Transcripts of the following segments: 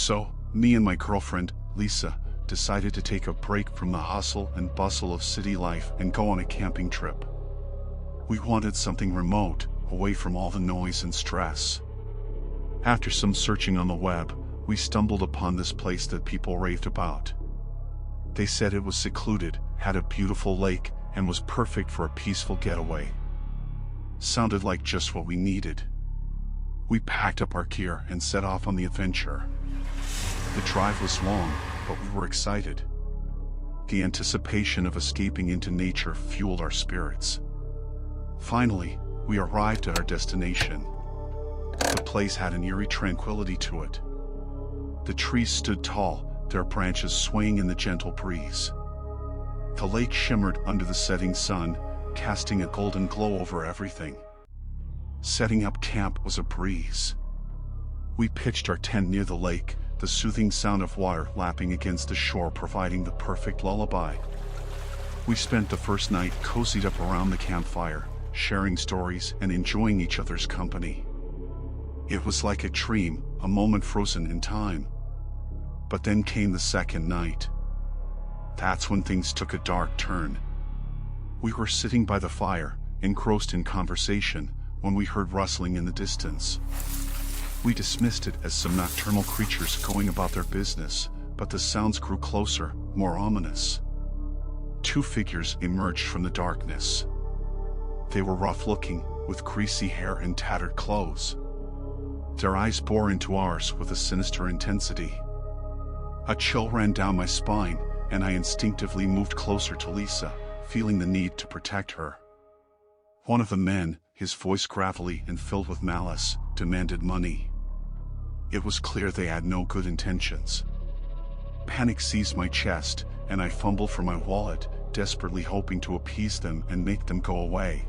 So, me and my girlfriend, Lisa, decided to take a break from the hustle and bustle of city life and go on a camping trip. We wanted something remote, away from all the noise and stress. After some searching on the web, we stumbled upon this place that people raved about. They said it was secluded, had a beautiful lake, and was perfect for a peaceful getaway. Sounded like just what we needed. We packed up our gear and set off on the adventure. The drive was long, but we were excited. The anticipation of escaping into nature fueled our spirits. Finally, we arrived at our destination. The place had an eerie tranquility to it. The trees stood tall, their branches swaying in the gentle breeze. The lake shimmered under the setting sun, casting a golden glow over everything. Setting up camp was a breeze. We pitched our tent near the lake, the soothing sound of water lapping against the shore providing the perfect lullaby. We spent the first night cozied up around the campfire, sharing stories and enjoying each other's company. It was like a dream, a moment frozen in time. But then came the second night. That's when things took a dark turn. We were sitting by the fire, engrossed in conversation, when we heard rustling in the distance. We dismissed it as some nocturnal creatures going about their business, but the sounds grew closer, more ominous. Two figures emerged from the darkness. They were rough-looking, with greasy hair and tattered clothes. Their eyes bore into ours with a sinister intensity. A chill ran down my spine, and I instinctively moved closer to Lisa, feeling the need to protect her. One of the men, his voice gravelly and filled with malice, demanded money. It was clear they had no good intentions. Panic seized my chest, and I fumbled for my wallet, desperately hoping to appease them and make them go away.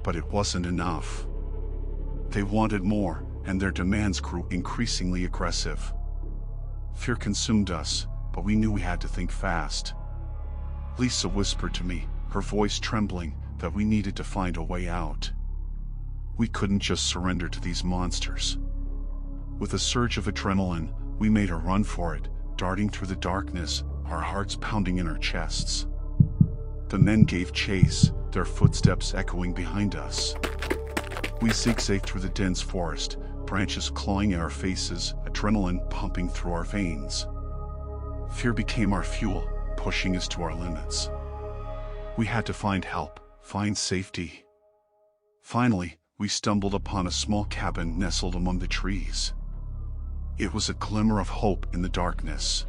But it wasn't enough. They wanted more, and their demands grew increasingly aggressive. Fear consumed us, but we knew we had to think fast. Lisa whispered to me, her voice trembling, that we needed to find a way out. We couldn't just surrender to these monsters. With a surge of adrenaline, we made a run for it, darting through the darkness, our hearts pounding in our chests. The men gave chase, their footsteps echoing behind us. We zigzagged through the dense forest, branches clawing at our faces, adrenaline pumping through our veins. Fear became our fuel, pushing us to our limits. We had to find help, find safety. Finally, we stumbled upon a small cabin nestled among the trees. It was a glimmer of hope in the darkness.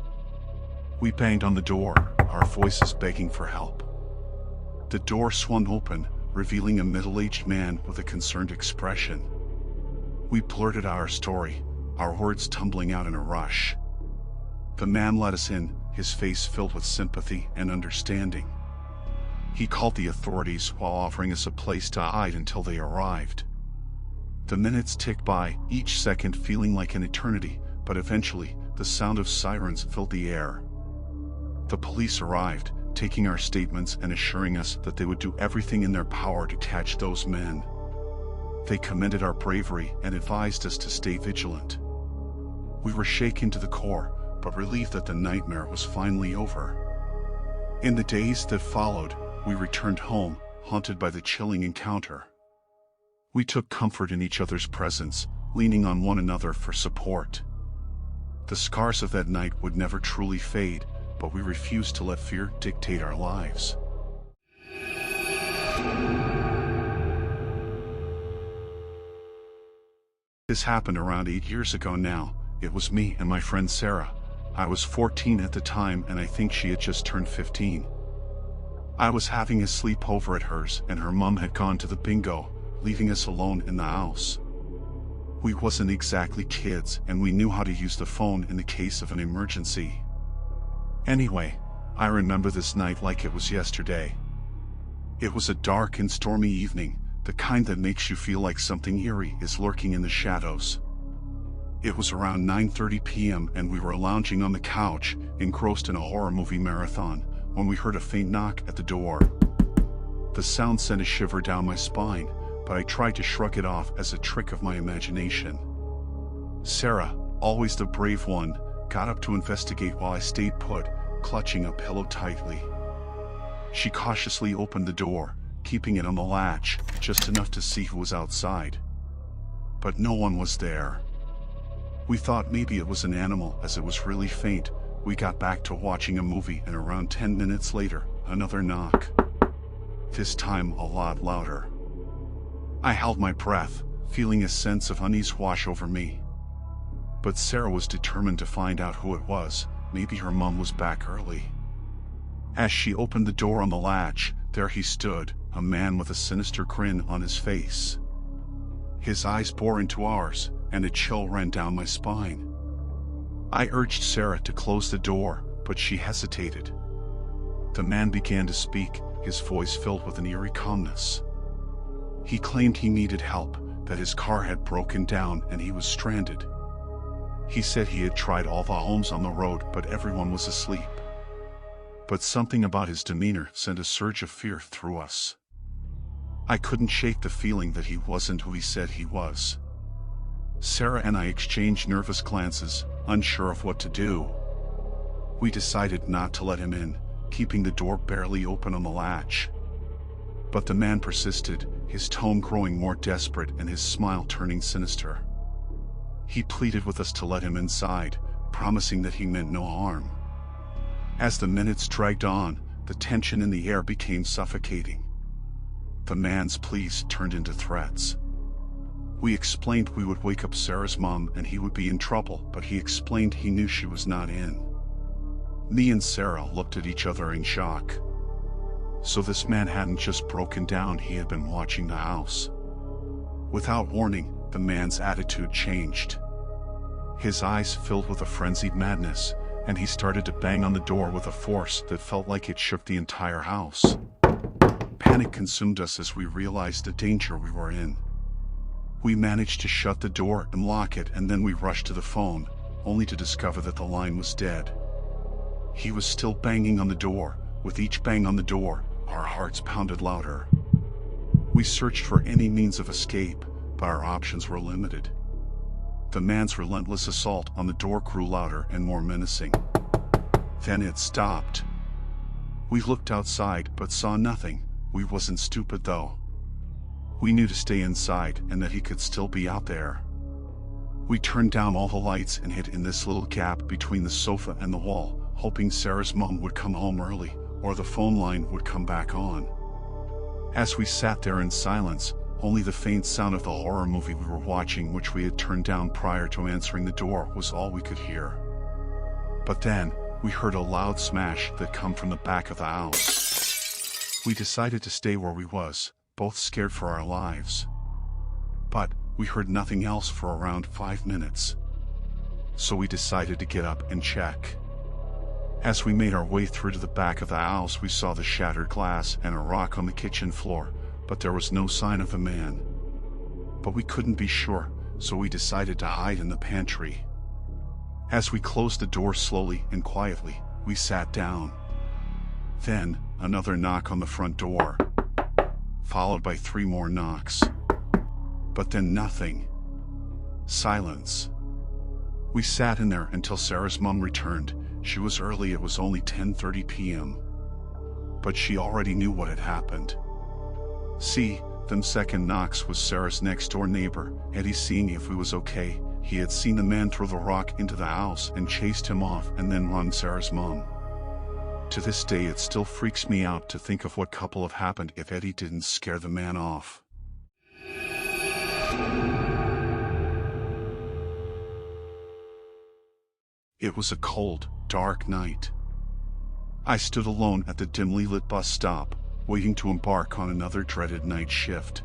We banged on the door, our voices begging for help. The door swung open, revealing a middle-aged man with a concerned expression. We blurted our story, our words tumbling out in a rush. The man let us in, his face filled with sympathy and understanding. He called the authorities while offering us a place to hide until they arrived. The minutes ticked by, each second feeling like an eternity, but eventually, the sound of sirens filled the air. The police arrived, taking our statements and assuring us that they would do everything in their power to catch those men. They commended our bravery and advised us to stay vigilant. We were shaken to the core, but relieved that the nightmare was finally over. In the days that followed, we returned home, haunted by the chilling encounter. We took comfort in each other's presence, leaning on one another for support. The scars of that night would never truly fade, but we refused to let fear dictate our lives. This happened around 8 years ago now. It was me and my friend Sarah. I was 14 at the time and I think she had just turned 15. I was having a sleepover at hers and her mom had gone to the bingo, leaving us alone in the house. We wasn't exactly kids and we knew how to use the phone in the case of an emergency. Anyway, I remember this night like it was yesterday. It was a dark and stormy evening, the kind that makes you feel like something eerie is lurking in the shadows. It was around 9:30 p.m. and we were lounging on the couch, engrossed in a horror movie marathon, when we heard a faint knock at the door. The sound sent a shiver down my spine, but I tried to shrug it off as a trick of my imagination. Sarah, always the brave one, got up to investigate while I stayed put, clutching a pillow tightly. She cautiously opened the door, keeping it on the latch, just enough to see who was outside. But no one was there. We thought maybe it was an animal, as it was really faint. We got back to watching a movie, and around 10 minutes later, another knock. This time a lot louder. I held my breath, feeling a sense of unease wash over me. But Sarah was determined to find out who it was. Maybe her mom was back early. As she opened the door on the latch, there he stood, a man with a sinister grin on his face. His eyes bore into ours, and a chill ran down my spine. I urged Sarah to close the door, but she hesitated. The man began to speak, his voice filled with an eerie calmness. He claimed he needed help, that his car had broken down and he was stranded. He said he had tried all the homes on the road, but everyone was asleep. But something about his demeanor sent a surge of fear through us. I couldn't shake the feeling that he wasn't who he said he was. Sarah and I exchanged nervous glances, unsure of what to do. We decided not to let him in, keeping the door barely open on the latch. But the man persisted, his tone growing more desperate and his smile turning sinister. He pleaded with us to let him inside, promising that he meant no harm. As the minutes dragged on, the tension in the air became suffocating. The man's pleas turned into threats. We explained we would wake up Sarah's mom and he would be in trouble, but he explained he knew she was not in. Me and Sarah looked at each other in shock. So this man hadn't just broken down, he had been watching the house. Without warning, the man's attitude changed. His eyes filled with a frenzied madness, and he started to bang on the door with a force that felt like it shook the entire house. Panic consumed us as we realized the danger we were in. We managed to shut the door and lock it, and then we rushed to the phone, only to discover that the line was dead. He was still banging on the door. With each bang on the door, our hearts pounded louder. We searched for any means of escape, but our options were limited. The man's relentless assault on the door grew louder and more menacing. Then it stopped. We looked outside but saw nothing. We wasn't stupid though. We knew to stay inside and that he could still be out there. We turned down all the lights and hid in this little gap between the sofa and the wall, hoping Sarah's mom would come home early, or the phone line would come back on. As we sat there in silence, only the faint sound of the horror movie we were watching, which we had turned down prior to answering the door, was all we could hear. But then, we heard a loud smash that come from the back of the house. We decided to stay where we was, both scared for our lives. But we heard nothing else for around 5 minutes. So we decided to get up and check. As we made our way through to the back of the house, we saw the shattered glass and a rock on the kitchen floor, but there was no sign of a man. But we couldn't be sure, so we decided to hide in the pantry. As we closed the door slowly and quietly, we sat down. Then, another knock on the front door, followed by 3 more knocks. But then nothing. Silence. We sat in there until Sarah's mom returned. She was early, it was only 10:30 p.m. But she already knew what had happened. See, them second knocks was Sarah's next door neighbor, Eddie, seeing if we was okay. He had seen the man throw the rock into the house and chased him off and then run Sarah's mom. To this day it still freaks me out to think of what couple have happened if Eddie didn't scare the man off. It was a cold, dark night. I stood alone at the dimly lit bus stop, waiting to embark on another dreaded night shift.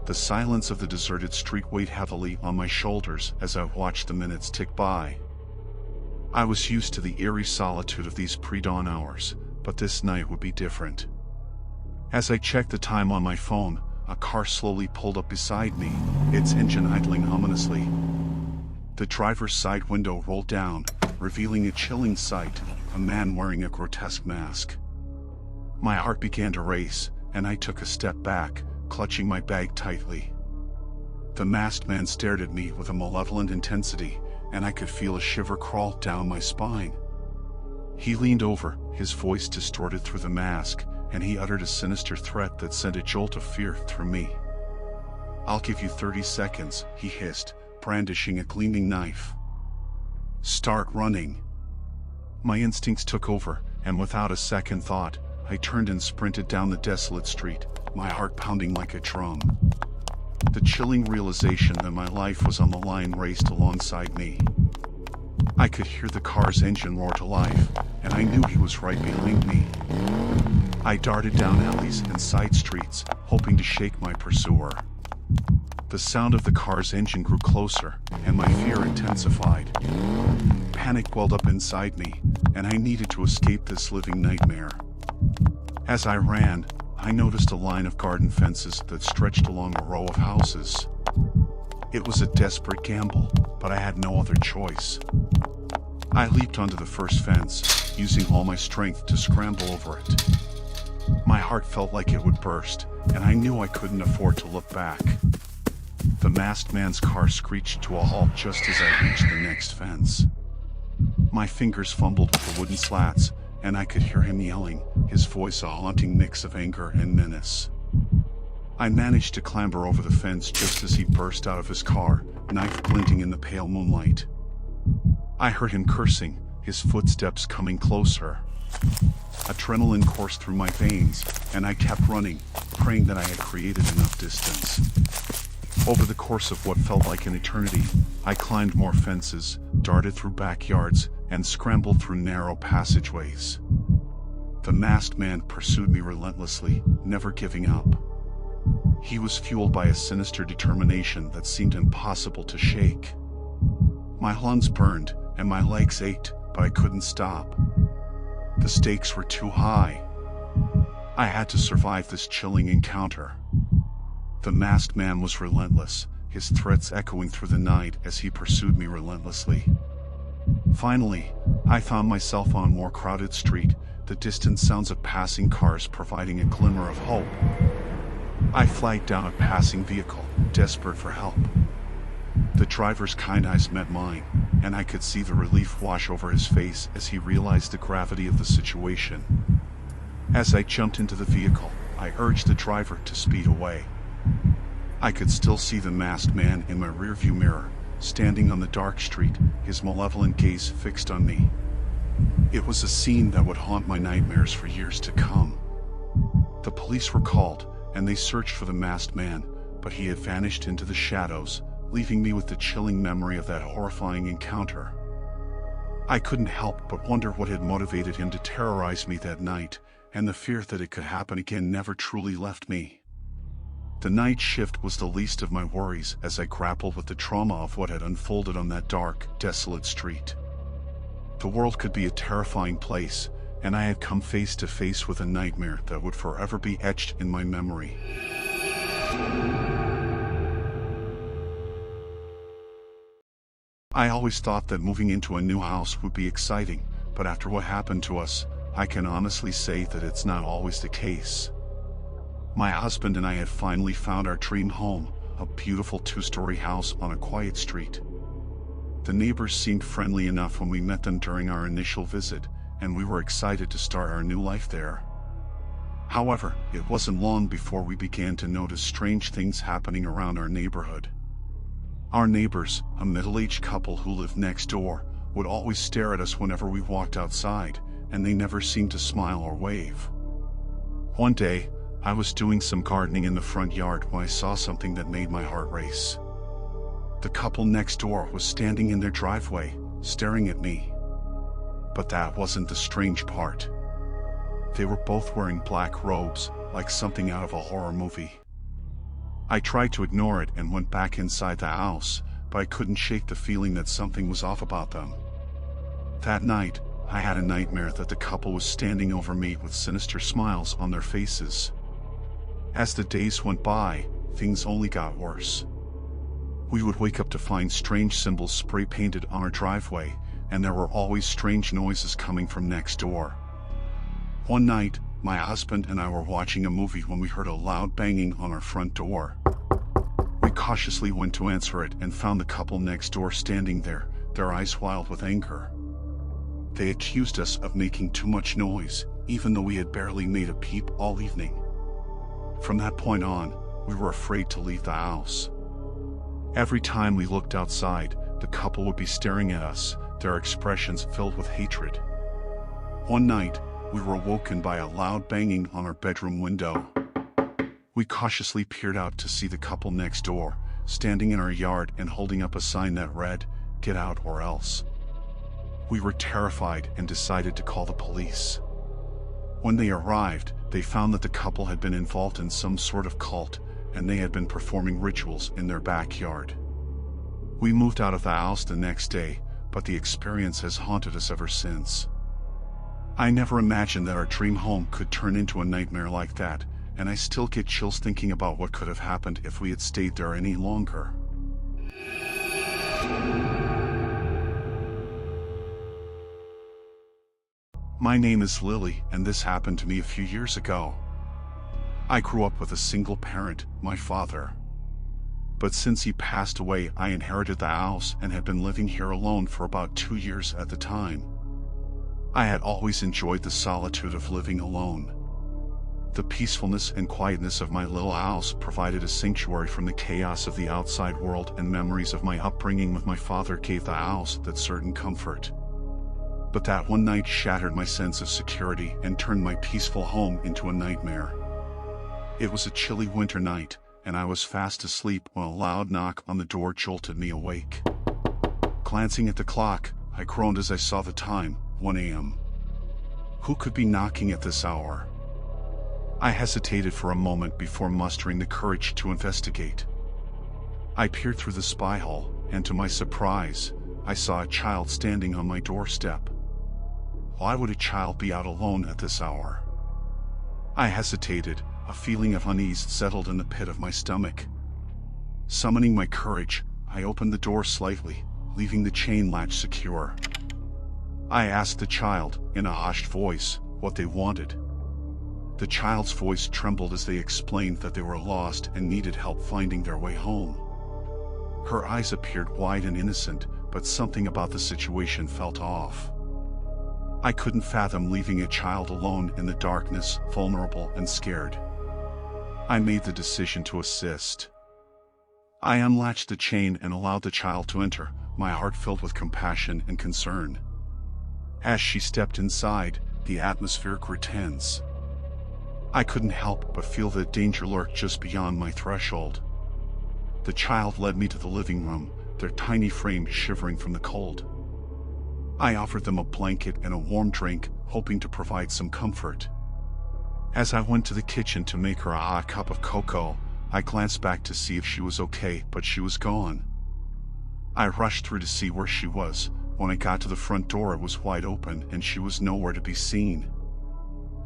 The silence of the deserted street weighed heavily on my shoulders as I watched the minutes tick by. I was used to the eerie solitude of these pre-dawn hours, but this night would be different. As I checked the time on my phone, a car slowly pulled up beside me, its engine idling ominously. The driver's side window rolled down, revealing a chilling sight, a man wearing a grotesque mask. My heart began to race, and I took a step back, clutching my bag tightly. The masked man stared at me with a malevolent intensity, and I could feel a shiver crawl down my spine. He leaned over, his voice distorted through the mask, and he uttered a sinister threat that sent a jolt of fear through me. "I'll give you 30 seconds, he hissed, brandishing a gleaming knife. "Start running." My instincts took over, and without a second thought, I turned and sprinted down the desolate street, my heart pounding like a drum. The chilling realization that my life was on the line raced alongside me. I could hear the car's engine roar to life, and I knew he was right behind me. I darted down alleys and side streets, hoping to shake my pursuer. The sound of the car's engine grew closer, and my fear intensified. Panic welled up inside me, and I needed to escape this living nightmare. As I ran, I noticed a line of garden fences that stretched along a row of houses. It was a desperate gamble, but I had no other choice. I leaped onto the first fence, using all my strength to scramble over it. My heart felt like it would burst, and I knew I couldn't afford to look back. The masked man's car screeched to a halt just as I reached the next fence. My fingers fumbled with the wooden slats, and I could hear him yelling, his voice a haunting mix of anger and menace. I managed to clamber over the fence just as he burst out of his car, knife glinting in the pale moonlight. I heard him cursing, his footsteps coming closer. Adrenaline coursed through my veins, and I kept running, praying that I had created enough distance. Over the course of what felt like an eternity, I climbed more fences, darted through backyards, and scrambled through narrow passageways. The masked man pursued me relentlessly, never giving up. He was fueled by a sinister determination that seemed impossible to shake. My lungs burned, and my legs ached, but I couldn't stop. The stakes were too high. I had to survive this chilling encounter. The masked man was relentless, his threats echoing through the night as he pursued me relentlessly. Finally, I found myself on a more crowded street, the distant sounds of passing cars providing a glimmer of hope. I flagged down a passing vehicle, desperate for help. The driver's kind eyes met mine, and I could see the relief wash over his face as he realized the gravity of the situation. As I jumped into the vehicle, I urged the driver to speed away. I could still see the masked man in my rearview mirror, standing on the dark street, his malevolent gaze fixed on me. It was a scene that would haunt my nightmares for years to come. The police were called, and they searched for the masked man, but he had vanished into the shadows, leaving me with the chilling memory of that horrifying encounter. I couldn't help but wonder what had motivated him to terrorize me that night, and the fear that it could happen again never truly left me. The night shift was the least of my worries as I grappled with the trauma of what had unfolded on that dark, desolate street. The world could be a terrifying place, and I had come face to face with a nightmare that would forever be etched in my memory. I always thought that moving into a new house would be exciting, but after what happened to us, I can honestly say that it's not always the case. My husband and I had finally found our dream home, a beautiful two-story house on a quiet street. The neighbors seemed friendly enough when we met them during our initial visit, and we were excited to start our new life there. However, it wasn't long before we began to notice strange things happening around our neighborhood. Our neighbors, a middle-aged couple who lived next door, would always stare at us whenever we walked outside, and they never seemed to smile or wave. One day, I was doing some gardening in the front yard when I saw something that made my heart race. The couple next door was standing in their driveway, staring at me. But that wasn't the strange part. They were both wearing black robes, like something out of a horror movie. I tried to ignore it and went back inside the house, but I couldn't shake the feeling that something was off about them. That night, I had a nightmare that the couple was standing over me with sinister smiles on their faces. As the days went by, things only got worse. We would wake up to find strange symbols spray-painted on our driveway, and there were always strange noises coming from next door. One night, my husband and I were watching a movie when we heard a loud banging on our front door. We cautiously went to answer it and found the couple next door standing there, their eyes wild with anger. They accused us of making too much noise, even though we had barely made a peep all evening. From that point on, we were afraid to leave the house. Every time we looked outside, the couple would be staring at us, their expressions filled with hatred. One night, we were awoken by a loud banging on our bedroom window. We cautiously peered out to see the couple next door, standing in our yard and holding up a sign that read, "Get out or else." We were terrified and decided to call the police. When they arrived, they found that the couple had been involved in some sort of cult, and they had been performing rituals in their backyard. We moved out of the house the next day, but the experience has haunted us ever since. I never imagined that our dream home could turn into a nightmare like that, and I still get chills thinking about what could have happened if we had stayed there any longer. My name is Lily, and this happened to me a few years ago. I grew up with a single parent, my father. But since he passed away, I inherited the house and had been living here alone for about 2 years at the time. I had always enjoyed the solitude of living alone. The peacefulness and quietness of my little house provided a sanctuary from the chaos of the outside world, and memories of my upbringing with my father gave the house that certain comfort. But that one night shattered my sense of security and turned my peaceful home into a nightmare. It was a chilly winter night, and I was fast asleep when a loud knock on the door jolted me awake. Glancing at the clock, I groaned as I saw the time, 1 a.m. Who could be knocking at this hour? I hesitated for a moment before mustering the courage to investigate. I peered through the spy hole, and to my surprise, I saw a child standing on my doorstep. Why would a child be out alone at this hour? I hesitated, a feeling of unease settled in the pit of my stomach. Summoning my courage, I opened the door slightly, leaving the chain latch secure. I asked the child, in a hushed voice, what they wanted. The child's voice trembled as they explained that they were lost and needed help finding their way home. Her eyes appeared wide and innocent, but something about the situation felt off. I couldn't fathom leaving a child alone in the darkness, vulnerable and scared. I made the decision to assist. I unlatched the chain and allowed the child to enter, my heart filled with compassion and concern. As she stepped inside, the atmosphere grew tense. I couldn't help but feel that danger lurked just beyond my threshold. The child led me to the living room, their tiny frame shivering from the cold. I offered them a blanket and a warm drink, hoping to provide some comfort. As I went to the kitchen to make her a hot cup of cocoa, I glanced back to see if she was okay, but she was gone. I rushed through to see where she was. When I got to the front door, it was wide open and she was nowhere to be seen.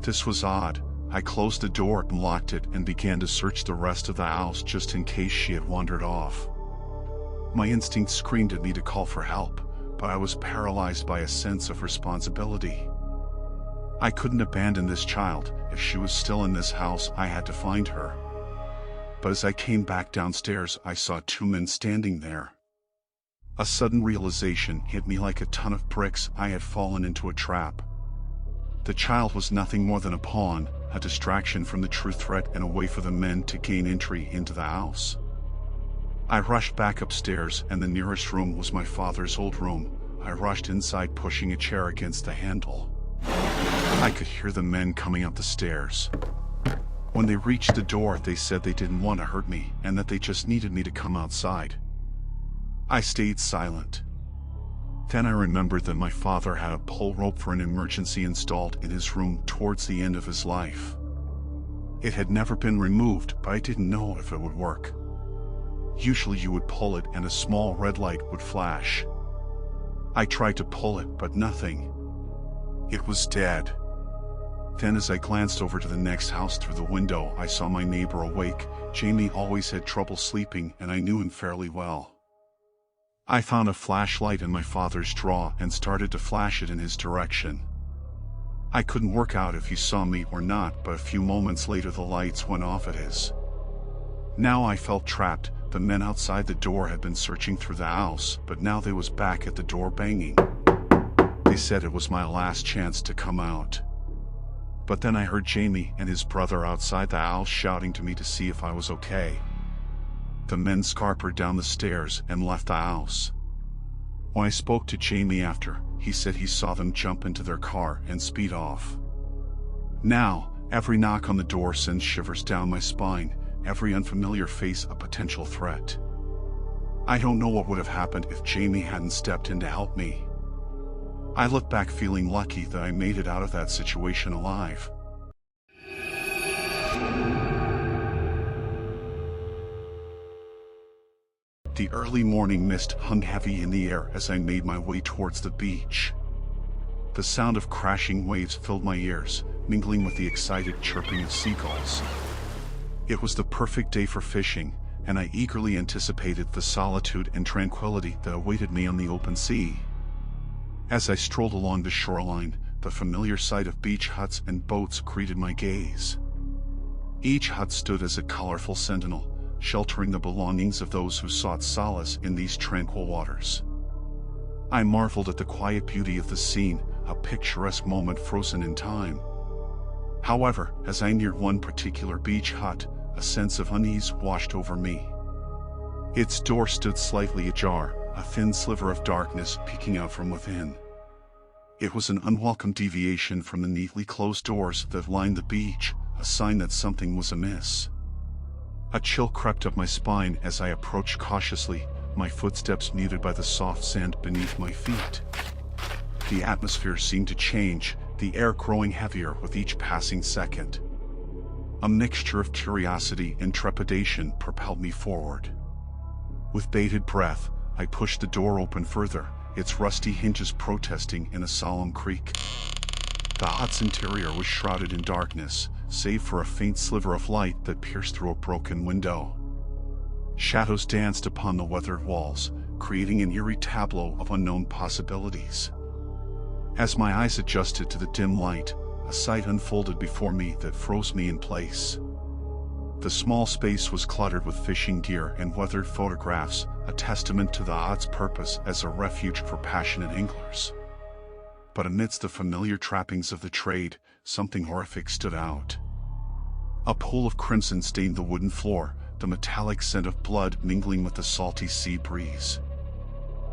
This was odd. I closed the door and locked it and began to search the rest of the house just in case she had wandered off. My instinct screamed at me to call for help, but I was paralyzed by a sense of responsibility. I couldn't abandon this child. If she was still in this house, I had to find her. But as I came back downstairs, I saw 2 men standing there. A sudden realization hit me like a ton of bricks. I had fallen into a trap. The child was nothing more than a pawn, a distraction from the true threat and a way for the men to gain entry into the house. I rushed back upstairs, and the nearest room was my father's old room. I rushed inside, pushing a chair against the handle. I could hear the men coming up the stairs. When they reached the door, they said they didn't want to hurt me and that they just needed me to come outside. I stayed silent. Then I remembered that my father had a pole rope for an emergency installed in his room towards the end of his life. It had never been removed, but I didn't know if it would work. Usually you would pull it and a small red light would flash. I tried to pull it, but nothing. It was dead. Then as I glanced over to the next house through the window, I saw my neighbor awake. Jamie always had trouble sleeping, and I knew him fairly well. I found a flashlight in my father's drawer and started to flash it in his direction. I couldn't work out if he saw me or not, but a few moments later the lights went off at his. Now I felt trapped, The men outside the door had been searching through the house, but now they was back at the door banging. They said it was my last chance to come out. But then I heard Jamie and his brother outside the house shouting to me to see if I was okay. The men scarpered down the stairs and left the house. When I spoke to Jamie after, he said he saw them jump into their car and speed off. Now, every knock on the door sends shivers down my spine, every unfamiliar face a potential threat. I don't know what would have happened if Jamie hadn't stepped in to help me. I look back feeling lucky that I made it out of that situation alive. The early morning mist hung heavy in the air as I made my way towards the beach. The sound of crashing waves filled my ears, mingling with the excited chirping of seagulls. It was the perfect day for fishing, and I eagerly anticipated the solitude and tranquility that awaited me on the open sea. As I strolled along the shoreline, the familiar sight of beach huts and boats greeted my gaze. Each hut stood as a colorful sentinel, sheltering the belongings of those who sought solace in these tranquil waters. I marveled at the quiet beauty of the scene, a picturesque moment frozen in time. However, as I neared one particular beach hut, a sense of unease washed over me. Its door stood slightly ajar, a thin sliver of darkness peeking out from within. It was an unwelcome deviation from the neatly closed doors that lined the beach, a sign that something was amiss. A chill crept up my spine as I approached cautiously, my footsteps muted by the soft sand beneath my feet. The atmosphere seemed to change, the air growing heavier with each passing second. A mixture of curiosity and trepidation propelled me forward. With bated breath, I pushed the door open further, its rusty hinges protesting in a solemn creak. The hut's interior was shrouded in darkness, save for a faint sliver of light that pierced through a broken window. Shadows danced upon the weathered walls, creating an eerie tableau of unknown possibilities. As my eyes adjusted to the dim light, a sight unfolded before me that froze me in place. The small space was cluttered with fishing gear and weathered photographs, a testament to the hut's purpose as a refuge for passionate anglers. But amidst the familiar trappings of the trade, something horrific stood out. A pool of crimson stained the wooden floor, the metallic scent of blood mingling with the salty sea breeze.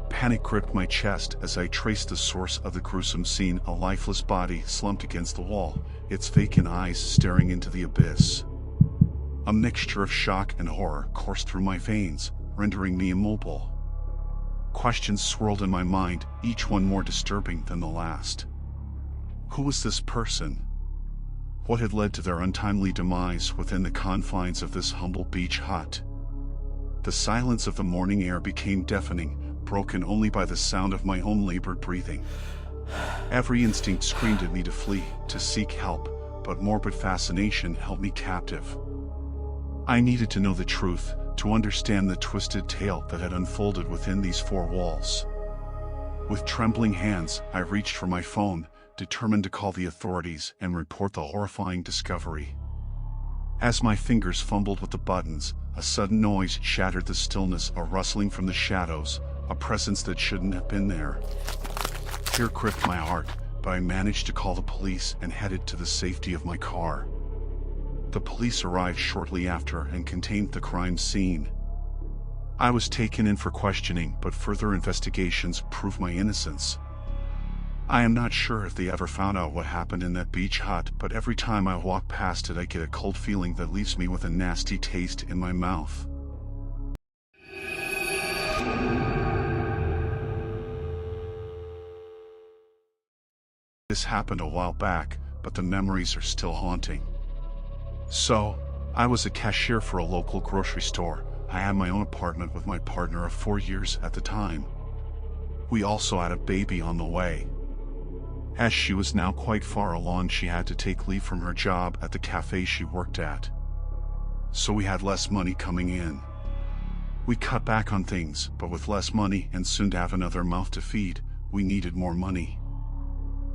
Panic gripped my chest as I traced the source of the gruesome scene, a lifeless body slumped against the wall, its vacant eyes staring into the abyss. A mixture of shock and horror coursed through my veins, rendering me immobile. Questions swirled in my mind, each one more disturbing than the last. Who was this person? What had led to their untimely demise within the confines of this humble beach hut? The silence of the morning air became deafening, broken only by the sound of my own labored breathing. Every instinct screamed at me to flee, to seek help, but morbid fascination held me captive. I needed to know the truth, to understand the twisted tale that had unfolded within these four walls. With trembling hands, I reached for my phone, determined to call the authorities and report the horrifying discovery. As my fingers fumbled with the buttons, a sudden noise shattered the stillness, a rustling from the shadows, a presence that shouldn't have been there. Fear gripped my heart, but I managed to call the police and headed to the safety of my car. The police arrived shortly after and contained the crime scene. I was taken in for questioning, but further investigations proved my innocence. I am not sure if they ever found out what happened in that beach hut, but every time I walk past it I get a cold feeling that leaves me with a nasty taste in my mouth. This happened a while back, but the memories are still haunting. So, I was a cashier for a local grocery store. I had my own apartment with my partner of 4 years at the time. We also had a baby on the way. As she was now quite far along, she had to take leave from her job at the cafe she worked at. So we had less money coming in. We cut back on things, but with less money and soon to have another mouth to feed, we needed more money.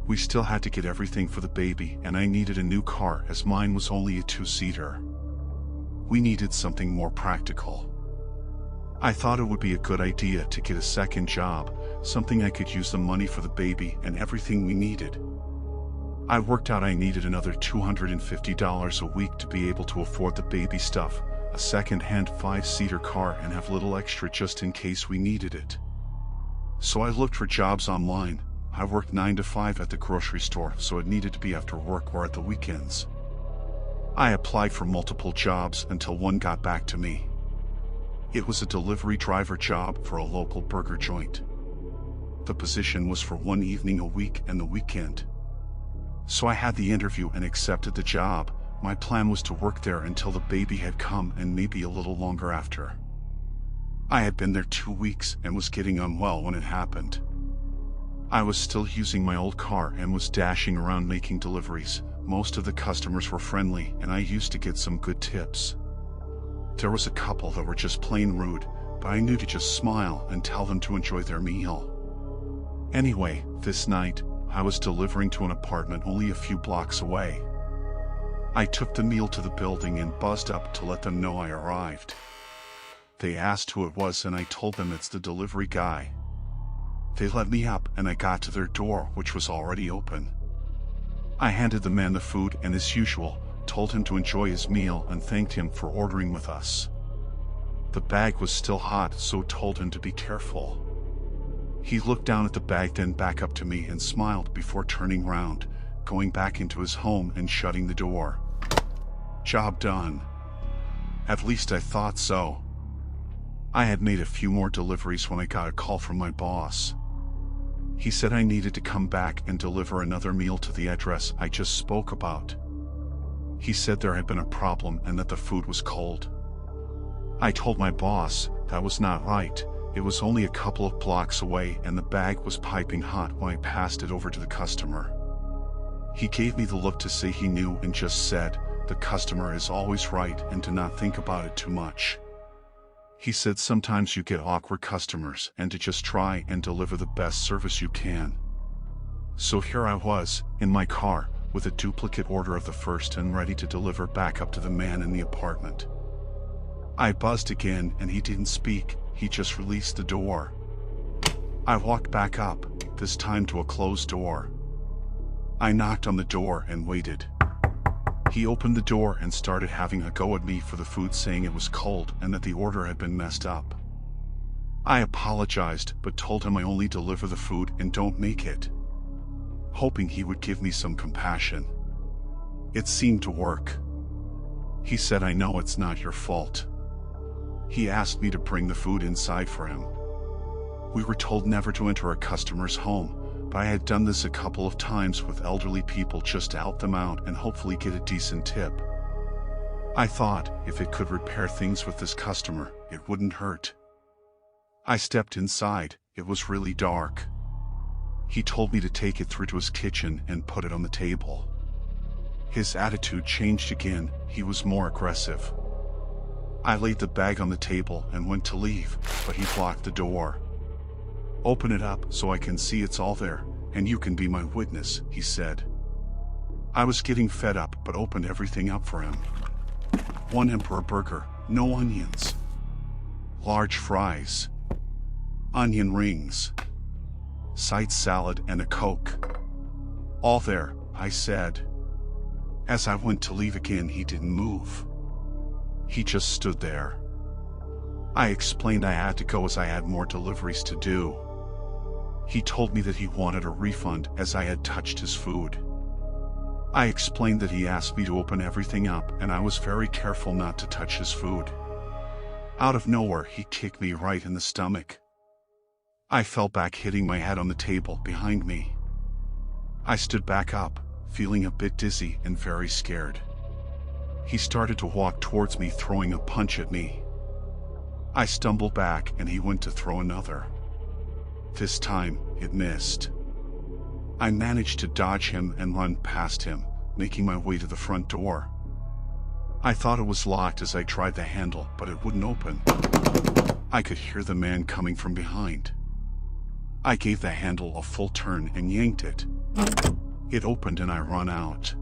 We still had to get everything for the baby, and I needed a new car as mine was only a 2-seater. We needed something more practical. I thought it would be a good idea to get a second job, something I could use the money for the baby and everything we needed. I worked out I needed another $250 a week to be able to afford the baby stuff, a second-hand 5-seater car, and have little extra just in case we needed it. So I looked for jobs online. I worked 9 to 5 at the grocery store, so it needed to be after work or at the weekends. I applied for multiple jobs until one got back to me. It was a delivery driver job for a local burger joint. The position was for 1 evening a week and the weekend. So I had the interview and accepted the job. My plan was to work there until the baby had come and maybe a little longer after. I had been there 2 weeks and was getting unwell when it happened. I was still using my old car and was dashing around making deliveries. Most of the customers were friendly and I used to get some good tips. There was a couple that were just plain rude, but I knew to just smile and tell them to enjoy their meal. Anyway, this night, I was delivering to an apartment only a few blocks away. I took the meal to the building and buzzed up to let them know I arrived. They asked who it was and I told them it's the delivery guy. They let me up and I got to their door, which was already open. I handed the man the food and, as usual, told him to enjoy his meal and thanked him for ordering with us. The bag was still hot, so told him to be careful. He looked down at the bag, then back up to me and smiled before turning round, going back into his home and shutting the door. Job done. At least I thought so. I had made a few more deliveries when I got a call from my boss. He said I needed to come back and deliver another meal to the address I just spoke about. He said there had been a problem and that the food was cold. I told my boss that was not right. It was only a couple of blocks away and the bag was piping hot when I passed it over to the customer. He gave me the look to say he knew and just said, "The customer is always right and do not think about it too much." He said sometimes you get awkward customers and to just try and deliver the best service you can. So here I was, in my car, with a duplicate order of the first and ready to deliver back up to the man in the apartment. I buzzed again and he didn't speak, he just released the door. I walked back up, this time to a closed door. I knocked on the door and waited. He opened the door and started having a go at me for the food, saying it was cold and that the order had been messed up. I apologized but told him I only deliver the food and don't make it, hoping he would give me some compassion. It seemed to work. He said, "I know it's not your fault." He asked me to bring the food inside for him. We were told never to enter a customer's home, but I had done this a couple of times with elderly people just to help them out and hopefully get a decent tip. I thought if it could repair things with this customer, it wouldn't hurt. I stepped inside. It was really dark. He told me to take it through to his kitchen and put it on the table. His attitude changed again. He was more aggressive. I laid the bag on the table and went to leave, but he blocked the door. "Open it up so I can see it's all there, and you can be my witness," he said. I was getting fed up but opened everything up for him. 1 Emperor burger, no onions. Large fries. Onion rings. Side salad and a Coke. "All there," I said. As I went to leave again, he didn't move. He just stood there. I explained I had to go as I had more deliveries to do. He told me that he wanted a refund as I had touched his food. I explained that he asked me to open everything up and I was very careful not to touch his food. Out of nowhere, he kicked me right in the stomach. I fell back, hitting my head on the table behind me. I stood back up, feeling a bit dizzy and very scared. He started to walk towards me, throwing a punch at me. I stumbled back and he went to throw another. This time, it missed. I managed to dodge him and run past him, making my way to the front door. I thought it was locked as I tried the handle, but it wouldn't open. I could hear the man coming from behind. I gave the handle a full turn and yanked it. It opened and I ran out.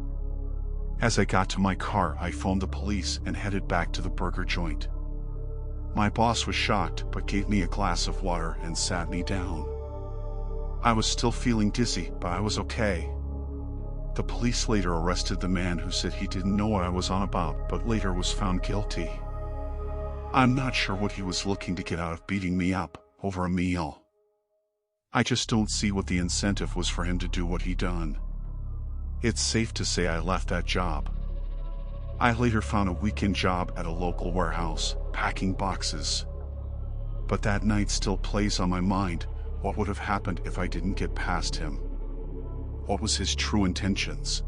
As I got to my car, I phoned the police and headed back to the burger joint. My boss was shocked but gave me a glass of water and sat me down. I was still feeling dizzy, but I was okay. The police later arrested the man who said he didn't know what I was on about but later was found guilty. I'm not sure what he was looking to get out of beating me up over a meal. I just don't see what the incentive was for him to do what he done. It's safe to say I left that job. I later found a weekend job at a local warehouse, packing boxes. But that night still plays on my mind. What would have happened if I didn't get past him? What was his true intentions?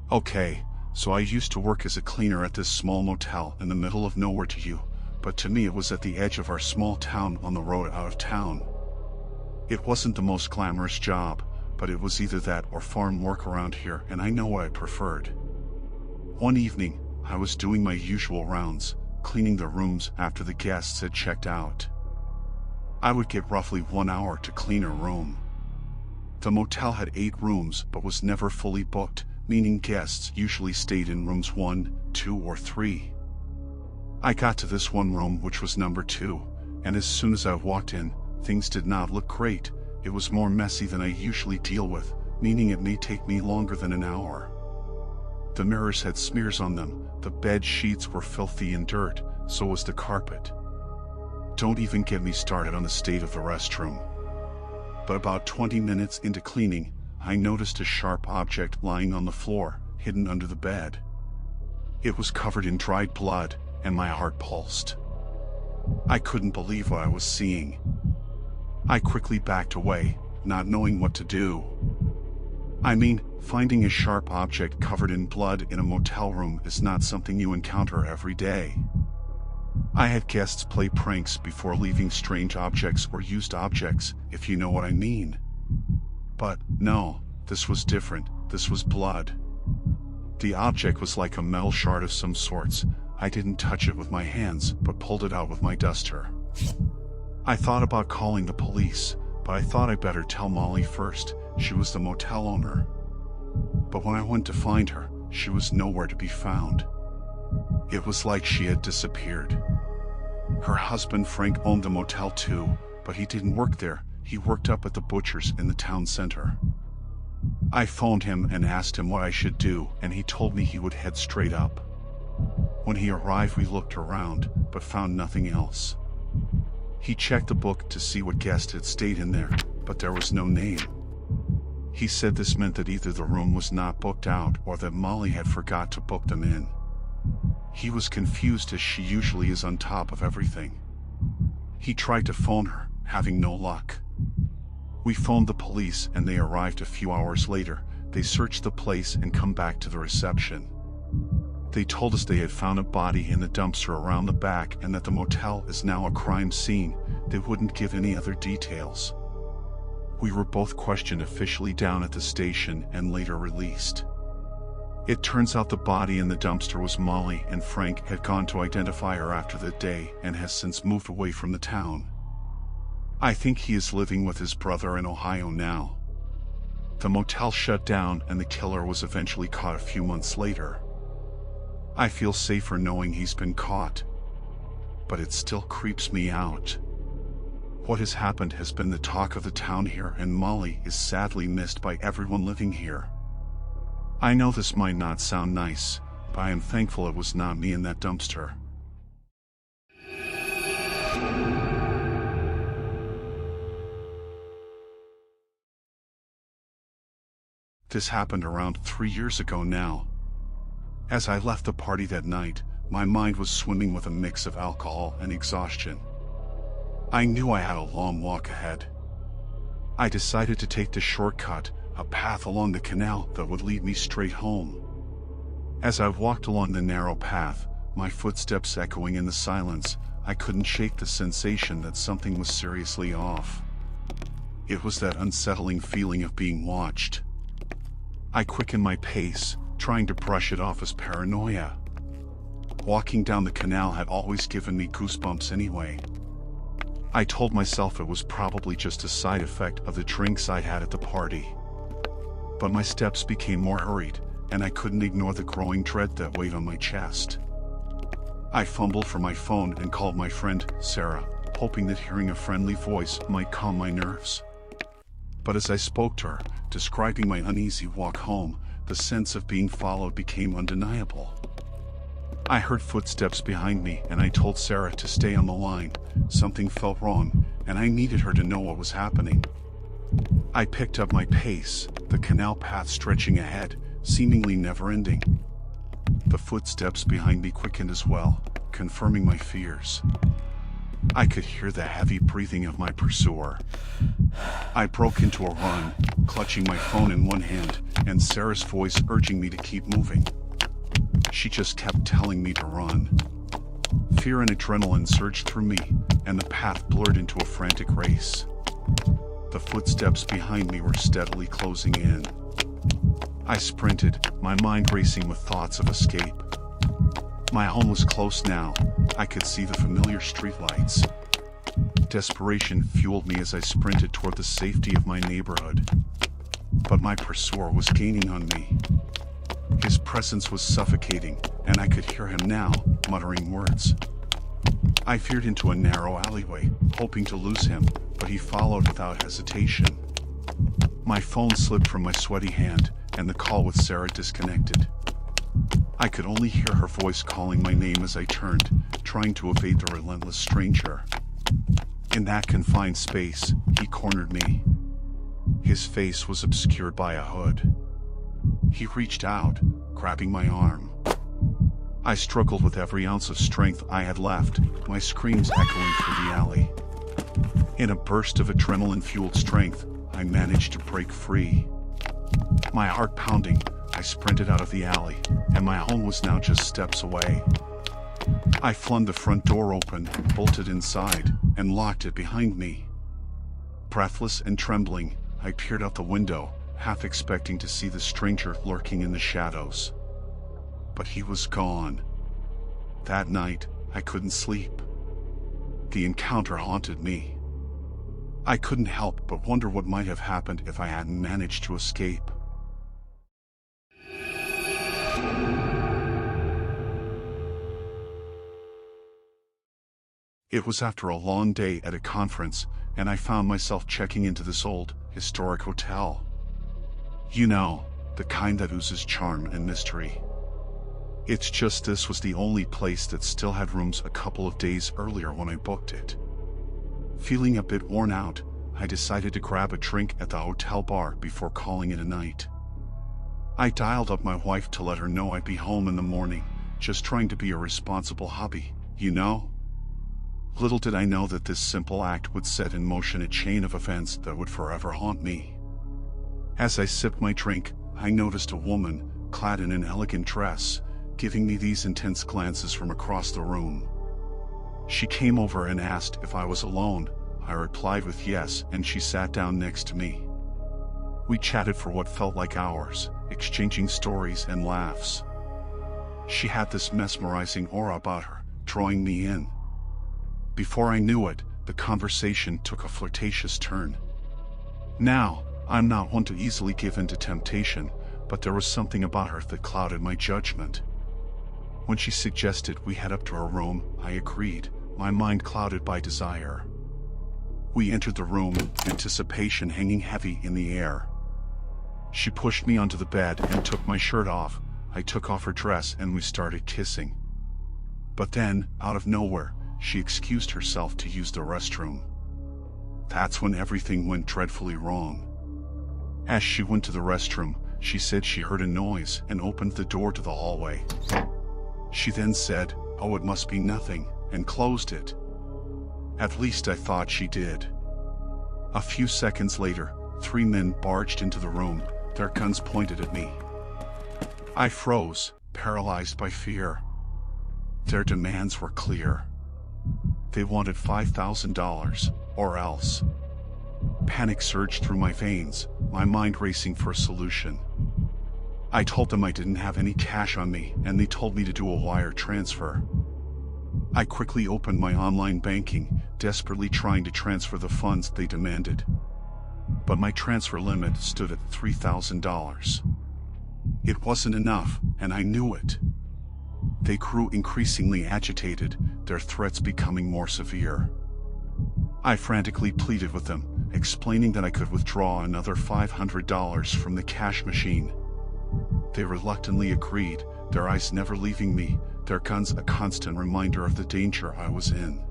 Okay, so I used to work as a cleaner at this small motel in the middle of nowhere to you, but to me it was at the edge of our small town on the road out of town. It wasn't the most glamorous job, but it was either that or farm work around here, and I know what I preferred. One evening, I was doing my usual rounds, cleaning the rooms after the guests had checked out. I would get roughly 1 hour to clean a room. The motel had 8 rooms but was never fully booked, meaning guests usually stayed in rooms 1, 2, or 3. I got to this one room, which was number 2, and as soon as I walked in, things did not look great. It was more messy than I usually deal with, meaning it may take me longer than an hour. The mirrors had smears on them, the bed sheets were filthy and dirt, so was the carpet. Don't even get me started on the state of the restroom. But about 20 minutes into cleaning, I noticed a sharp object lying on the floor, hidden under the bed. It was covered in dried blood, and my heart pulsed. I couldn't believe what I was seeing. I quickly backed away, not knowing what to do. I mean, finding a sharp object covered in blood in a motel room is not something you encounter every day. I had guests play pranks before leaving strange objects or used objects, if you know what I mean. But, no, this was different. This was blood. The object was like a metal shard of some sorts. I didn't touch it with my hands, but pulled it out with my duster. I thought about calling the police, but I thought I better tell Molly first. She was the motel owner. But when I went to find her, she was nowhere to be found. It was like she had disappeared. Her husband Frank owned the motel too, but he didn't work there. He worked up at the butcher's in the town center. I phoned him and asked him what I should do, and he told me he would head straight up. When he arrived, we looked around, but found nothing else. He checked the book to see what guest had stayed in there, but there was no name. He said this meant that either the room was not booked out or that Molly had forgot to book them in. He was confused, as she usually is on top of everything. He tried to phone her, having no luck. We phoned the police and they arrived a few hours later. They searched the place and come back to the reception. They told us they had found a body in the dumpster around the back and that the motel is now a crime scene. They wouldn't give any other details. We were both questioned officially down at the station and later released. It turns out the body in the dumpster was Molly, and Frank had gone to identify her after that day and has since moved away from the town. I think he is living with his brother in Ohio now. The motel shut down and the killer was eventually caught a few months later. I feel safer knowing he's been caught, but it still creeps me out. What has happened has been the talk of the town here, and Molly is sadly missed by everyone living here. I know this might not sound nice, but I am thankful it was not me in that dumpster. This happened around 3 years ago now. As I left the party that night, my mind was swimming with a mix of alcohol and exhaustion. I knew I had a long walk ahead. I decided to take the shortcut, a path along the canal that would lead me straight home. As I walked along the narrow path, my footsteps echoing in the silence, I couldn't shake the sensation that something was seriously off. It was that unsettling feeling of being watched. I quickened my pace, trying to brush it off as paranoia. Walking down the canal had always given me goosebumps anyway. I told myself it was probably just a side effect of the drinks I had at the party. But my steps became more hurried, and I couldn't ignore the growing dread that weighed on my chest. I fumbled for my phone and called my friend, Sarah, hoping that hearing a friendly voice might calm my nerves. But as I spoke to her, describing my uneasy walk home, the sense of being followed became undeniable. I heard footsteps behind me, and I told Sarah to stay on the line. Something felt wrong, and I needed her to know what was happening. I picked up my pace, the canal path stretching ahead, seemingly never-ending. The footsteps behind me quickened as well, confirming my fears. I could hear the heavy breathing of my pursuer. I broke into a run, clutching my phone in one hand, and Sarah's voice urging me to keep moving. She just kept telling me to run. Fear and adrenaline surged through me, and the path blurred into a frantic race. The footsteps behind me were steadily closing in. I sprinted, my mind racing with thoughts of escape. My home was close now. I could see the familiar streetlights. Desperation fueled me as I sprinted toward the safety of my neighborhood. But my pursuer was gaining on me. His presence was suffocating, and I could hear him now, muttering words. I veered into a narrow alleyway, hoping to lose him, but he followed without hesitation. My phone slipped from my sweaty hand, and the call with Sarah disconnected. I could only hear her voice calling my name as I turned, trying to evade the relentless stranger. In that confined space, he cornered me. His face was obscured by a hood. He reached out, grabbing my arm. I struggled with every ounce of strength I had left, my screams echoing through the alley. In a burst of adrenaline-fueled strength, I managed to break free. My heart pounding, I sprinted out of the alley, and my home was now just steps away. I flung the front door open, bolted inside, and locked it behind me. Breathless and trembling, I peered out the window, half expecting to see the stranger lurking in the shadows. But he was gone. That night, I couldn't sleep. The encounter haunted me. I couldn't help but wonder what might have happened if I hadn't managed to escape. It was after a long day at a conference, and I found myself checking into this old, historic hotel. You know, the kind that oozes charm and mystery. It's just this was the only place that still had rooms a couple of days earlier when I booked it. Feeling a bit worn out, I decided to grab a drink at the hotel bar before calling it a night. I dialed up my wife to let her know I'd be home in the morning, just trying to be a responsible hubby, you know? Little did I know that this simple act would set in motion a chain of events that would forever haunt me. As I sipped my drink, I noticed a woman, clad in an elegant dress, giving me these intense glances from across the room. She came over and asked if I was alone. I replied with yes, and she sat down next to me. We chatted for what felt like hours, exchanging stories and laughs. She had this mesmerizing aura about her, drawing me in. Before I knew it, the conversation took a flirtatious turn. Now, I'm not one to easily give in to temptation, but there was something about her that clouded my judgment. When she suggested we head up to her room, I agreed, my mind clouded by desire. We entered the room, anticipation hanging heavy in the air. She pushed me onto the bed and took my shirt off. I took off her dress and we started kissing. But then, out of nowhere, she excused herself to use the restroom. That's when everything went dreadfully wrong. As she went to the restroom, she said she heard a noise and opened the door to the hallway. She then said, "Oh, it must be nothing," and closed it. At least I thought she did. A few seconds later, 3 men barged into the room, their guns pointed at me. I froze, paralyzed by fear. Their demands were clear. They wanted $5,000, or else. Panic surged through my veins, my mind racing for a solution. I told them I didn't have any cash on me, and they told me to do a wire transfer. I quickly opened my online banking, desperately trying to transfer the funds they demanded. but my transfer limit stood at $3,000. It wasn't enough, and I knew it. They grew increasingly agitated, their threats becoming more severe. I frantically pleaded with them, explaining that I could withdraw another $500 from the cash machine. They reluctantly agreed, their eyes never leaving me, their guns a constant reminder of the danger I was in.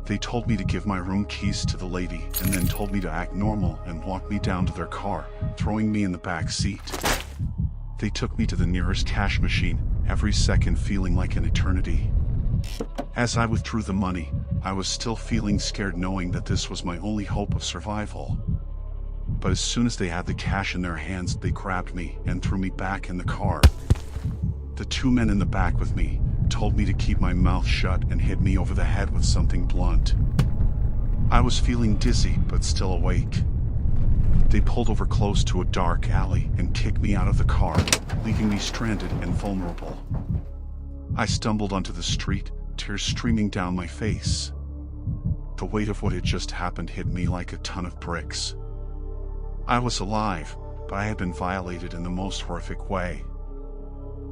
They told me to give my room keys to the lady and then told me to act normal and walk me down to their car, throwing me in the back seat. They took me to the nearest cash machine, every second feeling like an eternity. As I withdrew the money, I was still feeling scared knowing that this was my only hope of survival. But as soon as they had the cash in their hands, they grabbed me and threw me back in the car. The two men in the back with me told me to keep my mouth shut and hit me over the head with something blunt. I was feeling dizzy but still awake. They pulled over close to a dark alley and kicked me out of the car, leaving me stranded and vulnerable. I stumbled onto the street, tears streaming down my face. The weight of what had just happened hit me like a ton of bricks. I was alive, but I had been violated in the most horrific way.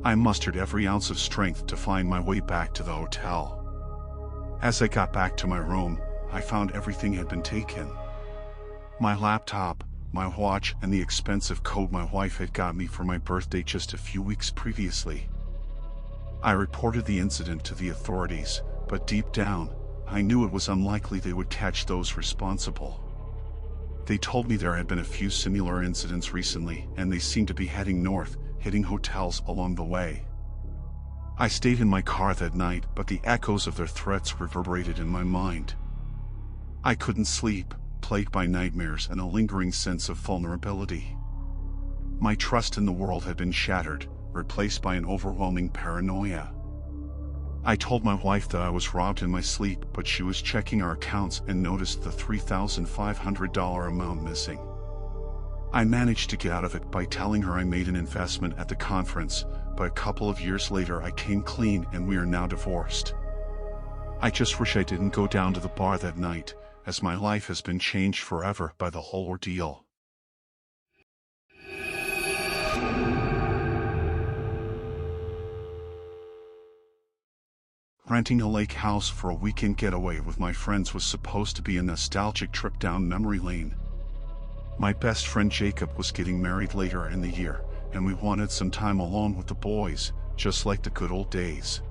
I mustered every ounce of strength to find my way back to the hotel. As I got back to my room, I found everything had been taken. My laptop, my watch, and the expensive coat my wife had got me for my birthday just a few weeks previously. I reported the incident to the authorities, but deep down, I knew it was unlikely they would catch those responsible. They told me there had been a few similar incidents recently, and they seemed to be heading north, hitting hotels along the way. I stayed in my car that night, but the echoes of their threats reverberated in my mind. I couldn't sleep, plagued by nightmares and a lingering sense of vulnerability. My trust in the world had been shattered, replaced by an overwhelming paranoia. I told my wife that I was robbed in my sleep, but she was checking our accounts and noticed the $3,500 amount missing. I managed to get out of it by telling her I made an investment at the conference, but a couple of years later I came clean and we are now divorced. I just wish I didn't go down to the bar that night, as my life has been changed forever by the whole ordeal. Renting a lake house for a weekend getaway with my friends was supposed to be a nostalgic trip down memory lane. My best friend Jacob was getting married later in the year, and we wanted some time alone with the boys, just like the good old days.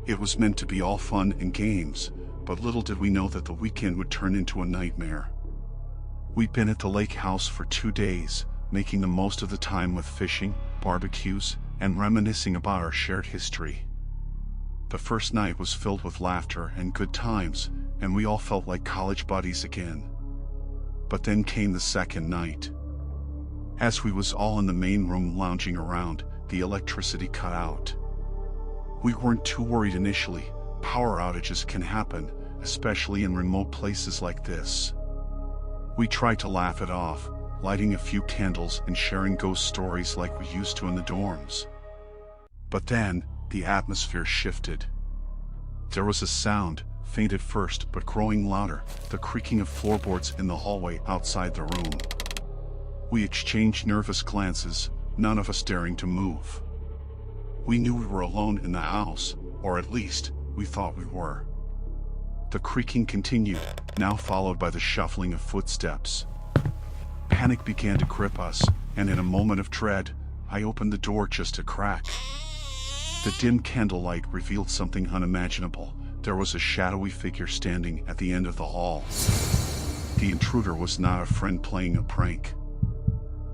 It was meant to be all fun and games, but little did we know that the weekend would turn into a nightmare. We'd been at the lake house for 2 days, making the most of the time with fishing, barbecues, and reminiscing about our shared history. The first night was filled with laughter and good times, and we all felt like college buddies again. But then came the second night. As we was all in the main room lounging around, the electricity cut out. We weren't too worried initially. Power outages can happen, especially in remote places like this. We tried to laugh it off, lighting a few candles and sharing ghost stories like we used to in the dorms. But then, the atmosphere shifted. There was a sound, faint at first but growing louder, the creaking of floorboards in the hallway outside the room. We exchanged nervous glances, none of us daring to move. We knew we were alone in the house, or at least, we thought we were. The creaking continued, now followed by the shuffling of footsteps. Panic began to grip us, and in a moment of dread, I opened the door just a crack. The dim candlelight revealed something unimaginable. There was a shadowy figure standing at the end of the hall. The intruder was not a friend playing a prank.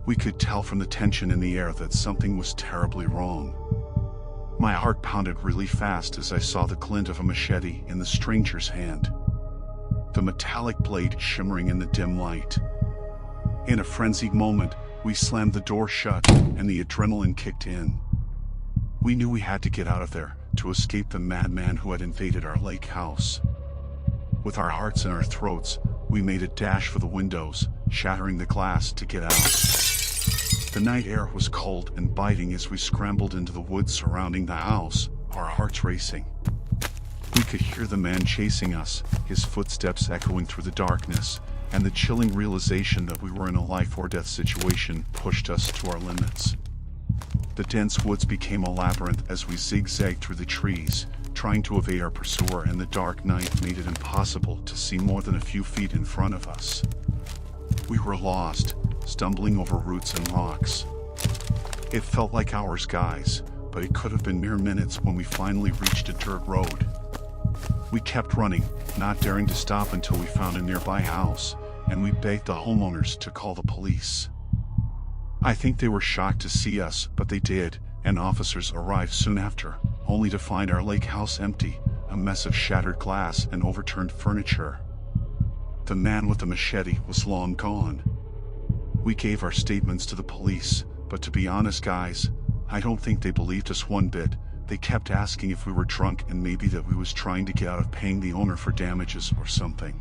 We could tell from the tension in the air that something was terribly wrong. My heart pounded really fast as I saw the glint of a machete in the stranger's hand, the metallic blade shimmering in the dim light. In a frenzied moment, we slammed the door shut, and the adrenaline kicked in. We knew we had to get out of there, to escape the madman who had invaded our lake house. With our hearts in our throats, we made a dash for the windows, shattering the glass to get out. The night air was cold and biting as we scrambled into the woods surrounding the house, our hearts racing. We could hear the man chasing us, his footsteps echoing through the darkness, and the chilling realization that we were in a life-or-death situation pushed us to our limits. The dense woods became a labyrinth as we zigzagged through the trees, trying to evade our pursuer, and the dark night made it impossible to see more than a few feet in front of us. We were lost, stumbling over roots and rocks. It felt like hours, guys, but it could have been mere minutes when we finally reached a dirt road. We kept running, not daring to stop until we found a nearby house, and we begged the homeowners to call the police. I think they were shocked to see us, but they did, and officers arrived soon after, only to find our lake house empty, a mess of shattered glass and overturned furniture. The man with the machete was long gone. We gave our statements to the police, but to be honest, guys, I don't think they believed us one bit. They kept asking if we were drunk and maybe that we was trying to get out of paying the owner for damages or something.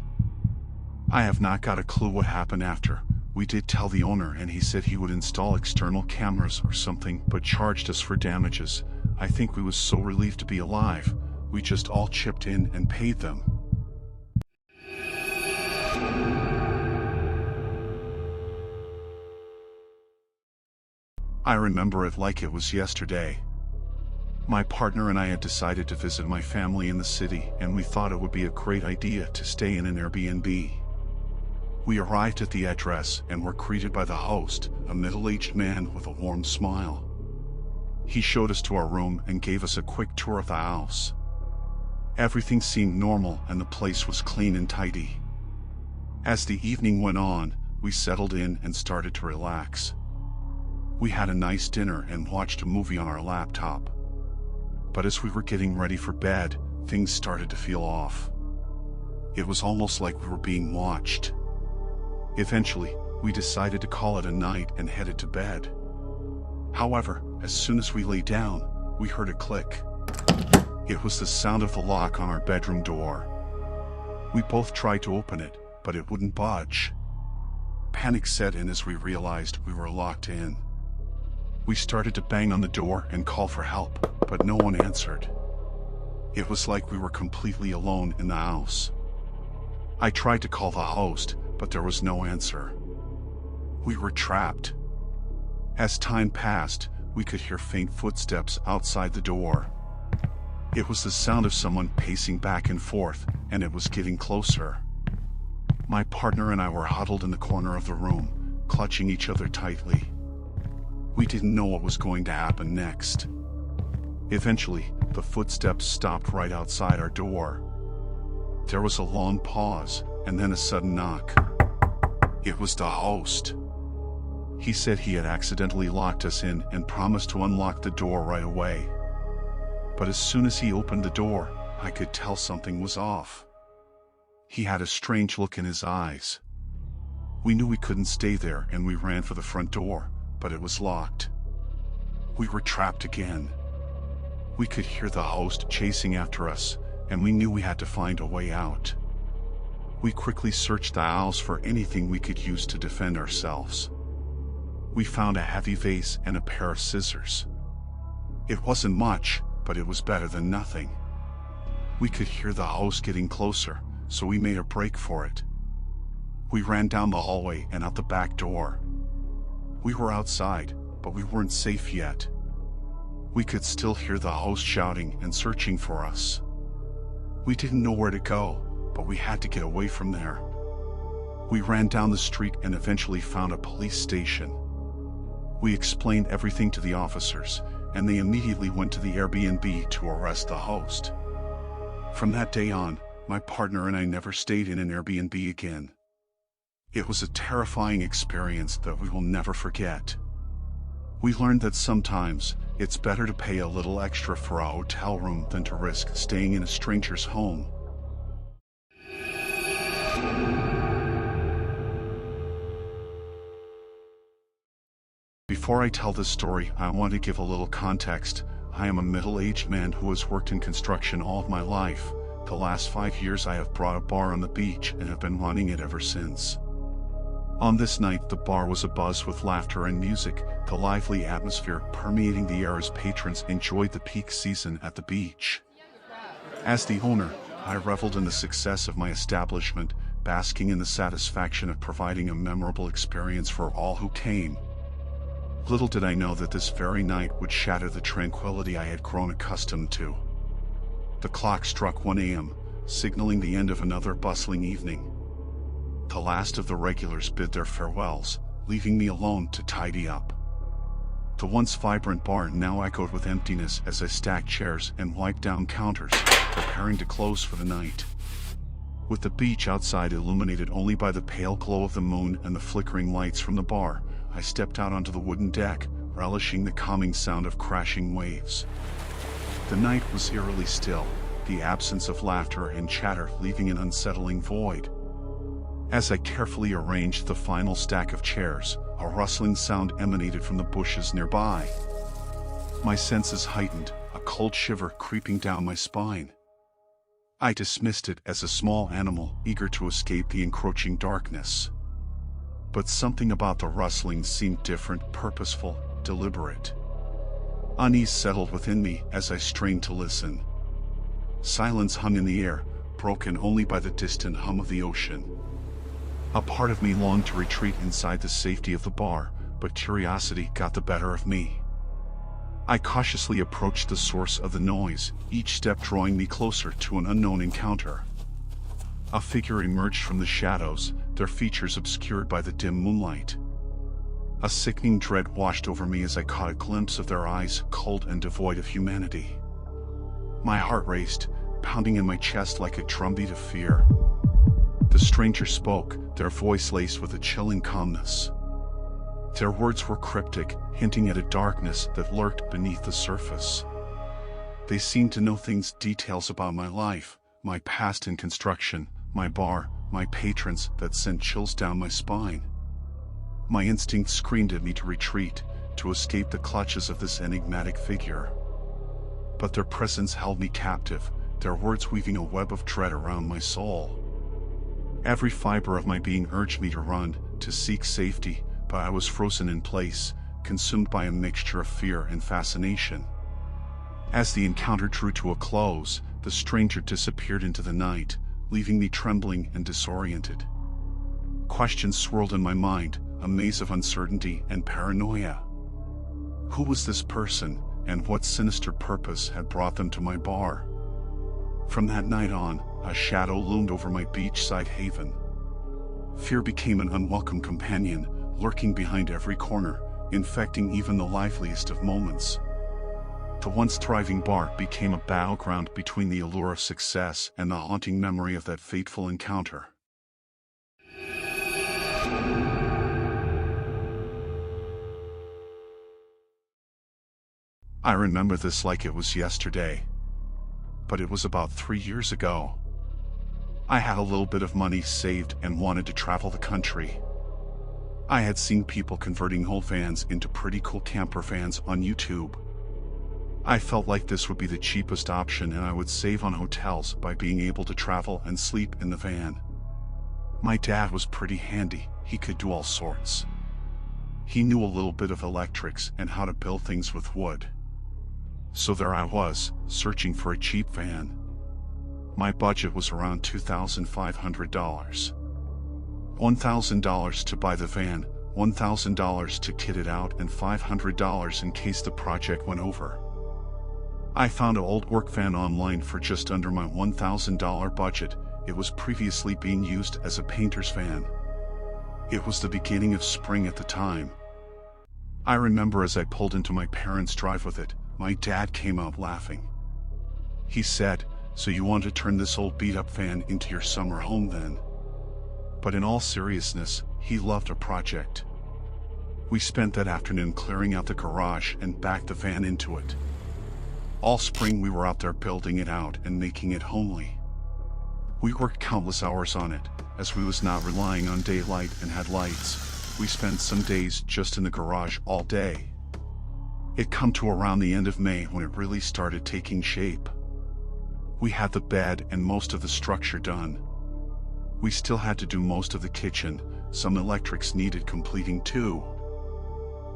I have not got a clue what happened after. We did tell the owner and he said he would install external cameras or something, but charged us for damages. I think we was so relieved to be alive, we just all chipped in and paid them. I remember it like it was yesterday. My partner and I had decided to visit my family in the city, and we thought it would be a great idea to stay in an Airbnb. We arrived at the address and were greeted by the host, a middle-aged man with a warm smile. He showed us to our room and gave us a quick tour of the house. Everything seemed normal and the place was clean and tidy. As the evening went on, we settled in and started to relax. We had a nice dinner and watched a movie on our laptop. But as we were getting ready for bed, things started to feel off. It was almost like we were being watched. Eventually, we decided to call it a night and headed to bed. However, as soon as we lay down, we heard a click. It was the sound of the lock on our bedroom door. We both tried to open it, but it wouldn't budge. Panic set in as we realized we were locked in. We started to bang on the door and call for help, but no one answered. It was like we were completely alone in the house. I tried to call the host, but there was no answer. We were trapped. As time passed, we could hear faint footsteps outside the door. It was the sound of someone pacing back and forth, and it was getting closer. My partner and I were huddled in the corner of the room, clutching each other tightly. We didn't know what was going to happen next. Eventually, the footsteps stopped right outside our door. There was a long pause, and then a sudden knock. It was the host. He said he had accidentally locked us in and promised to unlock the door right away. But as soon as he opened the door, I could tell something was off. He had a strange look in his eyes. We knew we couldn't stay there and we ran for the front door, but it was locked. We were trapped again. We could hear the host chasing after us, and we knew we had to find a way out. We quickly searched the house for anything we could use to defend ourselves. We found a heavy vase and a pair of scissors. It wasn't much, but it was better than nothing. We could hear the host getting closer, so we made a break for it. We ran down the hallway and out the back door. We were outside, but we weren't safe yet. We could still hear the host shouting and searching for us. We didn't know where to go, but we had to get away from there. We ran down the street and eventually found a police station. We explained everything to the officers, and they immediately went to the Airbnb to arrest the host. From that day on, my partner and I never stayed in an Airbnb again. It was a terrifying experience that we will never forget. We learned that sometimes, it's better to pay a little extra for a hotel room than to risk staying in a stranger's home. Before I tell this story, I want to give a little context. I am a middle-aged man who has worked in construction all of my life. The last 5 years I have brought a bar on the beach and have been running it ever since. On this night, the bar was abuzz with laughter and music, the lively atmosphere permeating the air as patrons enjoyed the peak season at the beach. As the owner, I reveled in the success of my establishment, basking in the satisfaction of providing a memorable experience for all who came. Little did I know that this very night would shatter the tranquility I had grown accustomed to. The clock struck 1 a.m., signaling the end of another bustling evening. The last of the regulars bid their farewells, leaving me alone to tidy up. The once vibrant bar now echoed with emptiness as I stacked chairs and wiped down counters, preparing to close for the night. With the beach outside illuminated only by the pale glow of the moon and the flickering lights from the bar, I stepped out onto the wooden deck, relishing the calming sound of crashing waves. The night was eerily still, the absence of laughter and chatter leaving an unsettling void. As I carefully arranged the final stack of chairs, a rustling sound emanated from the bushes nearby. My senses heightened, a cold shiver creeping down my spine. I dismissed it as a small animal eager to escape the encroaching darkness. But something about the rustling seemed different, purposeful, deliberate. Unease settled within me as I strained to listen. Silence hung in the air, broken only by the distant hum of the ocean. A part of me longed to retreat inside the safety of the bar, but curiosity got the better of me. I cautiously approached the source of the noise, each step drawing me closer to an unknown encounter. A figure emerged from the shadows, their features obscured by the dim moonlight. A sickening dread washed over me as I caught a glimpse of their eyes, cold and devoid of humanity. My heart raced, pounding in my chest like a drumbeat of fear. The stranger spoke, their voice laced with a chilling calmness. Their words were cryptic, hinting at a darkness that lurked beneath the surface. They seemed to know details about my life, my past in construction, my bar, my patrons, that sent chills down my spine. My instinct screamed at me to retreat, to escape the clutches of this enigmatic figure. But their presence held me captive, their words weaving a web of dread around my soul. Every fiber of my being urged me to run, to seek safety, but I was frozen in place, consumed by a mixture of fear and fascination. As the encounter drew to a close, the stranger disappeared into the night, leaving me trembling and disoriented. Questions swirled in my mind, a maze of uncertainty and paranoia. Who was this person, and what sinister purpose had brought them to my bar? From that night on, a shadow loomed over my beachside haven. Fear became an unwelcome companion, lurking behind every corner, infecting even the liveliest of moments. The once thriving bar became a battleground between the allure of success and the haunting memory of that fateful encounter. I remember this like it was yesterday. But it was about 3 years ago. I had a little bit of money saved and wanted to travel the country. I had seen people converting old vans into pretty cool camper vans on YouTube. I felt like this would be the cheapest option and I would save on hotels by being able to travel and sleep in the van. My dad was pretty handy, he could do all sorts. He knew a little bit of electrics and how to build things with wood. So there I was, searching for a cheap van. My budget was around $2,500. $1,000 to buy the van, $1,000 to kit it out, and $500 in case the project went over. I found an old work van online for just under my $1,000 budget. It was previously being used as a painter's van. It was the beginning of spring at the time. I remember as I pulled into my parents' drive with it, my dad came out laughing. He said, "So you want to turn this old beat-up van into your summer home then?" But in all seriousness, he loved a project. We spent that afternoon clearing out the garage and backed the van into it. All spring we were out there building it out and making it homely. We worked countless hours on it, as we was not relying on daylight and had lights. We spent some days just in the garage all day. It come to around the end of May when it really started taking shape. We had the bed and most of the structure done. We still had to do most of the kitchen, some electrics needed completing too.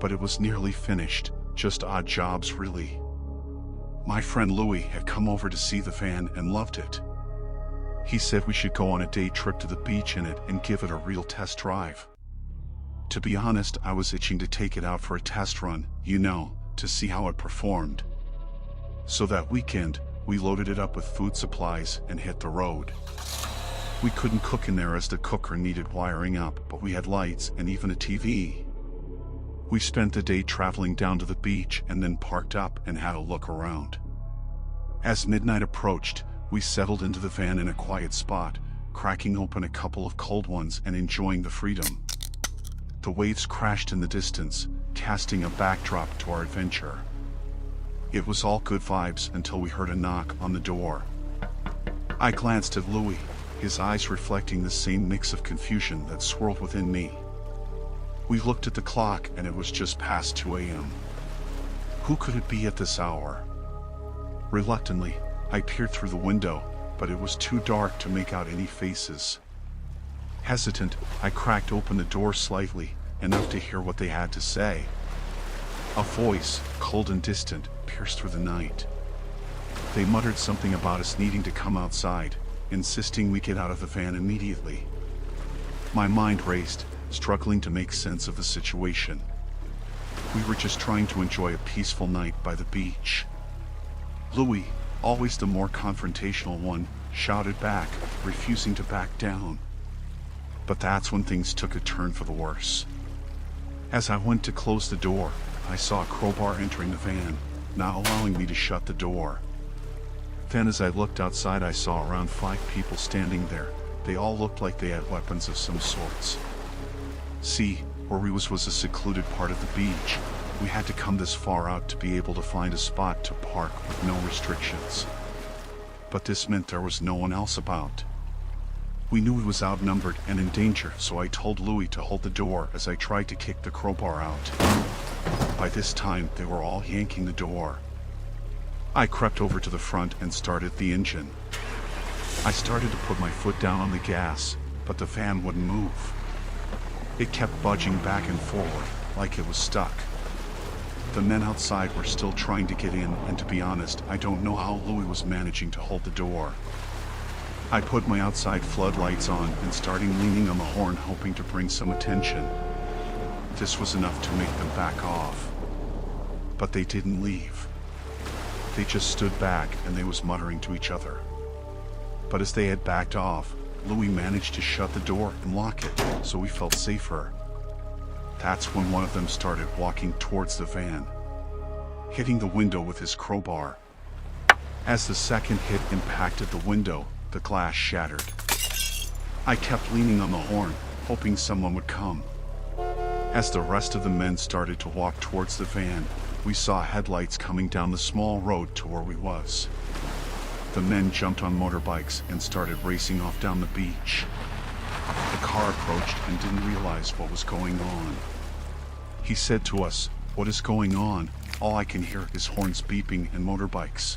But it was nearly finished, just odd jobs really. My friend Louis had come over to see the van and loved it. He said we should go on a day trip to the beach in it and give it a real test drive. To be honest, I was itching to take it out for a test run, to see how it performed. So that weekend, we loaded it up with food supplies and hit the road. We couldn't cook in there as the cooker needed wiring up, but we had lights and even a TV. We spent the day traveling down to the beach and then parked up and had a look around. As midnight approached, we settled into the van in a quiet spot, cracking open a couple of cold ones and enjoying the freedom. The waves crashed in the distance, casting a backdrop to our adventure. It was all good vibes until we heard a knock on the door. I glanced at Louis, his eyes reflecting the same mix of confusion that swirled within me. We looked at the clock and it was just past 2 a.m. Who could it be at this hour? Reluctantly, I peered through the window, but it was too dark to make out any faces. Hesitant, I cracked open the door slightly, enough to hear what they had to say. A voice, cold and distant, pierced through the night. They muttered something about us needing to come outside, insisting we get out of the van immediately. My mind raced, struggling to make sense of the situation. We were just trying to enjoy a peaceful night by the beach. Louis, always the more confrontational one, shouted back, refusing to back down. But that's when things took a turn for the worse. As I went to close the door, I saw a crowbar entering the van, not allowing me to shut the door. Then as I looked outside, I saw around 5 people standing there. They all looked like they had weapons of some sorts. See, where we was a secluded part of the beach. We had to come this far out to be able to find a spot to park with no restrictions. But this meant there was no one else about. We knew we was outnumbered and in danger, so I told Louis to hold the door as I tried to kick the crowbar out. By this time, they were all yanking the door. I crept over to the front and started the engine. I started to put my foot down on the gas, but the van wouldn't move. It kept budging back and forward, like it was stuck. The men outside were still trying to get in, and to be honest, I don't know how Louis was managing to hold the door. I put my outside floodlights on and started leaning on the horn, hoping to bring some attention. This was enough to make them back off. But they didn't leave. They just stood back and they was muttering to each other. But as they had backed off, Louis managed to shut the door and lock it, so we felt safer. That's when one of them started walking towards the van, hitting the window with his crowbar. As the second hit impacted the window, the glass shattered. I kept leaning on the horn, hoping someone would come. As the rest of the men started to walk towards the van, we saw headlights coming down the small road to where we was. The men jumped on motorbikes and started racing off down the beach. The car approached and didn't realize what was going on. He said to us, "What is going on?" All I can hear is horns beeping and motorbikes.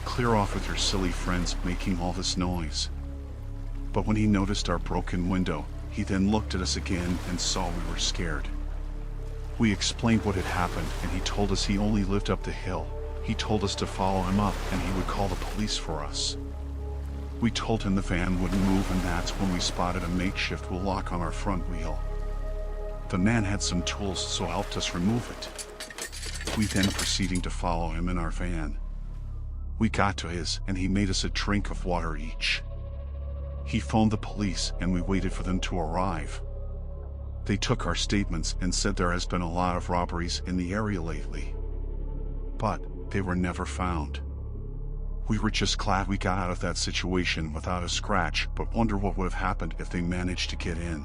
"Clear off with your silly friends making all this noise." But when he noticed our broken window, he then looked at us again and saw we were scared. We explained what had happened and he told us he only lived up the hill. He told us to follow him up and he would call the police for us. We told him the van wouldn't move, and that's when we spotted a makeshift lock on our front wheel. The man had some tools, so helped us remove it. We then proceeding to follow him in our van. We got to his and he made us a drink of water each. He phoned the police and we waited for them to arrive. They took our statements and said there has been a lot of robberies in the area lately. But they were never found. We were just glad we got out of that situation without a scratch, but wonder what would have happened if they managed to get in.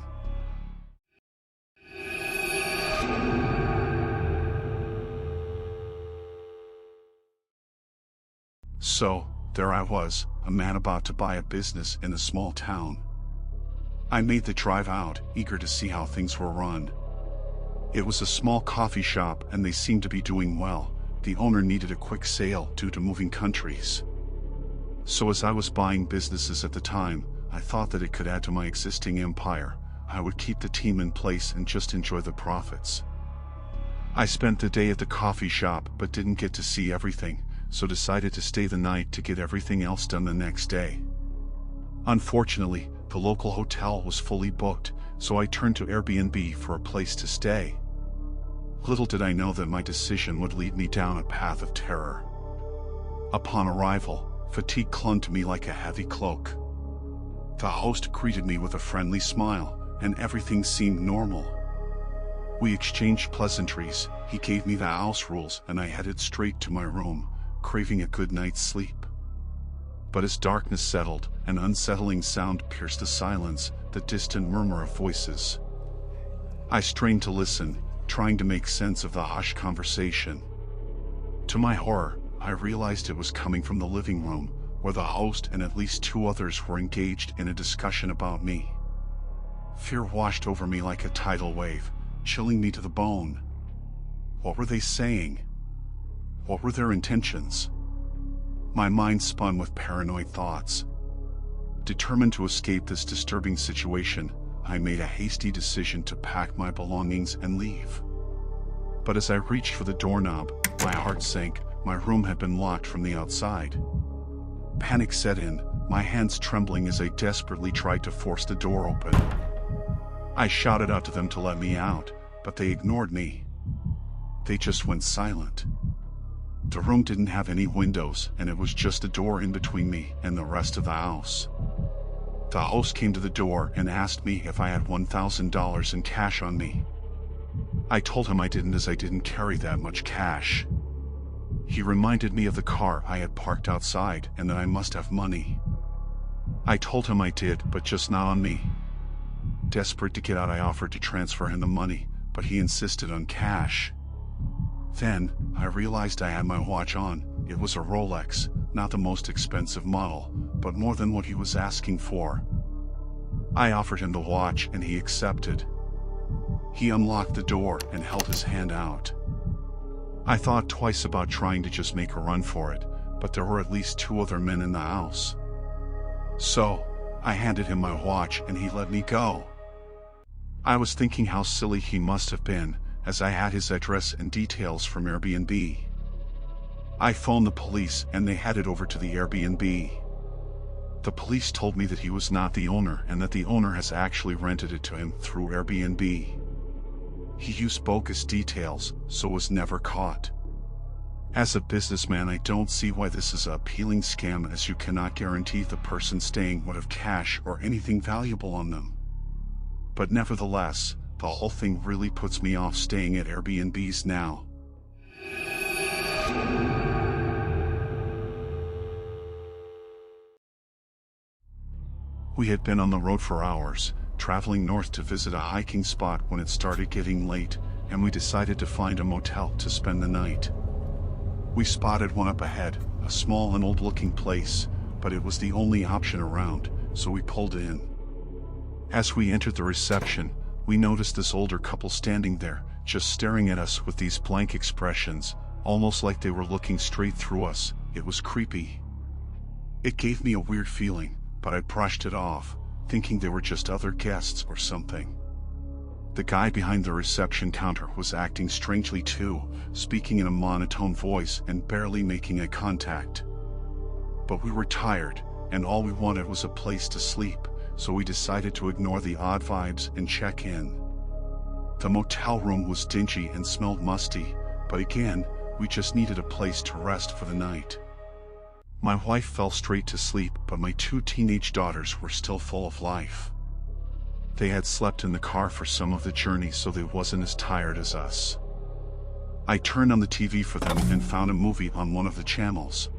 So, there I was, a man about to buy a business in a small town. I made the drive out, eager to see how things were run. It was a small coffee shop and they seemed to be doing well. The owner needed a quick sale due to moving countries. So as I was buying businesses at the time, I thought that it could add to my existing empire. I would keep the team in place and just enjoy the profits. I spent the day at the coffee shop but didn't get to see everything, so decided to stay the night to get everything else done the next day. Unfortunately, the local hotel was fully booked, so I turned to Airbnb for a place to stay. Little did I know that my decision would lead me down a path of terror. Upon arrival, fatigue clung to me like a heavy cloak. The host greeted me with a friendly smile, and everything seemed normal. We exchanged pleasantries, he gave me the house rules, and I headed straight to my room, craving a good night's sleep. But as darkness settled, an unsettling sound pierced the silence, the distant murmur of voices. I strained to listen, trying to make sense of the hushed conversation. To my horror, I realized it was coming from the living room, where the host and at least two others were engaged in a discussion about me. Fear washed over me like a tidal wave, chilling me to the bone. What were they saying? What were their intentions? My mind spun with paranoid thoughts. Determined to escape this disturbing situation, I made a hasty decision to pack my belongings and leave. But as I reached for the doorknob, my heart sank. My room had been locked from the outside. Panic set in, my hands trembling as I desperately tried to force the door open. I shouted out to them to let me out, but they ignored me. They just went silent. The room didn't have any windows, and it was just a door in between me and the rest of the house. The host came to the door and asked me if I had $1,000 in cash on me. I told him I didn't, as I didn't carry that much cash. He reminded me of the car I had parked outside and that I must have money. I told him I did, but just not on me. Desperate to get out, I offered to transfer him the money, but he insisted on cash. Then, I realized I had my watch on. It was a Rolex, not the most expensive model, but more than what he was asking for. I offered him the watch and he accepted. He unlocked the door and held his hand out. I thought twice about trying to just make a run for it, but there were at least two other men in the house. So, I handed him my watch and he let me go. I was thinking how silly he must have been, as I had his address and details from Airbnb. I phoned the police and they headed over to the Airbnb. The police told me that he was not the owner and that the owner has actually rented it to him through Airbnb. He used bogus details, so was never caught. As a businessman, I don't see why this is an appealing scam, as you cannot guarantee the person staying would have cash or anything valuable on them. But nevertheless, the whole thing really puts me off staying at Airbnbs now. We had been on the road for hours, traveling north to visit a hiking spot when it started getting late, and we decided to find a motel to spend the night. We spotted one up ahead, a small and old-looking place, but it was the only option around, so we pulled in. As we entered the reception, we noticed this older couple standing there, just staring at us with these blank expressions, almost like they were looking straight through us. It was creepy. It gave me a weird feeling, but I brushed it off, thinking they were just other guests or something. The guy behind the reception counter was acting strangely too, speaking in a monotone voice and barely making eye contact. But we were tired, and all we wanted was a place to sleep, so we decided to ignore the odd vibes and check in. The motel room was dingy and smelled musty, but again, we just needed a place to rest for the night. My wife fell straight to sleep, but my two teenage daughters were still full of life. They had slept in the car for some of the journey, so they wasn't as tired as us. I turned on the TV for them and found a movie on one of the channels.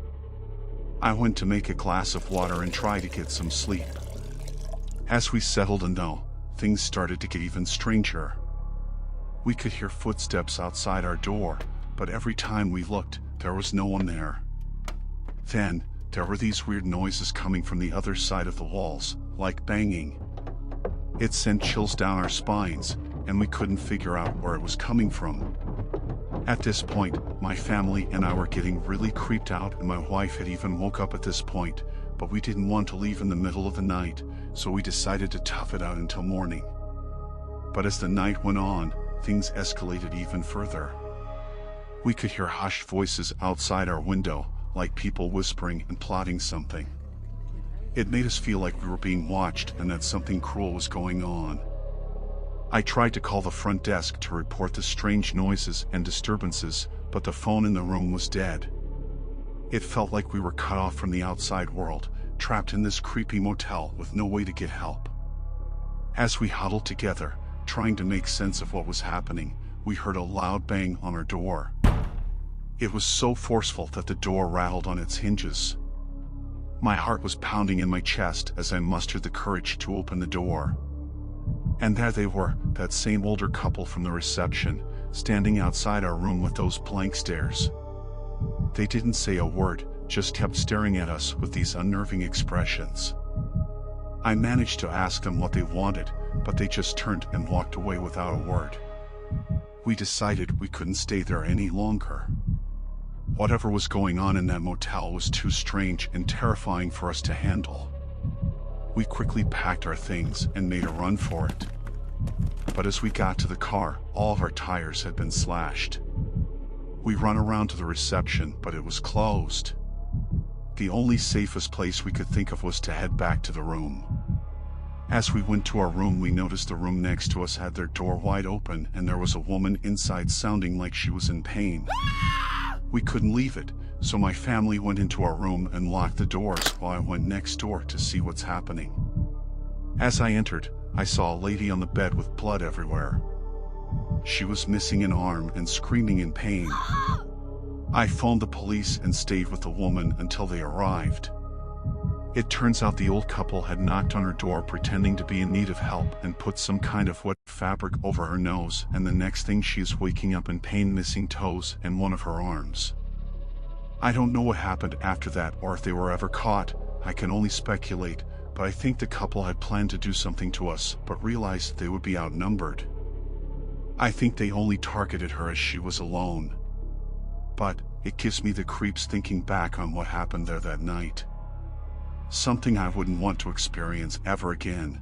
I went to make a glass of water and try to get some sleep. As we settled in though, things started to get even stranger. We could hear footsteps outside our door, but every time we looked, there was no one there. Then, there were these weird noises coming from the other side of the walls, like banging. It sent chills down our spines, and we couldn't figure out where it was coming from. At this point, my family and I were getting really creeped out, and my wife had even woke up at this point, but we didn't want to leave in the middle of the night, so we decided to tough it out until morning. But as the night went on, things escalated even further. We could hear hushed voices outside our window, like people whispering and plotting something. It made us feel like we were being watched and that something cruel was going on. I tried to call the front desk to report the strange noises and disturbances, but the phone in the room was dead. It felt like we were cut off from the outside world, trapped in this creepy motel with no way to get help. As we huddled together, trying to make sense of what was happening, we heard a loud bang on our door. It was so forceful that the door rattled on its hinges. My heart was pounding in my chest as I mustered the courage to open the door. And there they were, that same older couple from the reception, standing outside our room with those blank stares. They didn't say a word, just kept staring at us with these unnerving expressions. I managed to ask them what they wanted, but they just turned and walked away without a word. We decided we couldn't stay there any longer. Whatever was going on in that motel was too strange and terrifying for us to handle. We quickly packed our things and made a run for it. But as we got to the car, all of our tires had been slashed. We ran around to the reception, but it was closed. The only safest place we could think of was to head back to the room. As we went to our room, we noticed the room next to us had their door wide open and there was a woman inside sounding like she was in pain. We couldn't leave it, so my family went into our room and locked the doors while I went next door to see what's happening. As I entered, I saw a lady on the bed with blood everywhere. She was missing an arm and screaming in pain. I phoned the police and stayed with the woman until they arrived. It turns out the old couple had knocked on her door pretending to be in need of help and put some kind of wet fabric over her nose, and the next thing she is waking up in pain, missing toes and one of her arms. I don't know what happened after that or if they were ever caught. I can only speculate, but I think the couple had planned to do something to us but realized they would be outnumbered. I think they only targeted her as she was alone. But it gives me the creeps thinking back on what happened there that night. Something I wouldn't want to experience ever again.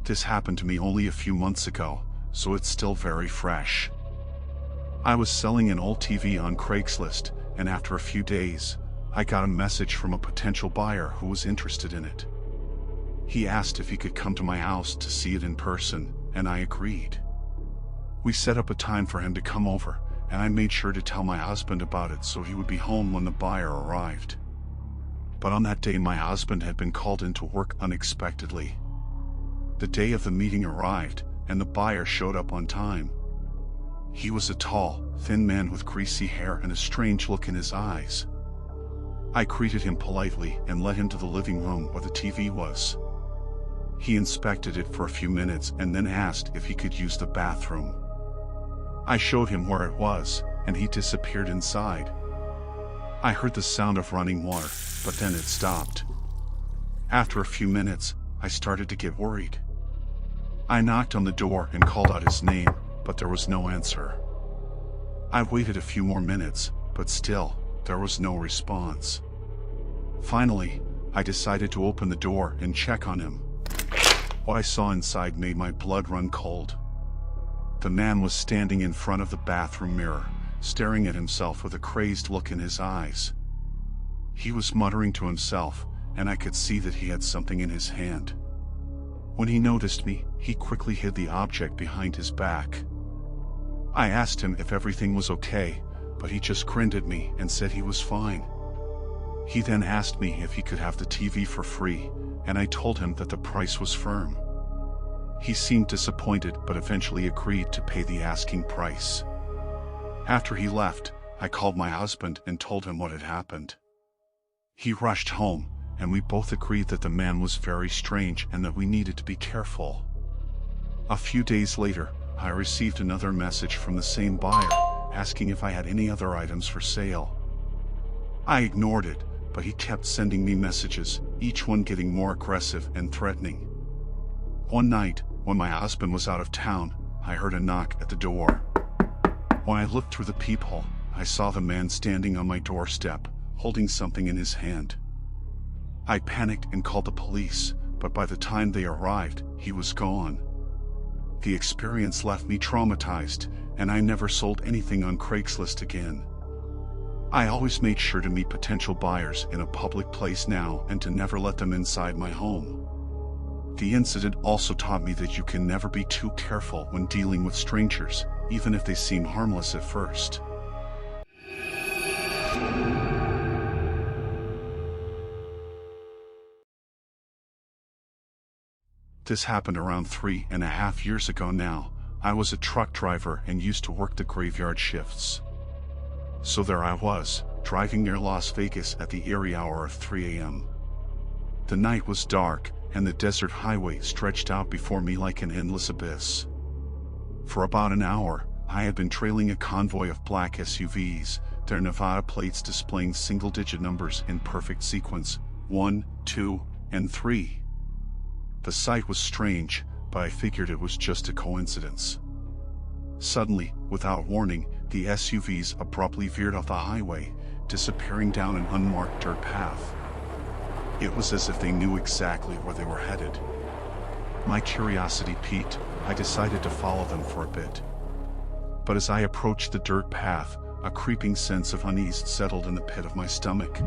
This happened to me only a few months ago, so it's still very fresh. I was selling an old TV on Craigslist, and after a few days, I got a message from a potential buyer who was interested in it. He asked if he could come to my house to see it in person, and I agreed. We set up a time for him to come over, and I made sure to tell my husband about it so he would be home when the buyer arrived. But on that day, my husband had been called into work unexpectedly. The day of the meeting arrived, and the buyer showed up on time. He was a tall, thin man with greasy hair and a strange look in his eyes. I greeted him politely and led him to the living room where the TV was. He inspected it for a few minutes and then asked if he could use the bathroom. I showed him where it was, and he disappeared inside. I heard the sound of running water, but then it stopped. After a few minutes, I started to get worried. I knocked on the door and called out his name, but there was no answer. I waited a few more minutes, but still, there was no response. Finally, I decided to open the door and check on him. What I saw inside made my blood run cold. The man was standing in front of the bathroom mirror, staring at himself with a crazed look in his eyes. He was muttering to himself, and I could see that he had something in his hand. When he noticed me, he quickly hid the object behind his back. I asked him if everything was okay, but he just grinned at me and said he was fine. He then asked me if he could have the TV for free, and I told him that the price was firm. He seemed disappointed but eventually agreed to pay the asking price. After he left, I called my husband and told him what had happened. He rushed home, and we both agreed that the man was very strange and that we needed to be careful. A few days later, I received another message from the same buyer, asking if I had any other items for sale. I ignored it, but he kept sending me messages, each one getting more aggressive and threatening. One night, when my husband was out of town, I heard a knock at the door. When I looked through the peephole, I saw the man standing on my doorstep, holding something in his hand. I panicked and called the police, but by the time they arrived, he was gone. The experience left me traumatized, and I never sold anything on Craigslist again. I always made sure to meet potential buyers in a public place now and to never let them inside my home. The incident also taught me that you can never be too careful when dealing with strangers, even if they seem harmless at first. This happened around 3.5 years ago now. I was a truck driver and used to work the graveyard shifts. So there I was, driving near Las Vegas at the eerie hour of 3 a.m. The night was dark, and the desert highway stretched out before me like an endless abyss. For about an hour, I had been trailing a convoy of black SUVs, their Nevada plates displaying single-digit numbers in perfect sequence, 1, 2, and 3. The sight was strange, but I figured it was just a coincidence. Suddenly, without warning, the SUVs abruptly veered off the highway, disappearing down an unmarked dirt path. It was as if they knew exactly where they were headed. My curiosity piqued. I decided to follow them for a bit. But as I approached the dirt path, a creeping sense of unease settled in the pit of my stomach.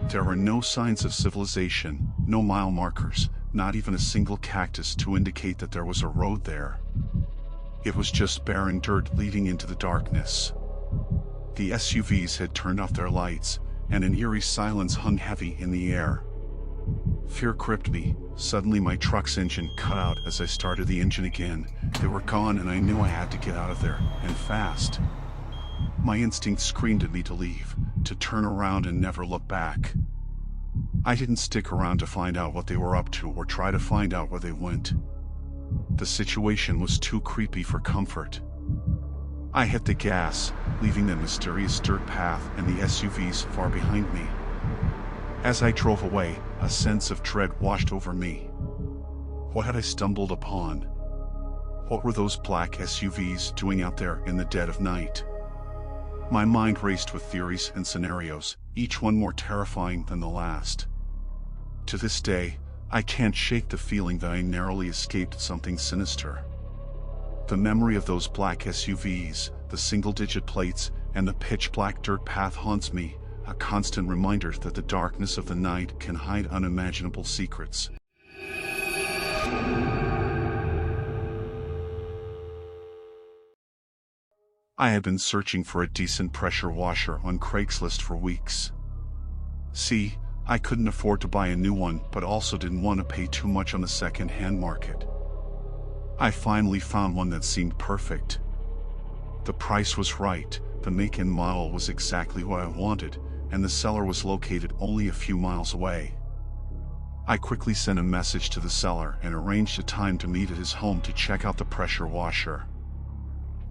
There were no signs of civilization, no mile markers, not even a single cactus to indicate that there was a road there. It was just barren dirt leading into the darkness. The SUVs had turned off their lights, and an eerie silence hung heavy in the air. Fear gripped me. Suddenly my truck's engine cut out as I started the engine again. They were gone and I knew I had to get out of there, and fast. My instinct screamed at me to leave, to turn around and never look back. I didn't stick around to find out what they were up to or try to find out where they went. The situation was too creepy for comfort. I hit the gas, leaving the mysterious dirt path and the SUVs far behind me. As I drove away, a sense of dread washed over me. What had I stumbled upon? What were those black SUVs doing out there in the dead of night? My mind raced with theories and scenarios, each one more terrifying than the last. To this day, I can't shake the feeling that I narrowly escaped something sinister. The memory of those black SUVs, the single-digit plates, and the pitch-black dirt path haunts me, a constant reminder that the darkness of the night can hide unimaginable secrets. I had been searching for a decent pressure washer on Craigslist for weeks. See, I couldn't afford to buy a new one, but also didn't want to pay too much on the second-hand market. I finally found one that seemed perfect. The price was right, the make and model was exactly what I wanted, and the seller was located only a few miles away. I quickly sent a message to the seller and arranged a time to meet at his home to check out the pressure washer.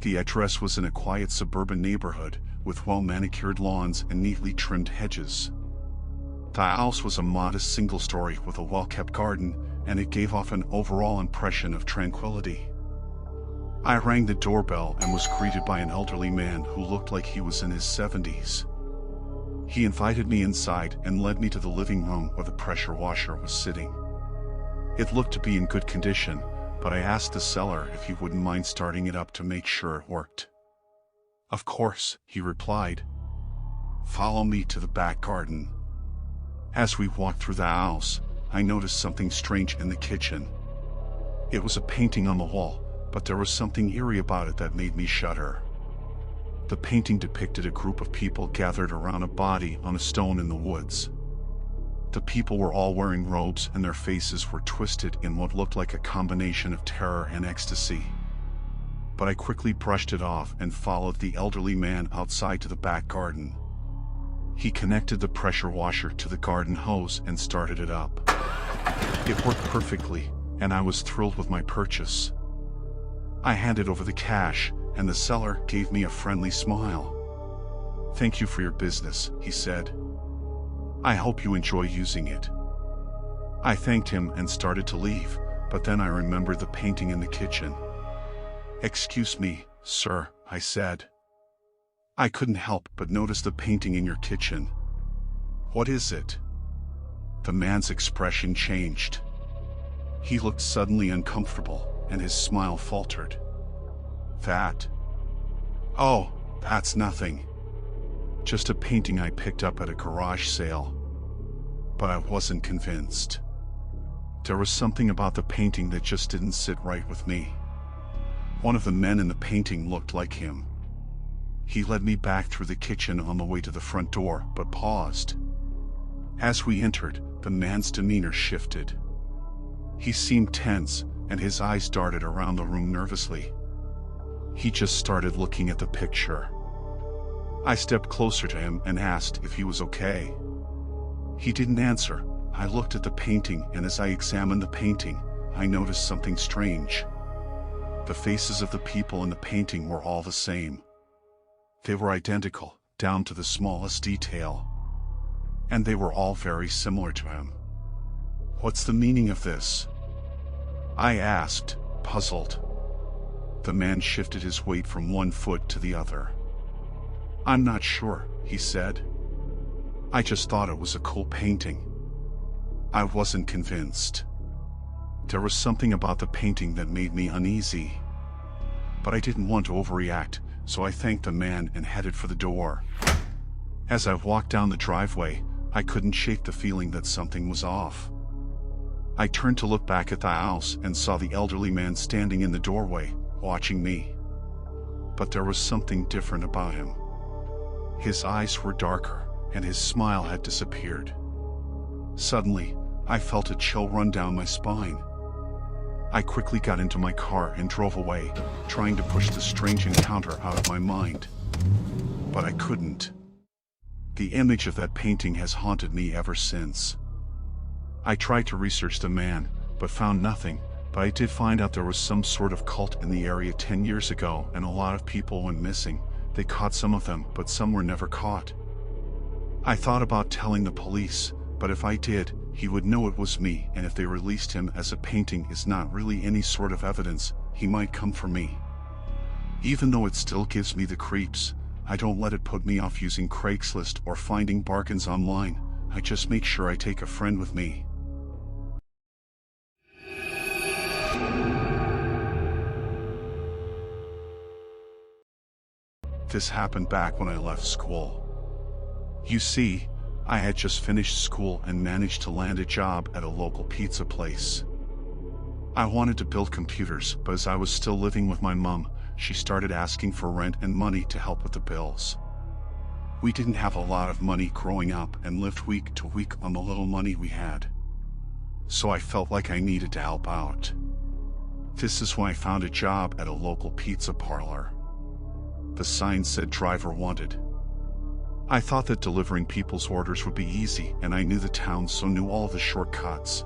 The address was in a quiet suburban neighborhood, with well-manicured lawns and neatly trimmed hedges. The house was a modest single-story with a well-kept garden, and it gave off an overall impression of tranquility. I rang the doorbell and was greeted by an elderly man who looked like he was in his 70s. He invited me inside and led me to the living room where the pressure washer was sitting. It looked to be in good condition, but I asked the seller if he wouldn't mind starting it up to make sure it worked. "Of course," he replied. "Follow me to the back garden." As we walked through the house, I noticed something strange in the kitchen. It was a painting on the wall, but there was something eerie about it that made me shudder. The painting depicted a group of people gathered around a body on a stone in the woods. The people were all wearing robes and their faces were twisted in what looked like a combination of terror and ecstasy. But I quickly brushed it off and followed the elderly man outside to the back garden. He connected the pressure washer to the garden hose and started it up. It worked perfectly, and I was thrilled with my purchase. I handed over the cash, and the seller gave me a friendly smile. "Thank you for your business," he said. "I hope you enjoy using it." I thanked him and started to leave, but then I remembered the painting in the kitchen. "Excuse me, sir," I said. "I couldn't help but notice the painting in your kitchen. What is it?" The man's expression changed. He looked suddenly uncomfortable, and his smile faltered. That? Oh, that's nothing. Just a painting I picked up at a garage sale. But I wasn't convinced. There was something about the painting that just didn't sit right with me. One of the men in the painting looked like him. He led me back through the kitchen on the way to the front door, but paused. As we entered, the man's demeanor shifted. He seemed tense, and his eyes darted around the room nervously. He just started looking at the picture. I stepped closer to him and asked if he was okay. He didn't answer. I looked at the painting, and as I examined the painting, I noticed something strange. The faces of the people in the painting were all the same. They were identical, down to the smallest detail. And they were all very similar to him. What's the meaning of this? I asked, puzzled. The man shifted his weight from one foot to the other. I'm not sure, he said. I just thought it was a cool painting. I wasn't convinced. There was something about the painting that made me uneasy. But I didn't want to overreact, so I thanked the man and headed for the door. As I walked down the driveway, I couldn't shake the feeling that something was off. I turned to look back at the house and saw the elderly man standing in the doorway, watching me. But there was something different about him. His eyes were darker, and his smile had disappeared. Suddenly, I felt a chill run down my spine. I quickly got into my car and drove away, trying to push the strange encounter out of my mind. But I couldn't. The image of that painting has haunted me ever since. I tried to research the man, but found nothing, but I did find out there was some sort of cult in the area 10 years ago, and a lot of people went missing. They caught some of them, but some were never caught. I thought about telling the police, but if I did, he would know it was me, and if they released him as a painting is not really any sort of evidence, he might come for me. Even though it still gives me the creeps, I don't let it put me off using Craigslist or finding bargains online. I just make sure I take a friend with me. This happened back when I left school. You see, I had just finished school and managed to land a job at a local pizza place. I wanted to build computers, but as I was still living with my mom, she started asking for rent and money to help with the bills. We didn't have a lot of money growing up and lived week to week on the little money we had. So I felt like I needed to help out. This is when I found a job at a local pizza parlor. The sign said driver wanted. I thought that delivering people's orders would be easy, and I knew the town, so knew all the shortcuts.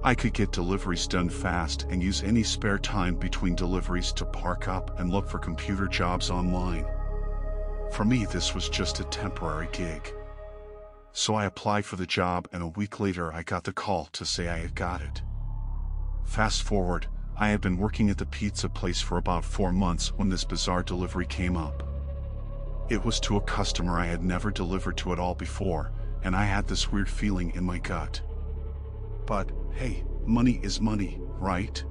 I could get deliveries done fast and use any spare time between deliveries to park up and look for computer jobs online. For me, this was just a temporary gig. So I applied for the job, and a week later I got the call to say I had got it. Fast forward, I had been working at the pizza place for about 4 months when this bizarre delivery came up. It was to a customer I had never delivered to at all before, and I had this weird feeling in my gut. But, hey, money is money, right?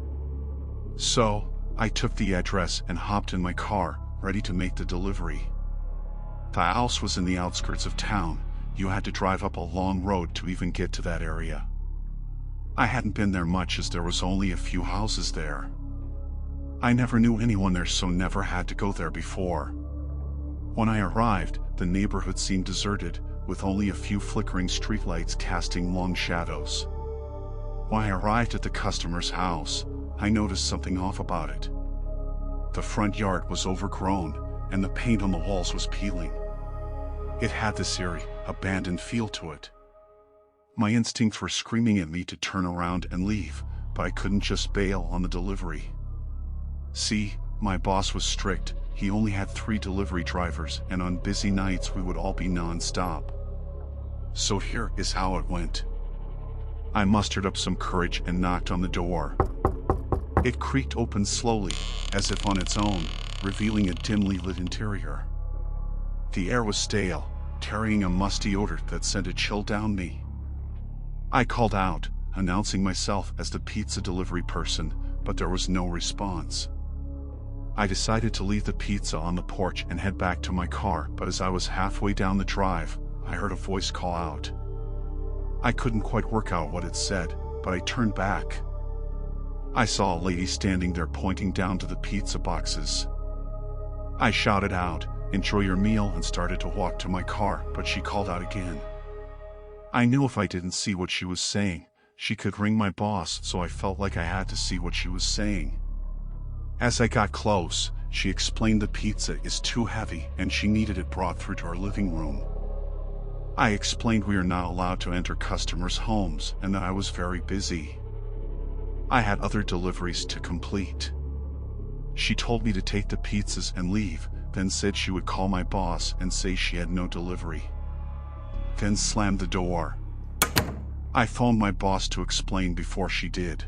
So, I took the address and hopped in my car, ready to make the delivery. The house was in the outskirts of town. You had to drive up a long road to even get to that area. I hadn't been there much, as there was only a few houses there. I never knew anyone there, so never had to go there before. When I arrived, the neighborhood seemed deserted, with only a few flickering streetlights casting long shadows. When I arrived at the customer's house, I noticed something off about it. The front yard was overgrown, and the paint on the walls was peeling. It had this eerie, abandoned feel to it. My instincts were screaming at me to turn around and leave, but I couldn't just bail on the delivery. See, my boss was strict. He only had 3 delivery drivers, and on busy nights we would all be non-stop. So here is how it went. I mustered up some courage and knocked on the door. It creaked open slowly, as if on its own, revealing a dimly lit interior. The air was stale, carrying a musty odor that sent a chill down me. I called out, announcing myself as the pizza delivery person, but there was no response. I decided to leave the pizza on the porch and head back to my car, but as I was halfway down the drive, I heard a voice call out. I couldn't quite work out what it said, but I turned back. I saw a lady standing there pointing down to the pizza boxes. I shouted out, "Enjoy your meal," and started to walk to my car, but she called out again. I knew if I didn't see what she was saying, she could ring my boss, so I felt like I had to see what she was saying. As I got close, she explained the pizza is too heavy and she needed it brought through to our living room. I explained we are not allowed to enter customers' homes and that I was very busy. I had other deliveries to complete. She told me to take the pizzas and leave, then said she would call my boss and say she had no delivery. Then slammed the door. I phoned my boss to explain before she did.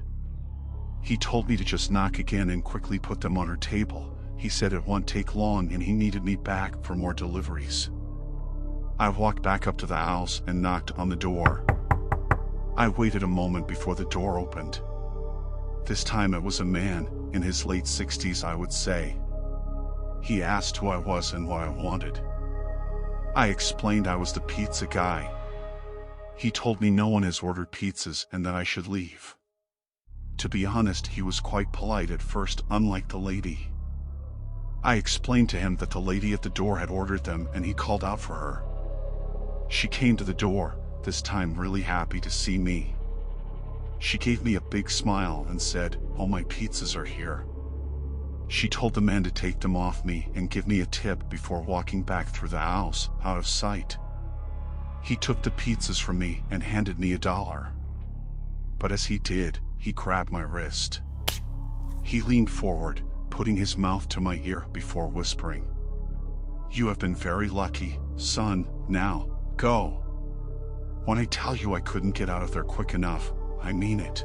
He told me to just knock again and quickly put them on her table. He said it won't take long and he needed me back for more deliveries. I walked back up to the house and knocked on the door. I waited a moment before the door opened. This time it was a man, in his late 60s I would say. He asked who I was and what I wanted. I explained I was the pizza guy. He told me no one has ordered pizzas and that I should leave. To be honest, he was quite polite at first, unlike the lady. I explained to him that the lady at the door had ordered them and he called out for her. She came to the door, this time really happy to see me. She gave me a big smile and said, "Oh, my pizzas are here." She told the man to take them off me and give me a tip before walking back through the house, out of sight. He took the pizzas from me and handed me $1. But as he did, he grabbed my wrist. He leaned forward, putting his mouth to my ear before whispering, "You have been very lucky, son, now, go." When I tell you I couldn't get out of there quick enough, I mean it.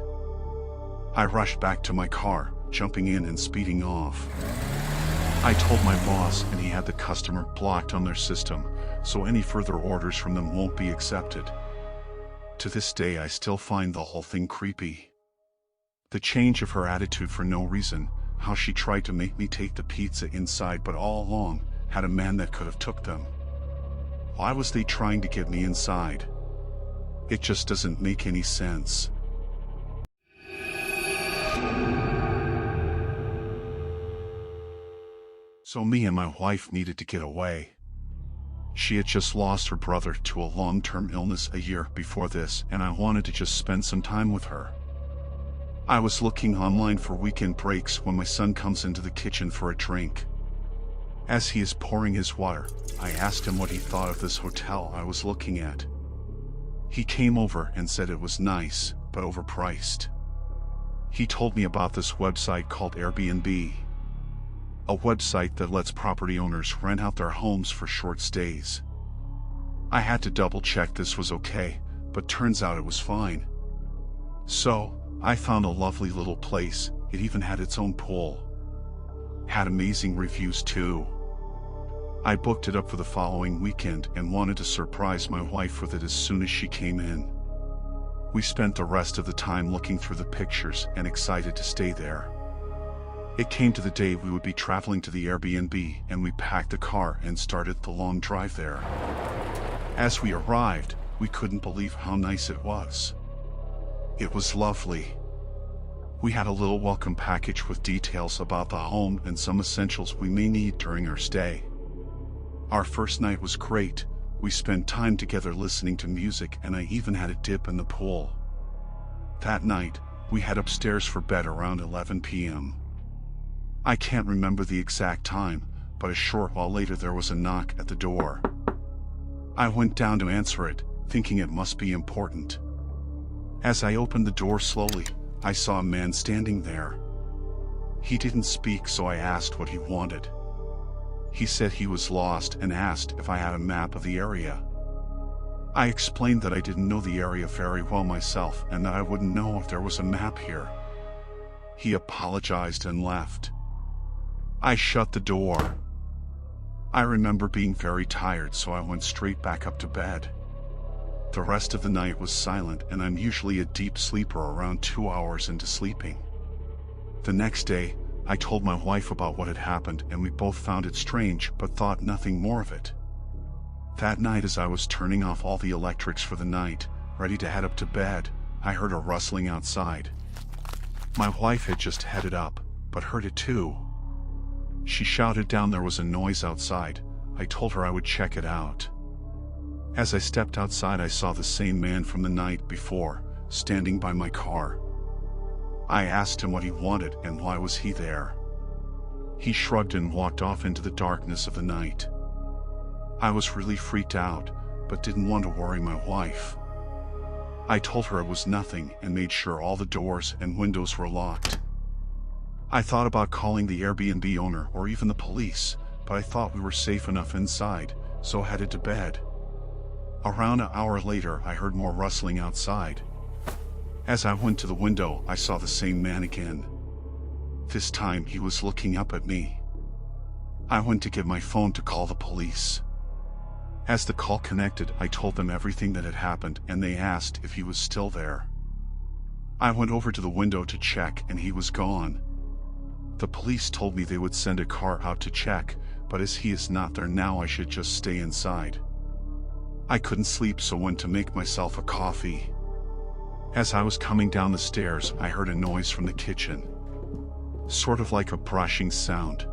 I rushed back to my car, jumping in and speeding off. I told my boss and he had the customer blocked on their system, so any further orders from them won't be accepted. To this day I still find the whole thing creepy. The change of her attitude for no reason, how she tried to make me take the pizza inside but all along had a man that could have took them. Why was they trying to get me inside? It just doesn't make any sense. So me and my wife needed to get away. She had just lost her brother to a long-term illness a year before this, and I wanted to just spend some time with her. I was looking online for weekend breaks when my son comes into the kitchen for a drink. As he is pouring his water, I asked him what he thought of this hotel I was looking at. He came over and said it was nice, but overpriced. He told me about this website called Airbnb, a website that lets property owners rent out their homes for short stays. I had to double check this was okay, but turns out it was fine. So, I found a lovely little place. It even had its own pool. Had amazing reviews too. I booked it up for the following weekend and wanted to surprise my wife with it as soon as she came in. We spent the rest of the time looking through the pictures and excited to stay there. It came to the day we would be traveling to the Airbnb and we packed the car and started the long drive there. As we arrived, we couldn't believe how nice it was. It was lovely. We had a little welcome package with details about the home and some essentials we may need during our stay. Our first night was great. We spent time together listening to music and I even had a dip in the pool. That night, we head upstairs for bed around 11 p.m. I can't remember the exact time, but a short while later there was a knock at the door. I went down to answer it, thinking it must be important. As I opened the door slowly, I saw a man standing there. He didn't speak, so I asked what he wanted. He said he was lost and asked if I had a map of the area. I explained that I didn't know the area very well myself and that I wouldn't know if there was a map here. He apologized and left. I shut the door. I remember being very tired, so I went straight back up to bed. The rest of the night was silent and I'm usually a deep sleeper around 2 hours into sleeping. The next day, I told my wife about what had happened and we both found it strange but thought nothing more of it. That night, as I was turning off all the electrics for the night, ready to head up to bed, I heard a rustling outside. My wife had just headed up, but heard it too. She shouted down there was a noise outside. I told her I would check it out. As I stepped outside, I saw the same man from the night before, standing by my car. I asked him what he wanted and why was he there. He shrugged and walked off into the darkness of the night. I was really freaked out, but didn't want to worry my wife. I told her it was nothing and made sure all the doors and windows were locked. I thought about calling the Airbnb owner or even the police, but I thought we were safe enough inside, so headed to bed. Around an hour later, I heard more rustling outside. As I went to the window, I saw the same man again. This time he was looking up at me. I went to get my phone to call the police. As the call connected, I told them everything that had happened and they asked if he was still there. I went over to the window to check and he was gone. The police told me they would send a car out to check, but as he is not there now, I should just stay inside. I couldn't sleep, so went to make myself a coffee. As I was coming down the stairs, I heard a noise from the kitchen. Sort of like a brushing sound.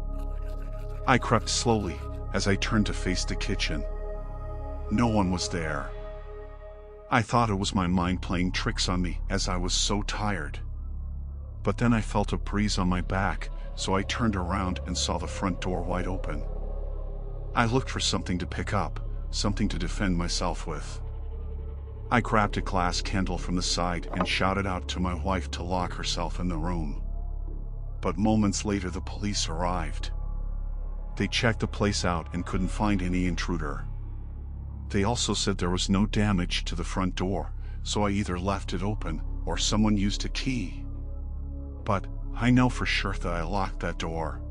I crept slowly as I turned to face the kitchen. No one was there. I thought it was my mind playing tricks on me as I was so tired. But then I felt a breeze on my back, so I turned around and saw the front door wide open. I looked for something to pick up, something to defend myself with. I grabbed a glass candle from the side and shouted out to my wife to lock herself in the room. But moments later the police arrived. They checked the place out and couldn't find any intruder. They also said there was no damage to the front door, so I either left it open or someone used a key. But I know for sure that I locked that door.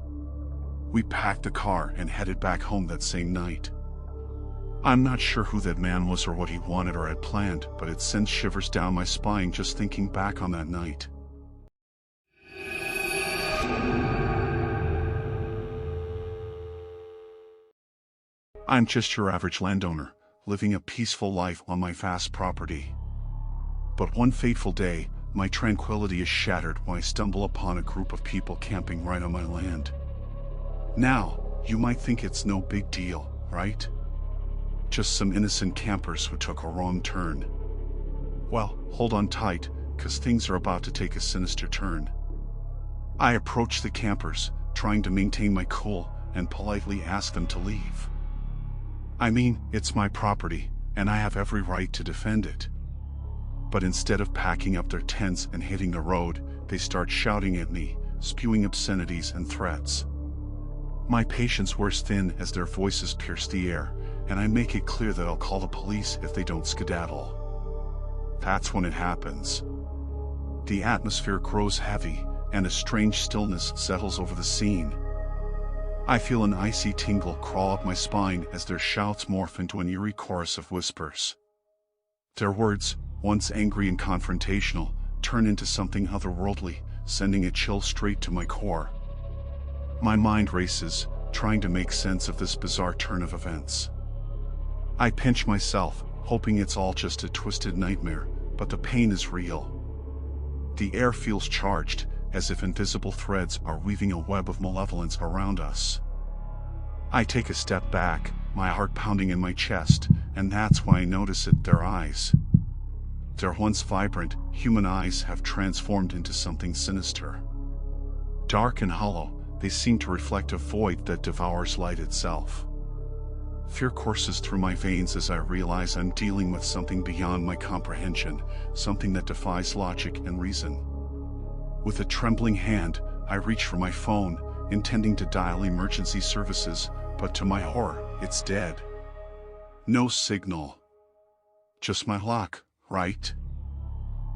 We packed the car and headed back home that same night. I'm not sure who that man was or what he wanted or had planned, but it sends shivers down my spine just thinking back on that night. I'm just your average landowner, living a peaceful life on my vast property. But one fateful day, my tranquility is shattered when I stumble upon a group of people camping right on my land. Now, you might think it's no big deal, right? Just some innocent campers who took a wrong turn. Well, hold on tight, cause things are about to take a sinister turn. I approach the campers, trying to maintain my cool, and politely ask them to leave. I mean, it's my property, and I have every right to defend it. But instead of packing up their tents and hitting the road, they start shouting at me, spewing obscenities and threats. My patience wears thin as their voices pierce the air, and I make it clear that I'll call the police if they don't skedaddle. That's when it happens. The atmosphere grows heavy, and a strange stillness settles over the scene. I feel an icy tingle crawl up my spine as their shouts morph into an eerie chorus of whispers. Their words, once angry and confrontational, turn into something otherworldly, sending a chill straight to my core. My mind races, trying to make sense of this bizarre turn of events. I pinch myself, hoping it's all just a twisted nightmare, but the pain is real. The air feels charged, as if invisible threads are weaving a web of malevolence around us. I take a step back, my heart pounding in my chest, and that's when I notice it, their eyes. Their once vibrant, human eyes have transformed into something sinister. Dark and hollow, they seem to reflect a void that devours light itself. Fear courses through my veins as I realize I'm dealing with something beyond my comprehension, something that defies logic and reason. With a trembling hand, I reach for my phone, intending to dial emergency services, but to my horror, it's dead. No signal. Just my lock, right?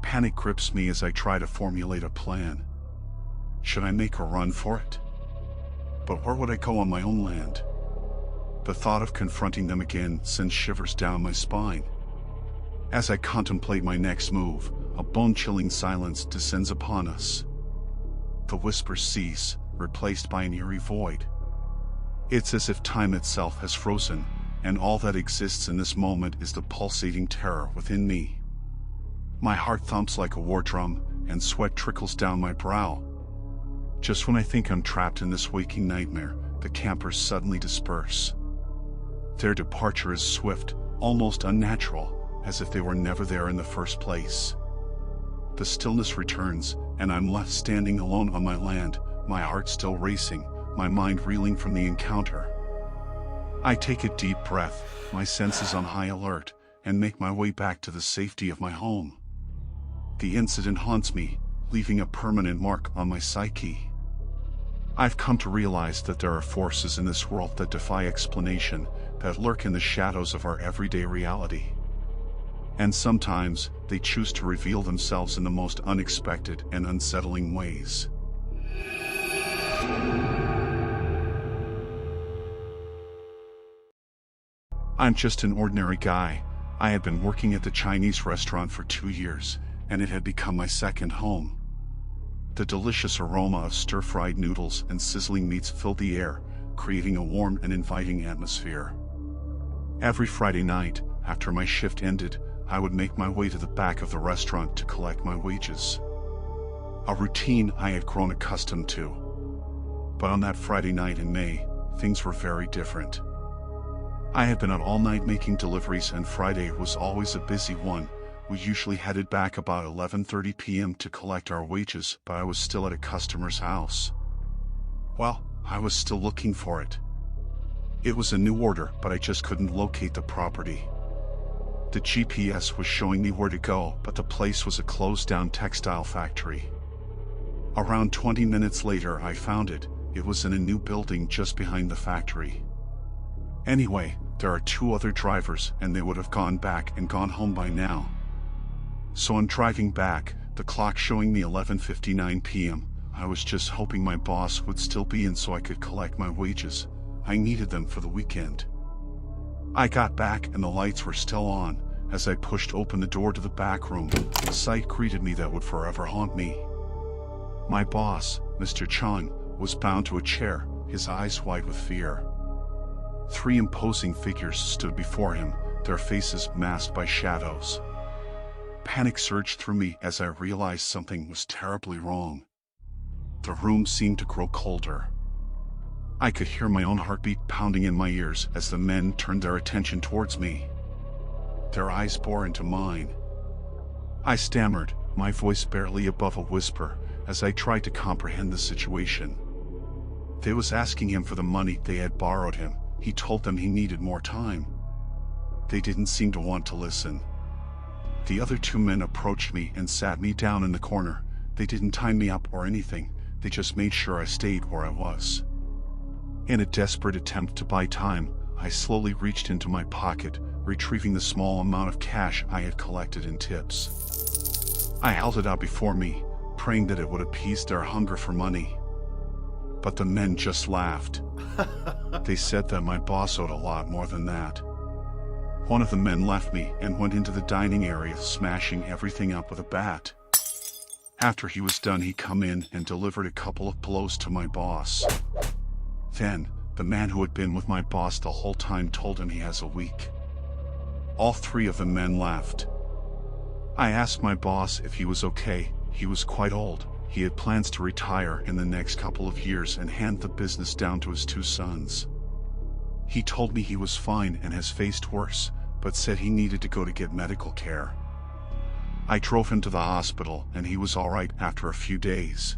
Panic grips me as I try to formulate a plan. Should I make a run for it? But where would I go on my own land? The thought of confronting them again sends shivers down my spine. As I contemplate my next move, a bone-chilling silence descends upon us. The whispers cease, replaced by an eerie void. It's as if time itself has frozen, and all that exists in this moment is the pulsating terror within me. My heart thumps like a war drum, and sweat trickles down my brow. Just when I think I'm trapped in this waking nightmare, the campers suddenly disperse. Their departure is swift, almost unnatural, as if they were never there in the first place. The stillness returns, and I'm left standing alone on my land, my heart still racing, my mind reeling from the encounter. I take a deep breath, my senses on high alert, and make my way back to the safety of my home. The incident haunts me, leaving a permanent mark on my psyche. I've come to realize that there are forces in this world that defy explanation, that lurk in the shadows of our everyday reality. And sometimes, they choose to reveal themselves in the most unexpected and unsettling ways. I'm just an ordinary guy. I had been working at the Chinese restaurant for 2 years, and it had become my second home. The delicious aroma of stir-fried noodles and sizzling meats filled the air, creating a warm and inviting atmosphere. Every Friday night, after my shift ended, I would make my way to the back of the restaurant to collect my wages. A routine I had grown accustomed to. But on that Friday night in May, things were very different. I had been out all night making deliveries, and Friday was always a busy one. We usually headed back about 11:30 p.m. to collect our wages, but I was still at a customer's house. Well, I was still looking for it. It was a new order, but I just couldn't locate the property. The GPS was showing me where to go, but the place was a closed-down textile factory. Around 20 minutes later, I found it. It was in a new building just behind the factory. Anyway, there are 2 other drivers, and they would have gone back and gone home by now. So I'm driving back, the clock showing me 11:59 p.m. I was just hoping my boss would still be in so I could collect my wages. I needed them for the weekend. I got back and the lights were still on. As I pushed open the door to the back room, a sight greeted me that would forever haunt me. My boss, Mr. Chang, was bound to a chair, his eyes wide with fear. 3 imposing figures stood before him, their faces masked by shadows. Panic surged through me as I realized something was terribly wrong. The room seemed to grow colder. I could hear my own heartbeat pounding in my ears as the men turned their attention towards me. Their eyes bore into mine. I stammered, my voice barely above a whisper, as I tried to comprehend the situation. They was asking him for the money they had borrowed him. He told them he needed more time. They didn't seem to want to listen. The other 2 men approached me and sat me down in the corner. They didn't tie me up or anything, they just made sure I stayed where I was. In a desperate attempt to buy time, I slowly reached into my pocket, retrieving the small amount of cash I had collected in tips. I held it out before me, praying that it would appease their hunger for money. But the men just laughed. They said that my boss owed a lot more than that. One of the men left me and went into the dining area, smashing everything up with a bat. After he was done, he come in and delivered a couple of blows to my boss. Then, the man who had been with my boss the whole time told him he has a week. All 3 of the men laughed. I asked my boss if he was okay. He was quite old. He had plans to retire in the next couple of years and hand the business down to his 2 sons. He told me he was fine and has faced worse, but said he needed to go to get medical care. I drove him to the hospital and he was alright after a few days.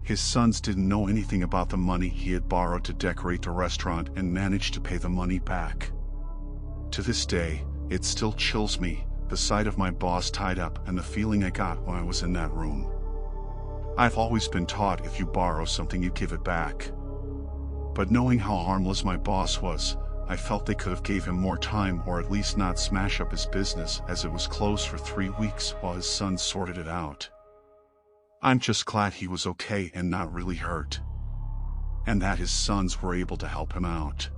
His sons didn't know anything about the money he had borrowed to decorate the restaurant and managed to pay the money back. To this day, it still chills me, the sight of my boss tied up and the feeling I got when I was in that room. I've always been taught if you borrow something you give it back. But knowing how harmless my boss was, I felt they could have gave him more time or at least not smash up his business, as it was closed for 3 weeks while his sons sorted it out. I'm just glad he was okay and not really hurt. And that his sons were able to help him out.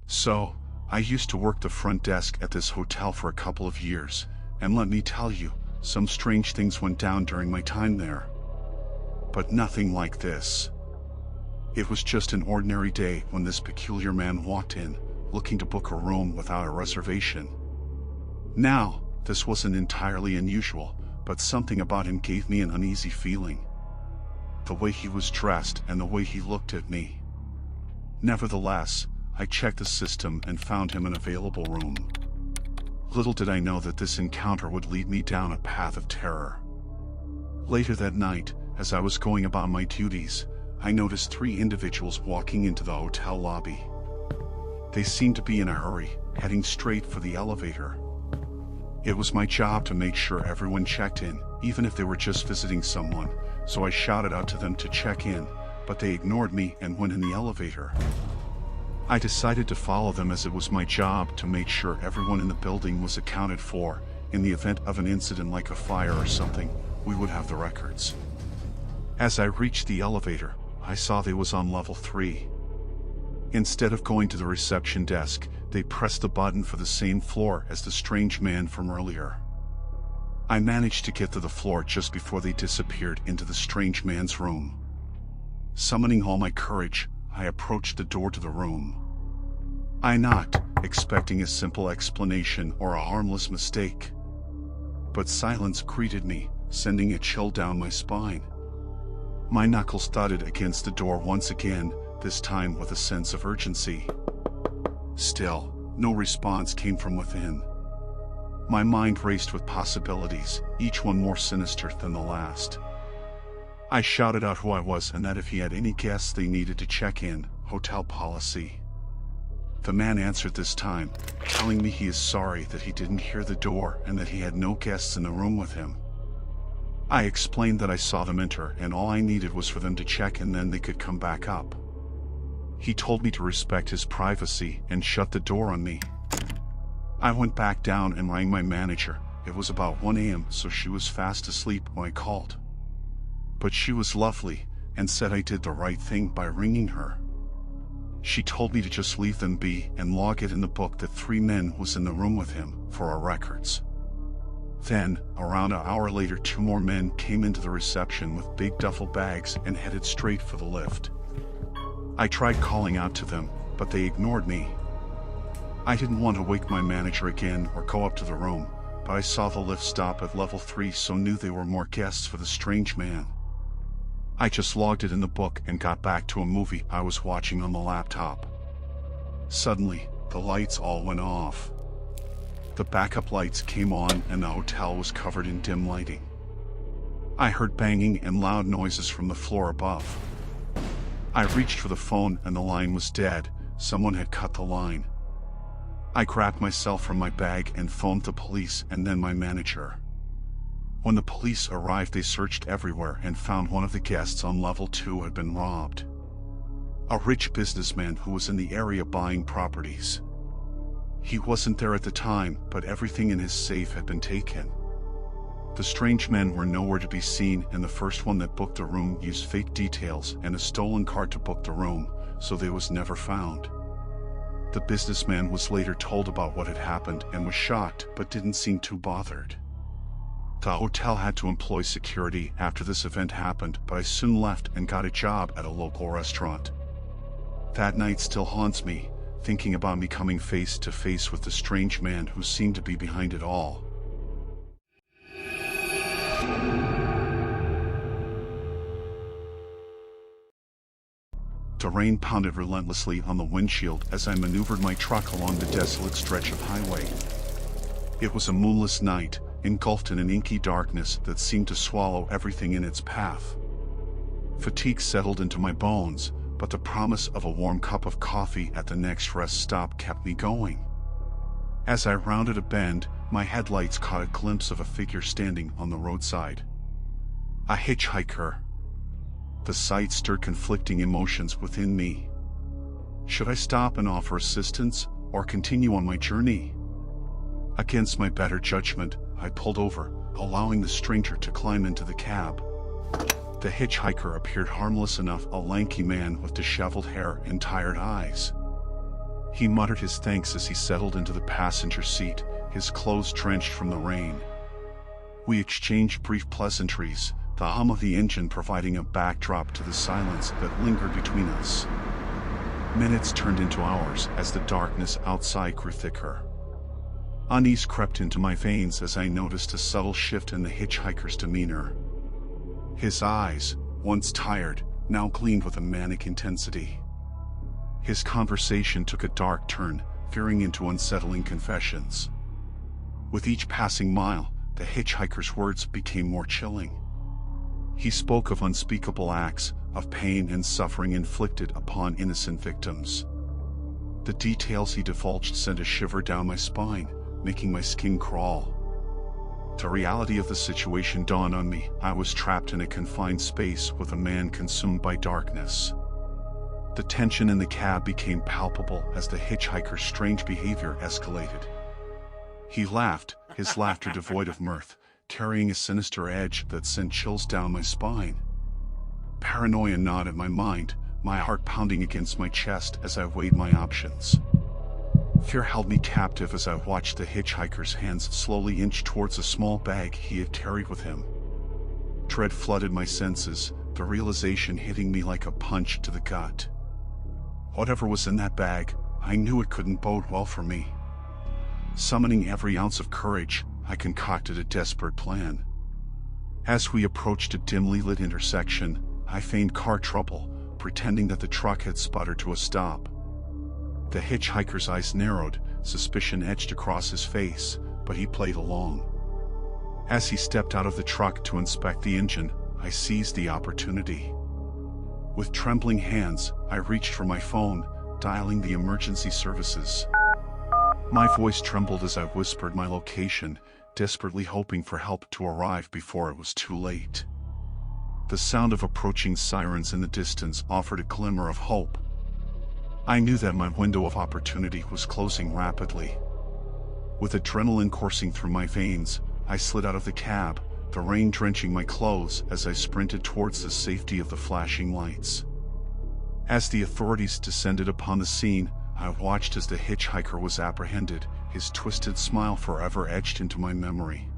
So, I used to work the front desk at this hotel for a couple of years, and let me tell you, some strange things went down during my time there. But nothing like this. It was just an ordinary day when this peculiar man walked in, looking to book a room without a reservation. Now, this wasn't entirely unusual, but something about him gave me an uneasy feeling. The way he was dressed and the way he looked at me. Nevertheless, I checked the system and found him an available room. Little did I know that this encounter would lead me down a path of terror. Later that night, as I was going about my duties, I noticed 3 individuals walking into the hotel lobby. They seemed to be in a hurry, heading straight for the elevator. It was my job to make sure everyone checked in, even if they were just visiting someone, so I shouted out to them to check in, but they ignored me and went in the elevator. I decided to follow them as it was my job to make sure everyone in the building was accounted for. In the event of an incident like a fire or something, we would have the records. As I reached the elevator, I saw they was on level 3. Instead of going to the reception desk, they pressed the button for the same floor as the strange man from earlier. I managed to get to the floor just before they disappeared into the strange man's room. Summoning all my courage, I approached the door to the room. I knocked, expecting a simple explanation or a harmless mistake. But silence greeted me, sending a chill down my spine. My knuckles thudded against the door once again, this time with a sense of urgency. Still, no response came from within. My mind raced with possibilities, each one more sinister than the last. I shouted out who I was and that if he had any guests they needed to check in, hotel policy. The man answered this time, telling me he is sorry that he didn't hear the door and that he had no guests in the room with him. I explained that I saw them enter and all I needed was for them to check and then they could come back up. He told me to respect his privacy and shut the door on me. I went back down and rang my manager. It was about 1 a.m. so she was fast asleep when I called. But she was lovely and said I did the right thing by ringing her. She told me to just leave them be and log it in the book that 3 men was in the room with him for our records. Then, around an hour later, 2 more men came into the reception with big duffel bags and headed straight for the lift. I tried calling out to them, but they ignored me. I didn't want to wake my manager again or go up to the room, but I saw the lift stop at level 3 so knew there were more guests for the strange man. I just logged it in the book and got back to a movie I was watching on the laptop. Suddenly, the lights all went off. The backup lights came on and the hotel was covered in dim lighting. I heard banging and loud noises from the floor above. I reached for the phone and the line was dead. Someone had cut the line. I grabbed myself from my bag and phoned the police and then my manager. When the police arrived, they searched everywhere and found one of the guests on level 2 had been robbed. A rich businessman who was in the area buying properties. He wasn't there at the time, but everything in his safe had been taken. The strange men were nowhere to be seen, and the first one that booked the room used fake details and a stolen card to book the room, so they was never found. The businessman was later told about what had happened and was shocked but didn't seem too bothered. The hotel had to employ security after this event happened, but I soon left and got a job at a local restaurant. That night still haunts me, thinking about me coming face to face with the strange man who seemed to be behind it all. The rain pounded relentlessly on the windshield as I maneuvered my truck along the desolate stretch of highway. It was a moonless night, engulfed in an inky darkness that seemed to swallow everything in its path. Fatigue settled into my bones, but the promise of a warm cup of coffee at the next rest stop kept me going. As I rounded a bend, my headlights caught a glimpse of a figure standing on the roadside. A hitchhiker. The sight stirred conflicting emotions within me. Should I stop and offer assistance, or continue on my journey? Against my better judgment, I pulled over, allowing the stranger to climb into the cab. The hitchhiker appeared harmless enough, a lanky man with disheveled hair and tired eyes. He muttered his thanks as he settled into the passenger seat, his clothes drenched from the rain. We exchanged brief pleasantries, the hum of the engine providing a backdrop to the silence that lingered between us. Minutes turned into hours as the darkness outside grew thicker. Unease crept into my veins as I noticed a subtle shift in the hitchhiker's demeanor. His eyes, once tired, now gleamed with a manic intensity. His conversation took a dark turn, veering into unsettling confessions. With each passing mile, the hitchhiker's words became more chilling. He spoke of unspeakable acts, of pain and suffering inflicted upon innocent victims. The details he divulged sent a shiver down my spine, making my skin crawl. The reality of the situation dawned on me. I was trapped in a confined space with a man consumed by darkness. The tension in the cab became palpable as the hitchhiker's strange behavior escalated. He laughed, his laughter devoid of mirth, carrying a sinister edge that sent chills down my spine. Paranoia gnawed at my mind, my heart pounding against my chest as I weighed my options. Fear held me captive as I watched the hitchhiker's hands slowly inch towards a small bag he had carried with him. Dread flooded my senses, the realization hitting me like a punch to the gut. Whatever was in that bag, I knew it couldn't bode well for me. Summoning every ounce of courage, I concocted a desperate plan. As we approached a dimly lit intersection, I feigned car trouble, pretending that the truck had sputtered to a stop. The hitchhiker's eyes narrowed, suspicion etched across his face, but he played along. As he stepped out of the truck to inspect the engine, I seized the opportunity. With trembling hands, I reached for my phone, dialing the emergency services. My voice trembled as I whispered my location, desperately hoping for help to arrive before it was too late. The sound of approaching sirens in the distance offered a glimmer of hope. I knew that my window of opportunity was closing rapidly. With adrenaline coursing through my veins, I slid out of the cab, the rain drenching my clothes as I sprinted towards the safety of the flashing lights. As the authorities descended upon the scene, I watched as the hitchhiker was apprehended, his twisted smile forever etched into my memory.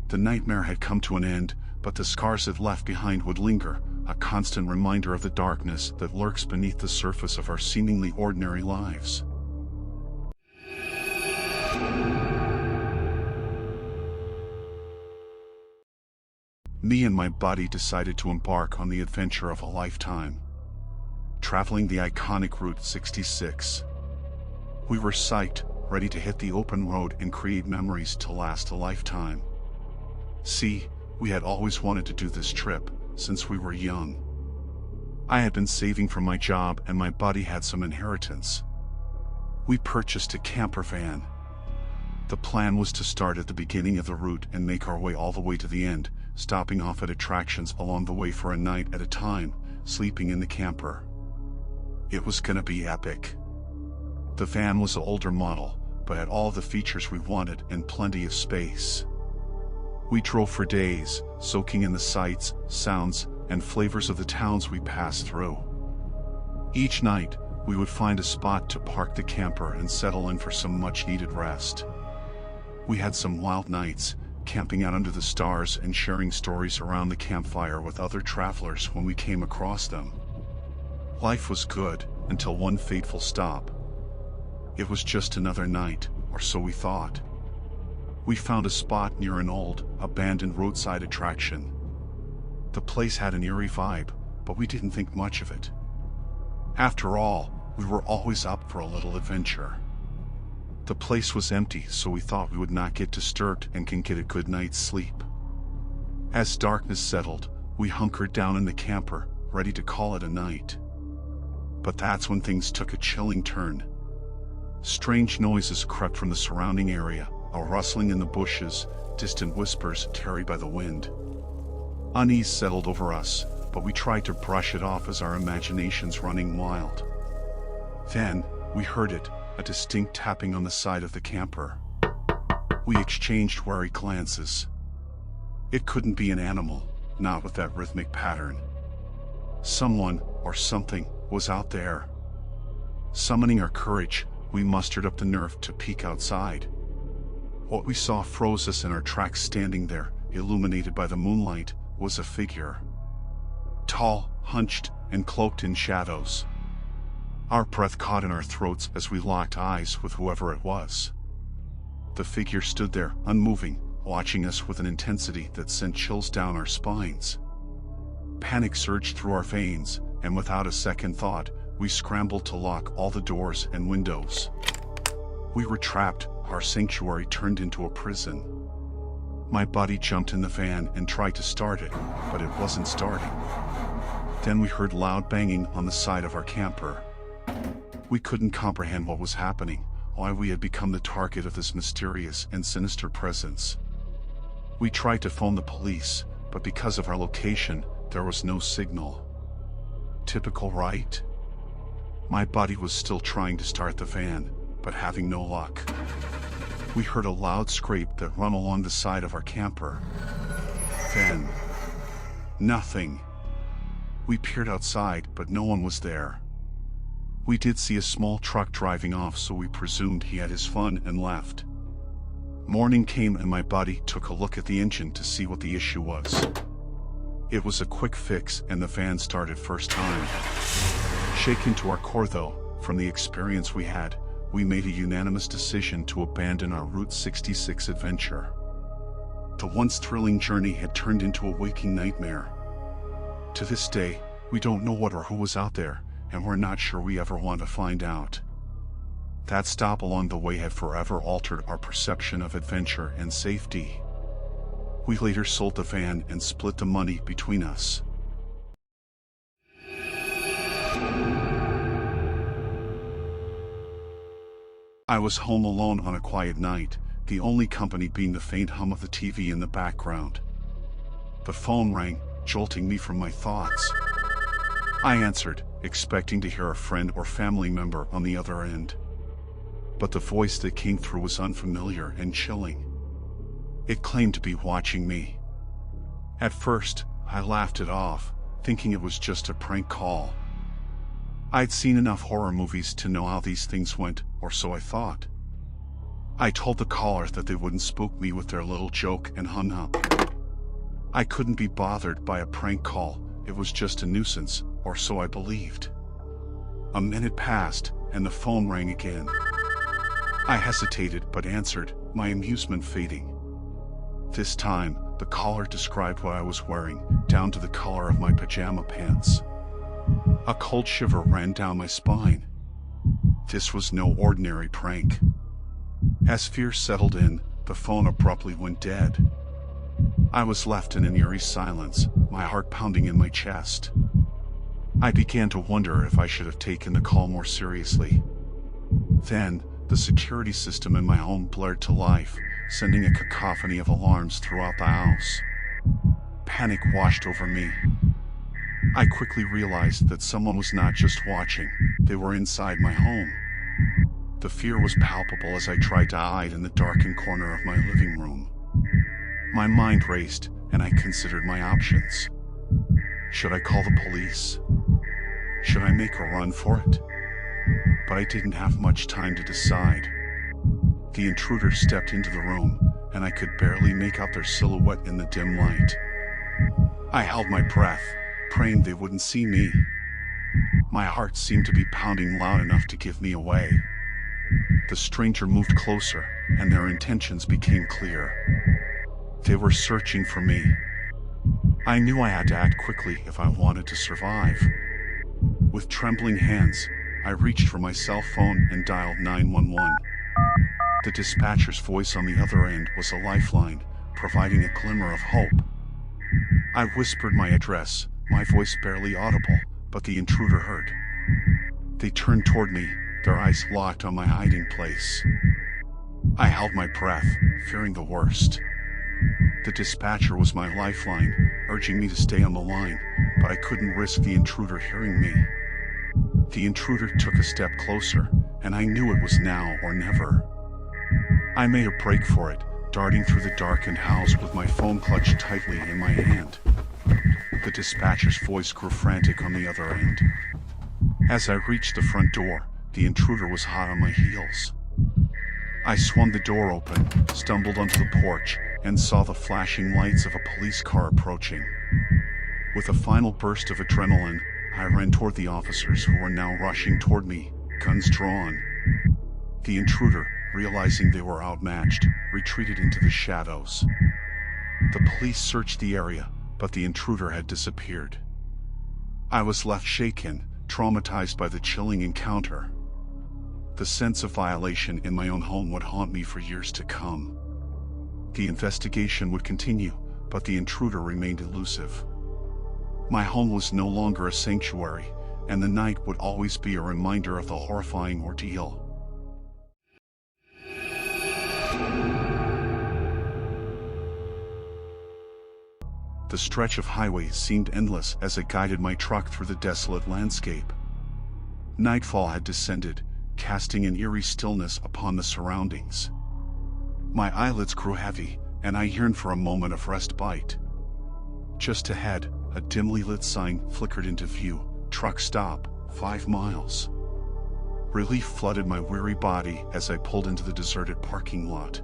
The nightmare had come to an end, but the scars it left behind would linger, a constant reminder of the darkness that lurks beneath the surface of our seemingly ordinary lives. Me and my buddy decided to embark on the adventure of a lifetime. Traveling the iconic Route 66. We were psyched, ready to hit the open road and create memories to last a lifetime. See, we had always wanted to do this trip, since we were young. I had been saving for my job and my buddy had some inheritance. We purchased a camper van. The plan was to start at the beginning of the route and make our way all the way to the end, stopping off at attractions along the way for a night at a time, sleeping in the camper. It was gonna be epic. The van was an older model, but had all the features we wanted and plenty of space. We drove for days, soaking in the sights, sounds, and flavors of the towns we passed through. Each night, we would find a spot to park the camper and settle in for some much-needed rest. We had some wild nights, camping out under the stars and sharing stories around the campfire with other travelers when we came across them. Life was good, until one fateful stop. It was just another night, or so we thought. We found a spot near an old, abandoned roadside attraction. The place had an eerie vibe, but we didn't think much of it. After all, we were always up for a little adventure. The place was empty, so we thought we would not get disturbed and can get a good night's sleep. As darkness settled, we hunkered down in the camper, ready to call it a night. But that's when things took a chilling turn. Strange noises crept from the surrounding area, a rustling in the bushes, distant whispers carried by the wind. Unease settled over us, but we tried to brush it off as our imaginations running wild. Then, we heard it, a distinct tapping on the side of the camper. We exchanged wary glances. It couldn't be an animal, not with that rhythmic pattern. Someone, or something, was out there. Summoning our courage, we mustered up the nerve to peek outside. What we saw froze us in our tracks. Standing there, illuminated by the moonlight, was a figure. Tall, hunched, and cloaked in shadows. Our breath caught in our throats as we locked eyes with whoever it was. The figure stood there, unmoving, watching us with an intensity that sent chills down our spines. Panic surged through our veins, and without a second thought, we scrambled to lock all the doors and windows. We were trapped, our sanctuary turned into a prison. My buddy jumped in the van and tried to start it, but it wasn't starting. Then we heard loud banging on the side of our camper. We couldn't comprehend what was happening, why we had become the target of this mysterious and sinister presence. We tried to phone the police, but because of our location, there was no signal. Typical, right? My buddy was still trying to start the van, but having no luck. We heard a loud scrape that ran along the side of our camper. Then, nothing. We peered outside, but no one was there. We did see a small truck driving off, so we presumed he had his fun and left. Morning came and my buddy took a look at the engine to see what the issue was. It was a quick fix and the van started first time. Shaken to our core though, from the experience we had, we made a unanimous decision to abandon our Route 66 adventure. The once thrilling journey had turned into a waking nightmare. To this day, we don't know what or who was out there, and we're not sure we ever want to find out. That stop along the way had forever altered our perception of adventure and safety. We later sold the van and split the money between us. I was home alone on a quiet night, the only company being the faint hum of the TV in the background. The phone rang, jolting me from my thoughts. I answered, expecting to hear a friend or family member on the other end. But the voice that came through was unfamiliar and chilling. It claimed to be watching me. At first, I laughed it off, thinking it was just a prank call. I'd seen enough horror movies to know how these things went, or so I thought. I told the caller that they wouldn't spook me with their little joke and hung up. I couldn't be bothered by a prank call, it was just a nuisance, or so I believed. A minute passed, and the phone rang again. I hesitated but answered, my amusement fading. This time, the caller described what I was wearing, down to the color of my pajama pants. A cold shiver ran down my spine. This was no ordinary prank. As fear settled in, the phone abruptly went dead. I was left in an eerie silence, my heart pounding in my chest. I began to wonder if I should have taken the call more seriously. Then, the security system in my home blared to life, sending a cacophony of alarms throughout the house. Panic washed over me. I quickly realized that someone was not just watching, they were inside my home. The fear was palpable as I tried to hide in the darkened corner of my living room. My mind raced, and I considered my options. Should I call the police? Should I make a run for it? But I didn't have much time to decide. The intruder stepped into the room, and I could barely make out their silhouette in the dim light. I held my breath, praying they wouldn't see me. My heart seemed to be pounding loud enough to give me away. The stranger moved closer, and their intentions became clear. They were searching for me. I knew I had to act quickly if I wanted to survive. With trembling hands, I reached for my cell phone and dialed 911. The dispatcher's voice on the other end was a lifeline, providing a glimmer of hope. I whispered my address, my voice barely audible, but the intruder heard. They turned toward me, their eyes locked on my hiding place. I held my breath, fearing the worst. The dispatcher was my lifeline, urging me to stay on the line, but I couldn't risk the intruder hearing me. The intruder took a step closer, and I knew it was now or never. I made a break for it, darting through the darkened house with my phone clutched tightly in my hand. The dispatcher's voice grew frantic on the other end. As I reached the front door, the intruder was hot on my heels. I swung the door open, stumbled onto the porch, and saw the flashing lights of a police car approaching. With a final burst of adrenaline, I ran toward the officers who were now rushing toward me, guns drawn. The intruder, realizing they were outmatched, retreated into the shadows. The police searched the area, but the intruder had disappeared. I was left shaken, traumatized by the chilling encounter. The sense of violation in my own home would haunt me for years to come. The investigation would continue, but the intruder remained elusive. My home was no longer a sanctuary, and the night would always be a reminder of the horrifying ordeal. The stretch of highway seemed endless as I guided my truck through the desolate landscape. Nightfall had descended, casting an eerie stillness upon the surroundings. My eyelids grew heavy, and I yearned for a moment of respite. Just ahead, a dimly lit sign flickered into view, "Truck stop, 5 miles." Relief flooded my weary body as I pulled into the deserted parking lot.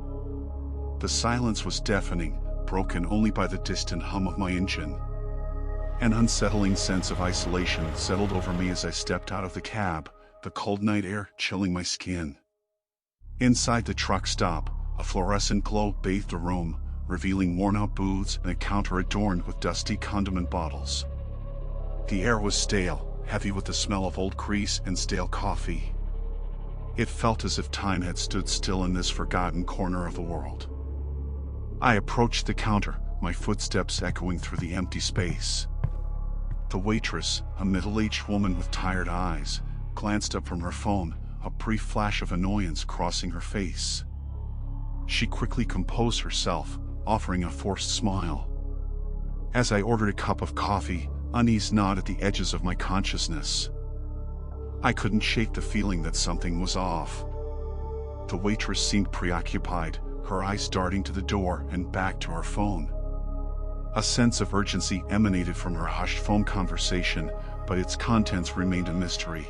The silence was deafening, broken only by the distant hum of my engine. An unsettling sense of isolation settled over me as I stepped out of the cab, the cold night air chilling my skin. Inside the truck stop, a fluorescent glow bathed the room, revealing worn-out booths and a counter adorned with dusty condiment bottles. The air was stale, heavy with the smell of old grease and stale coffee. It felt as if time had stood still in this forgotten corner of the world. I approached the counter, my footsteps echoing through the empty space. The waitress, a middle-aged woman with tired eyes, glanced up from her phone, a brief flash of annoyance crossing her face. She quickly composed herself, offering a forced smile. As I ordered a cup of coffee, unease gnawed at the edges of my consciousness. I couldn't shake the feeling that something was off. The waitress seemed preoccupied, her eyes darting to the door and back to her phone. A sense of urgency emanated from her hushed phone conversation, but its contents remained a mystery.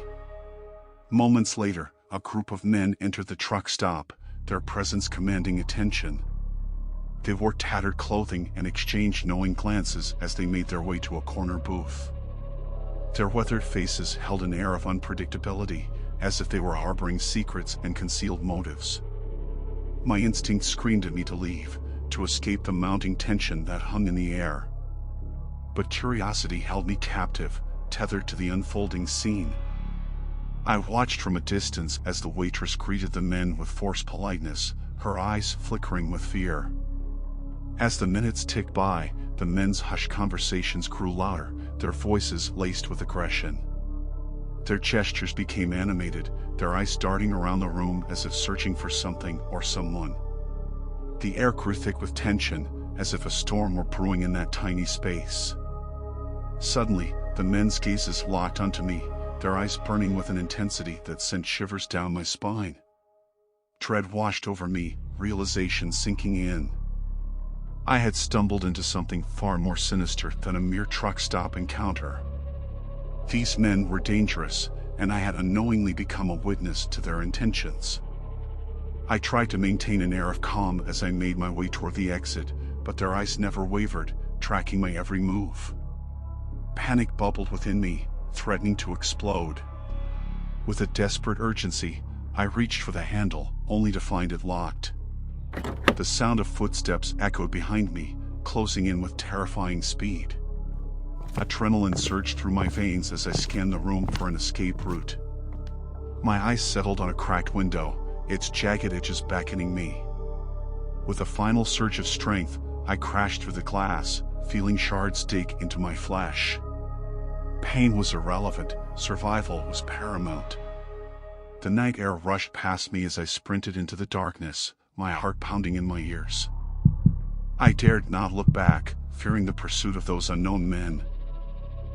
Moments later, a group of men entered the truck stop, their presence commanding attention. They wore tattered clothing and exchanged knowing glances as they made their way to a corner booth. Their weathered faces held an air of unpredictability, as if they were harboring secrets and concealed motives. My instinct screamed at me to leave, to escape the mounting tension that hung in the air. But curiosity held me captive, tethered to the unfolding scene. I watched from a distance as the waitress greeted the men with forced politeness, her eyes flickering with fear. As the minutes ticked by, the men's hushed conversations grew louder, their voices laced with aggression. Their gestures became animated, their eyes darting around the room as if searching for something or someone. The air grew thick with tension, as if a storm were brewing in that tiny space. Suddenly, the men's gazes locked onto me, their eyes burning with an intensity that sent shivers down my spine. Dread washed over me, realization sinking in. I had stumbled into something far more sinister than a mere truck stop encounter. These men were dangerous, and I had unknowingly become a witness to their intentions. I tried to maintain an air of calm as I made my way toward the exit, but their eyes never wavered, tracking my every move. Panic bubbled within me, threatening to explode. With a desperate urgency, I reached for the handle, only to find it locked. The sound of footsteps echoed behind me, closing in with terrifying speed. Adrenaline surged through my veins as I scanned the room for an escape route. My eyes settled on a cracked window, its jagged edges beckoning me. With a final surge of strength, I crashed through the glass, feeling shards dig into my flesh. Pain was irrelevant, survival was paramount. The night air rushed past me as I sprinted into the darkness, my heart pounding in my ears. I dared not look back, fearing the pursuit of those unknown men.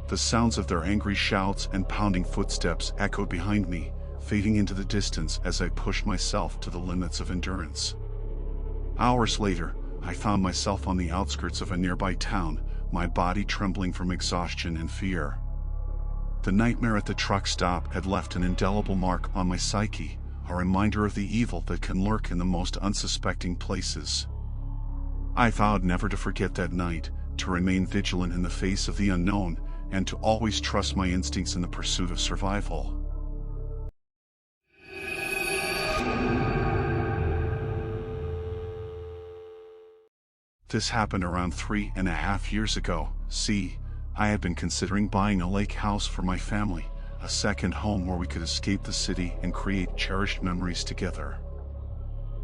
The sounds of their angry shouts and pounding footsteps echoed behind me, fading into the distance as I pushed myself to the limits of endurance. Hours later, I found myself on the outskirts of a nearby town, my body trembling from exhaustion and fear. The nightmare at the truck stop had left an indelible mark on my psyche, a reminder of the evil that can lurk in the most unsuspecting places. I vowed never to forget that night, to remain vigilant in the face of the unknown, and to always trust my instincts in the pursuit of survival. This happened around 3.5 years ago. See, I had been considering buying a lake house for my family, a second home where we could escape the city and create cherished memories together.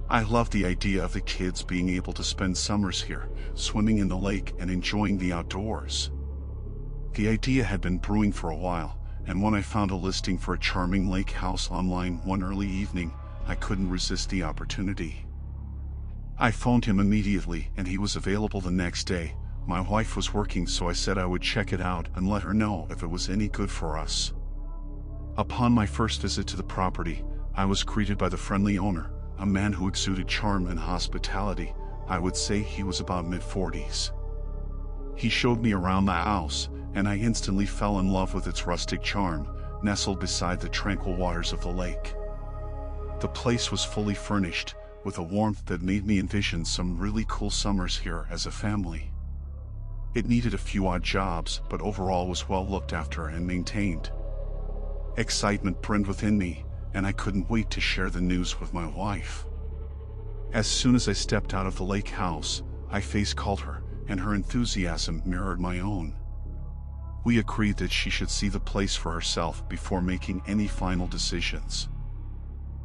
I loved the idea of the kids being able to spend summers here, swimming in the lake and enjoying the outdoors. The idea had been brewing for a while, and when I found a listing for a charming lake house online one early evening, I couldn't resist the opportunity. I phoned him immediately and he was available the next day. My wife was working, so I said I would check it out and let her know if it was any good for us. Upon my first visit to the property, I was greeted by the friendly owner, a man who exuded charm and hospitality. I would say he was about mid-40s. He showed me around the house, and I instantly fell in love with its rustic charm, nestled beside the tranquil waters of the lake. The place was fully furnished, with a warmth that made me envision some really cool summers here as a family. It needed a few odd jobs, but overall was well looked after and maintained. Excitement brimmed within me, and I couldn't wait to share the news with my wife. As soon as I stepped out of the lake house, I face-called her, and her enthusiasm mirrored my own. We agreed that she should see the place for herself before making any final decisions.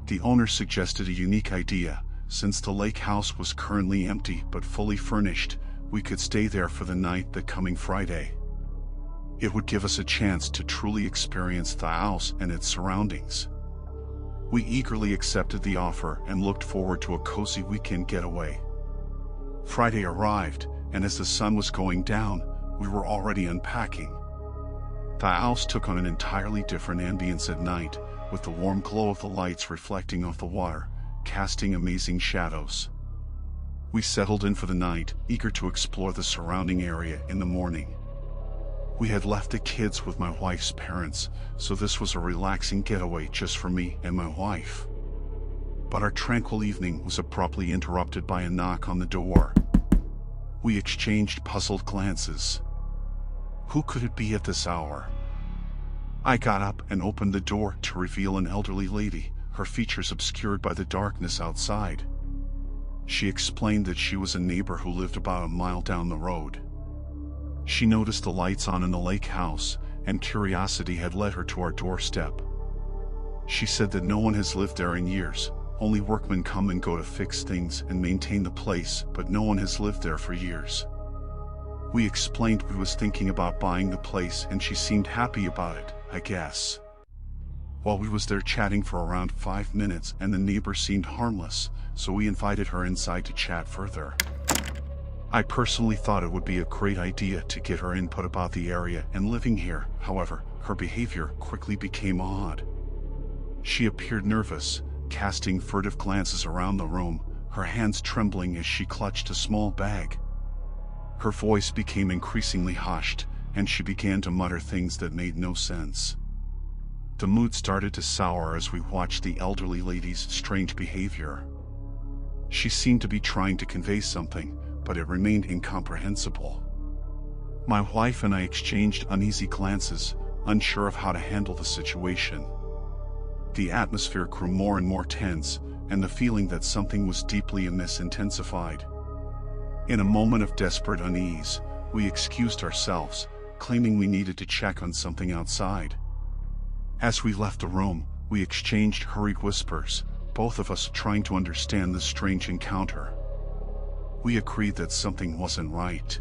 The owner suggested a unique idea. Since the lake house was currently empty but fully furnished, we could stay there for the night the coming Friday. It would give us a chance to truly experience the house and its surroundings. We eagerly accepted the offer and looked forward to a cozy weekend getaway. Friday arrived, and as the sun was going down, we were already unpacking. The house took on an entirely different ambience at night, with the warm glow of the lights reflecting off the water, casting amazing shadows. We settled in for the night, eager to explore the surrounding area in the morning. We had left the kids with my wife's parents, so this was a relaxing getaway just for me and my wife. But our tranquil evening was abruptly interrupted by a knock on the door. We exchanged puzzled glances. Who could it be at this hour? I got up and opened the door to reveal an elderly lady, her features obscured by the darkness outside. She explained that she was a neighbor who lived about a mile down the road. She noticed the lights on in the lake house, and curiosity had led her to our doorstep. She said that no one has lived there in years, only workmen come and go to fix things and maintain the place, but no one has lived there for years. We explained we was thinking about buying the place and she seemed happy about it, I guess. While we was there chatting for around 5 minutes and the neighbor seemed harmless, so we invited her inside to chat further. I personally thought it would be a great idea to get her input about the area and living here. However, her behavior quickly became odd. She appeared nervous, casting furtive glances around the room, her hands trembling as she clutched a small bag. Her voice became increasingly hushed, and she began to mutter things that made no sense. The mood started to sour as we watched the elderly lady's strange behavior. She seemed to be trying to convey something, but it remained incomprehensible. My wife and I exchanged uneasy glances, unsure of how to handle the situation. The atmosphere grew more and more tense, and the feeling that something was deeply amiss intensified. In a moment of desperate unease, we excused ourselves, claiming we needed to check on something outside. As we left the room, we exchanged hurried whispers, both of us trying to understand the strange encounter. We agreed that something wasn't right.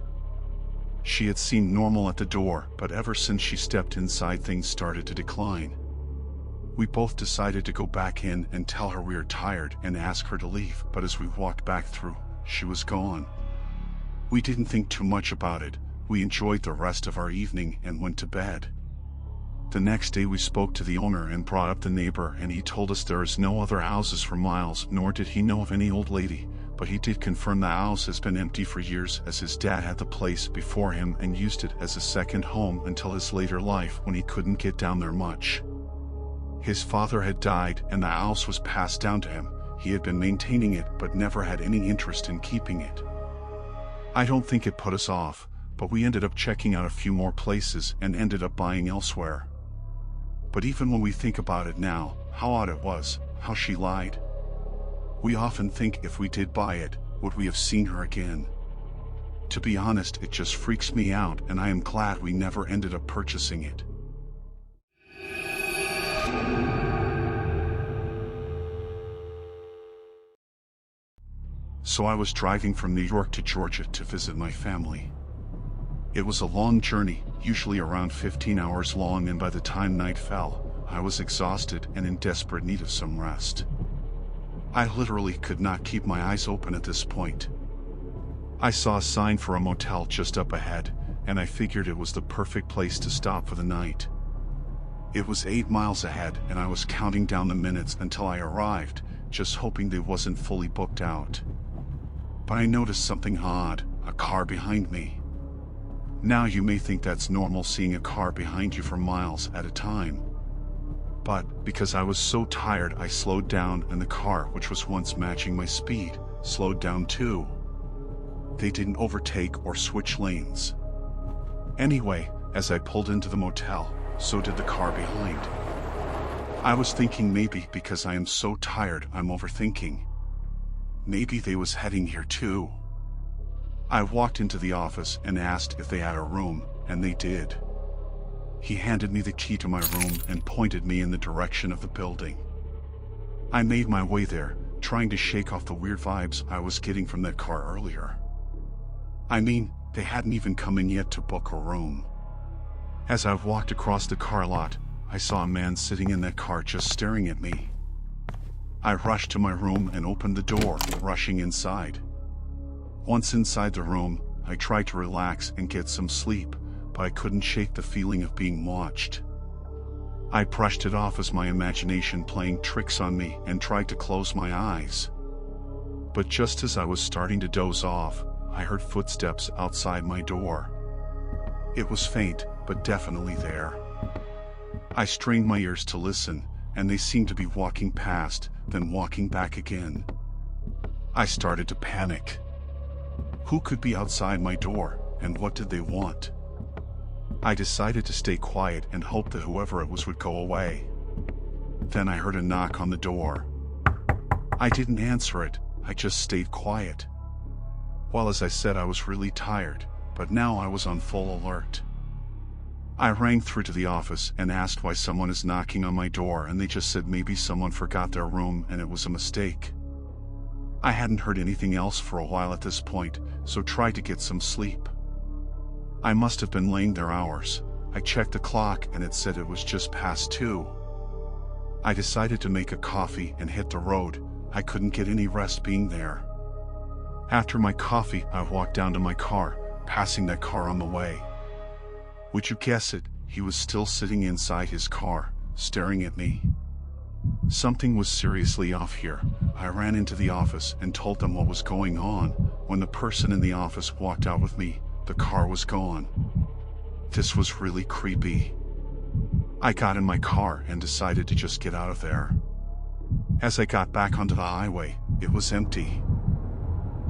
She had seemed normal at the door, but ever since she stepped inside, things started to decline. We both decided to go back in and tell her we were tired and ask her to leave, but as we walked back through, she was gone. We didn't think too much about it. We enjoyed the rest of our evening and went to bed. The next day we spoke to the owner and brought up the neighbor, and he told us there is no other houses for miles, nor did he know of any old lady, but he did confirm the house has been empty for years, as his dad had the place before him and used it as a second home until his later life when he couldn't get down there much. His father had died and the house was passed down to him. He had been maintaining it but never had any interest in keeping it. I don't think it put us off, but we ended up checking out a few more places and ended up buying elsewhere. But even when we think about it now, how odd it was, how she lied. We often think if we did buy it, would we have seen her again? To be honest, it just freaks me out, and I am glad we never ended up purchasing it. So I was driving from New York to Georgia to visit my family. It was a long journey, usually around 15 hours long, and by the time night fell, I was exhausted and in desperate need of some rest. I literally could not keep my eyes open at this point. I saw a sign for a motel just up ahead, and I figured it was the perfect place to stop for the night. It was 8 miles ahead, and I was counting down the minutes until I arrived, just hoping they wasn't fully booked out. But I noticed something odd, a car behind me. Now you may think that's normal, seeing a car behind you for miles at a time. But, because I was so tired, I slowed down, and the car, which was once matching my speed, slowed down too. They didn't overtake or switch lanes. Anyway, as I pulled into the motel, so did the car behind. I was thinking maybe because I am so tired I'm overthinking. Maybe they was heading here too. I walked into the office and asked if they had a room, and they did. He handed me the key to my room and pointed me in the direction of the building. I made my way there, trying to shake off the weird vibes I was getting from that car earlier. I mean, they hadn't even come in yet to book a room. As I walked across the car lot, I saw a man sitting in that car just staring at me. I rushed to my room and opened the door, rushing inside. Once inside the room, I tried to relax and get some sleep, but I couldn't shake the feeling of being watched. I brushed it off as my imagination playing tricks on me and tried to close my eyes. But just as I was starting to doze off, I heard footsteps outside my door. It was faint, but definitely there. I strained my ears to listen, and they seemed to be walking past, then walking back again. I started to panic. Who could be outside my door, and what did they want? I decided to stay quiet and hope that whoever it was would go away. Then I heard a knock on the door. I didn't answer it, I just stayed quiet. Well, as I said, I was really tired, but now I was on full alert. I rang through to the office and asked why someone is knocking on my door, and they just said maybe someone forgot their room and it was a mistake. I hadn't heard anything else for a while at this point, so tried to get some sleep. I must have been laying there hours. I checked the clock and it said it was just past 2. I decided to make a coffee and hit the road. I couldn't get any rest being there. After my coffee, I walked down to my car, passing that car on the way. Would you guess it, he was still sitting inside his car, staring at me. Something was seriously off here. I ran into the office and told them what was going on. When the person in the office walked out with me, the car was gone. This was really creepy. I got in my car and decided to just get out of there. As I got back onto the highway, it was empty.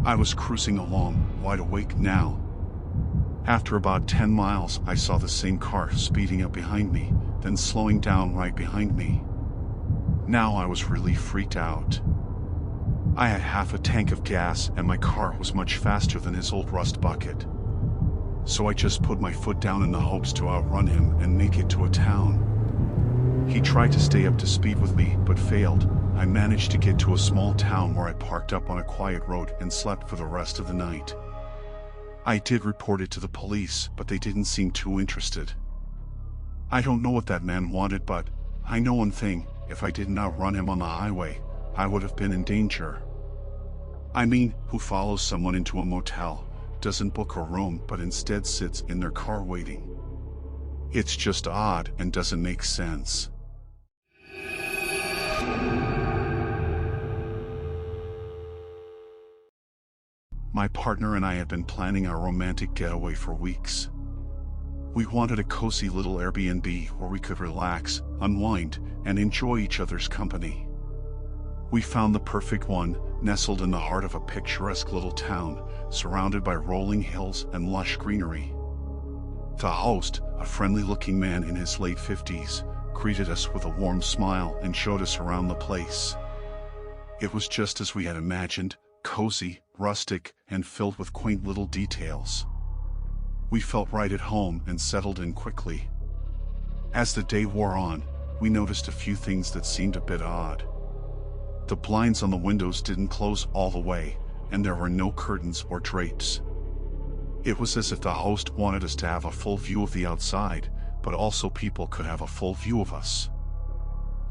I was cruising along, wide awake now. After about 10 miles, I saw the same car speeding up behind me, then slowing down right behind me. Now I was really freaked out. I had half a tank of gas and my car was much faster than his old rust bucket. So I just put my foot down in the hopes to outrun him and make it to a town. He tried to stay up to speed with me, but failed. I managed to get to a small town where I parked up on a quiet road and slept for the rest of the night. I did report it to the police, but they didn't seem too interested. I don't know what that man wanted, but I know one thing, if I didn't outrun him on the highway, I would have been in danger. I mean, who follows someone into a motel, doesn't book a room, but instead sits in their car waiting? It's just odd and doesn't make sense. My partner and I had been planning our romantic getaway for weeks. We wanted a cozy little Airbnb where we could relax, unwind, and enjoy each other's company. We found the perfect one, nestled in the heart of a picturesque little town, surrounded by rolling hills and lush greenery. The host, a friendly-looking man in his late 50s, greeted us with a warm smile and showed us around the place. It was just as we had imagined, cozy, rustic, and filled with quaint little details. We felt right at home and settled in quickly. As the day wore on, we noticed a few things that seemed a bit odd. The blinds on the windows didn't close all the way, and there were no curtains or drapes. It was as if the host wanted us to have a full view of the outside, but also people could have a full view of us.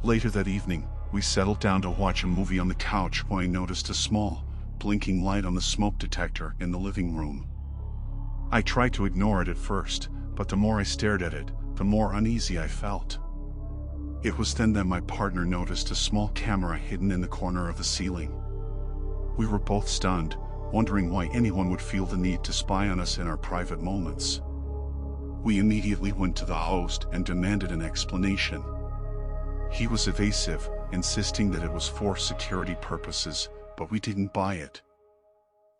Later that evening, we settled down to watch a movie on the couch when I noticed a small, blinking light on the smoke detector in the living room. I tried to ignore it at first, but the more I stared at it, the more uneasy I felt. It was then that my partner noticed a small camera hidden in the corner of the ceiling. We were both stunned, wondering why anyone would feel the need to spy on us in our private moments. We immediately went to the host and demanded an explanation. He was evasive, insisting that it was for security purposes, but we didn't buy it.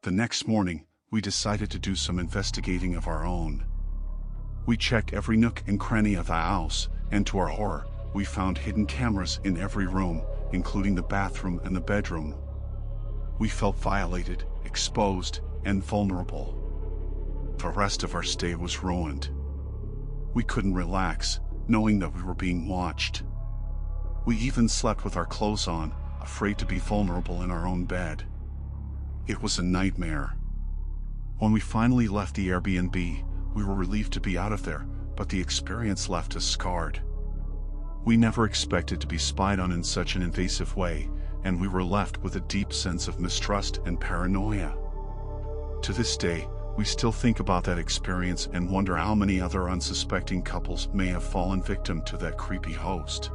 The next morning, we decided to do some investigating of our own. We checked every nook and cranny of the house, and to our horror, we found hidden cameras in every room, including the bathroom and the bedroom. We felt violated, exposed, and vulnerable. The rest of our stay was ruined. We couldn't relax, knowing that we were being watched. We even slept with our clothes on, afraid to be vulnerable in our own bed. It was a nightmare. When we finally left the Airbnb, we were relieved to be out of there, but the experience left us scarred. We never expected to be spied on in such an invasive way, and we were left with a deep sense of mistrust and paranoia. To this day, we still think about that experience and wonder how many other unsuspecting couples may have fallen victim to that creepy host.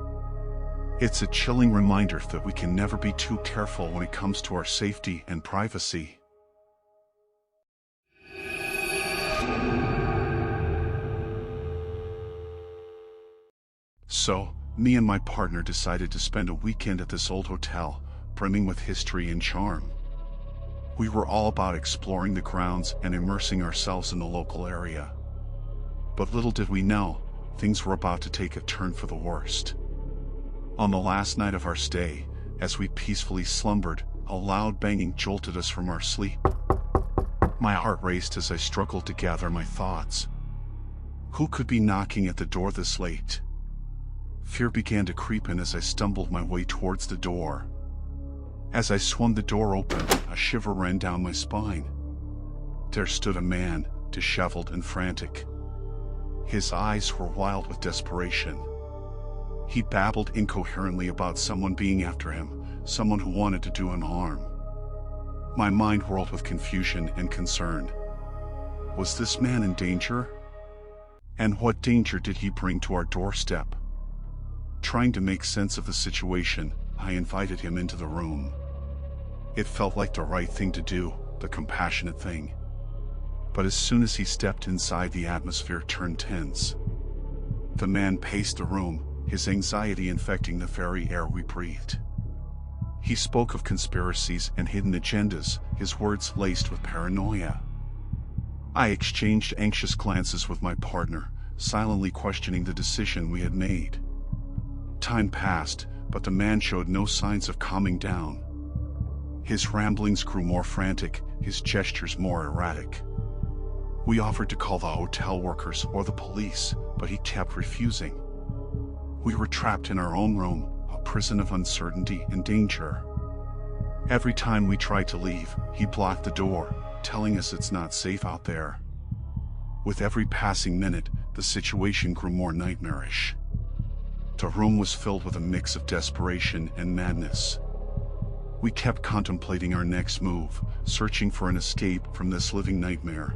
It's a chilling reminder that we can never be too careful when it comes to our safety and privacy. So, me and my partner decided to spend a weekend at this old hotel, brimming with history and charm. We were all about exploring the grounds and immersing ourselves in the local area. But little did we know, things were about to take a turn for the worst. On the last night of our stay, as we peacefully slumbered, a loud banging jolted us from our sleep. My heart raced as I struggled to gather my thoughts. Who could be knocking at the door this late? Fear began to creep in as I stumbled my way towards the door. As I swung the door open, a shiver ran down my spine. There stood a man, disheveled and frantic. His eyes were wild with desperation. He babbled incoherently about someone being after him, someone who wanted to do him harm. My mind whirled with confusion and concern. Was this man in danger? And what danger did he bring to our doorstep? Trying to make sense of the situation, I invited him into the room. It felt like the right thing to do, the compassionate thing. But as soon as he stepped inside, the atmosphere turned tense. The man paced the room, his anxiety infecting the very air we breathed. He spoke of conspiracies and hidden agendas, his words laced with paranoia. I exchanged anxious glances with my partner, silently questioning the decision we had made. Time passed, but the man showed no signs of calming down. His ramblings grew more frantic, his gestures more erratic. We offered to call the hotel workers or the police, but he kept refusing. We were trapped in our own room, a prison of uncertainty and danger. Every time we tried to leave, he blocked the door, telling us it's not safe out there. With every passing minute, the situation grew more nightmarish. The room was filled with a mix of desperation and madness. We kept contemplating our next move, searching for an escape from this living nightmare.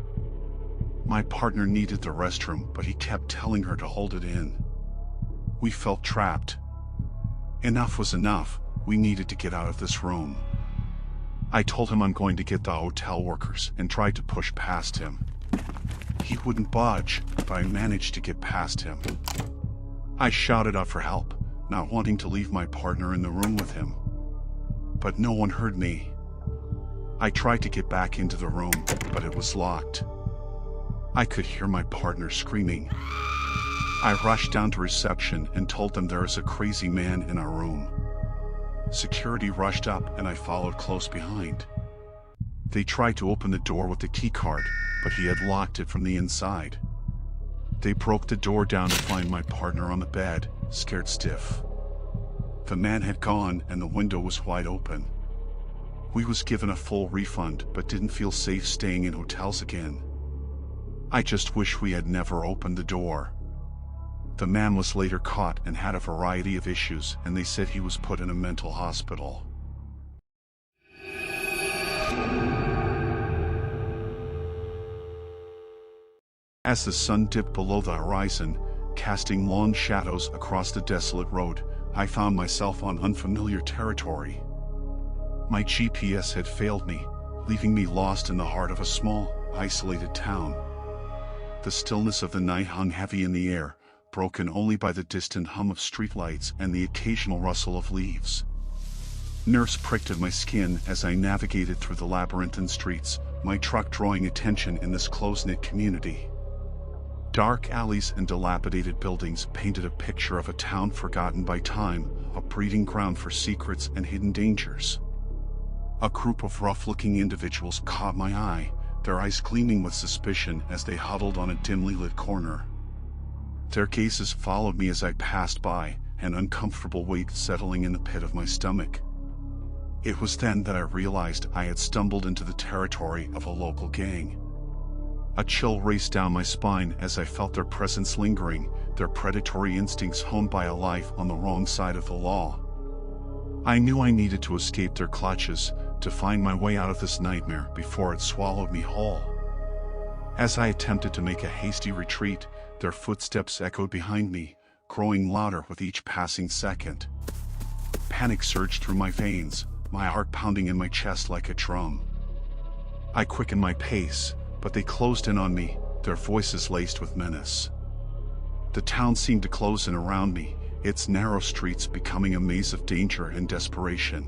My partner needed the restroom, but he kept telling her to hold it in. We felt trapped. Enough was enough. We needed to get out of this room. I told him I'm going to get the hotel workers and tried to push past him. He wouldn't budge, but I managed to get past him. I shouted out for help, not wanting to leave my partner in the room with him. But no one heard me. I tried to get back into the room, but it was locked. I could hear my partner screaming. I rushed down to reception and told them there is a crazy man in our room. Security rushed up and I followed close behind. They tried to open the door with the keycard, but he had locked it from the inside. They broke the door down to find my partner on the bed, scared stiff. The man had gone and the window was wide open. We was given a full refund but didn't feel safe staying in hotels again. I just wish we had never opened the door. The man was later caught and had a variety of issues, and they said he was put in a mental hospital. As the sun dipped below the horizon, casting long shadows across the desolate road, I found myself on unfamiliar territory. My GPS had failed me, leaving me lost in the heart of a small, isolated town. The stillness of the night hung heavy in the air, broken only by the distant hum of streetlights and the occasional rustle of leaves. Nerves pricked at my skin as I navigated through the labyrinthine streets, my truck drawing attention in this close-knit community. Dark alleys and dilapidated buildings painted a picture of a town forgotten by time, a breeding ground for secrets and hidden dangers. A group of rough-looking individuals caught my eye, their eyes gleaming with suspicion as they huddled on a dimly lit corner. Their gazes followed me as I passed by, an uncomfortable weight settling in the pit of my stomach. It was then that I realized I had stumbled into the territory of a local gang. A chill raced down my spine as I felt their presence lingering, their predatory instincts honed by a life on the wrong side of the law. I knew I needed to escape their clutches, to find my way out of this nightmare before it swallowed me whole. As I attempted to make a hasty retreat, their footsteps echoed behind me, growing louder with each passing second. Panic surged through my veins, my heart pounding in my chest like a drum. I quickened my pace, but they closed in on me, their voices laced with menace. The town seemed to close in around me, its narrow streets becoming a maze of danger and desperation.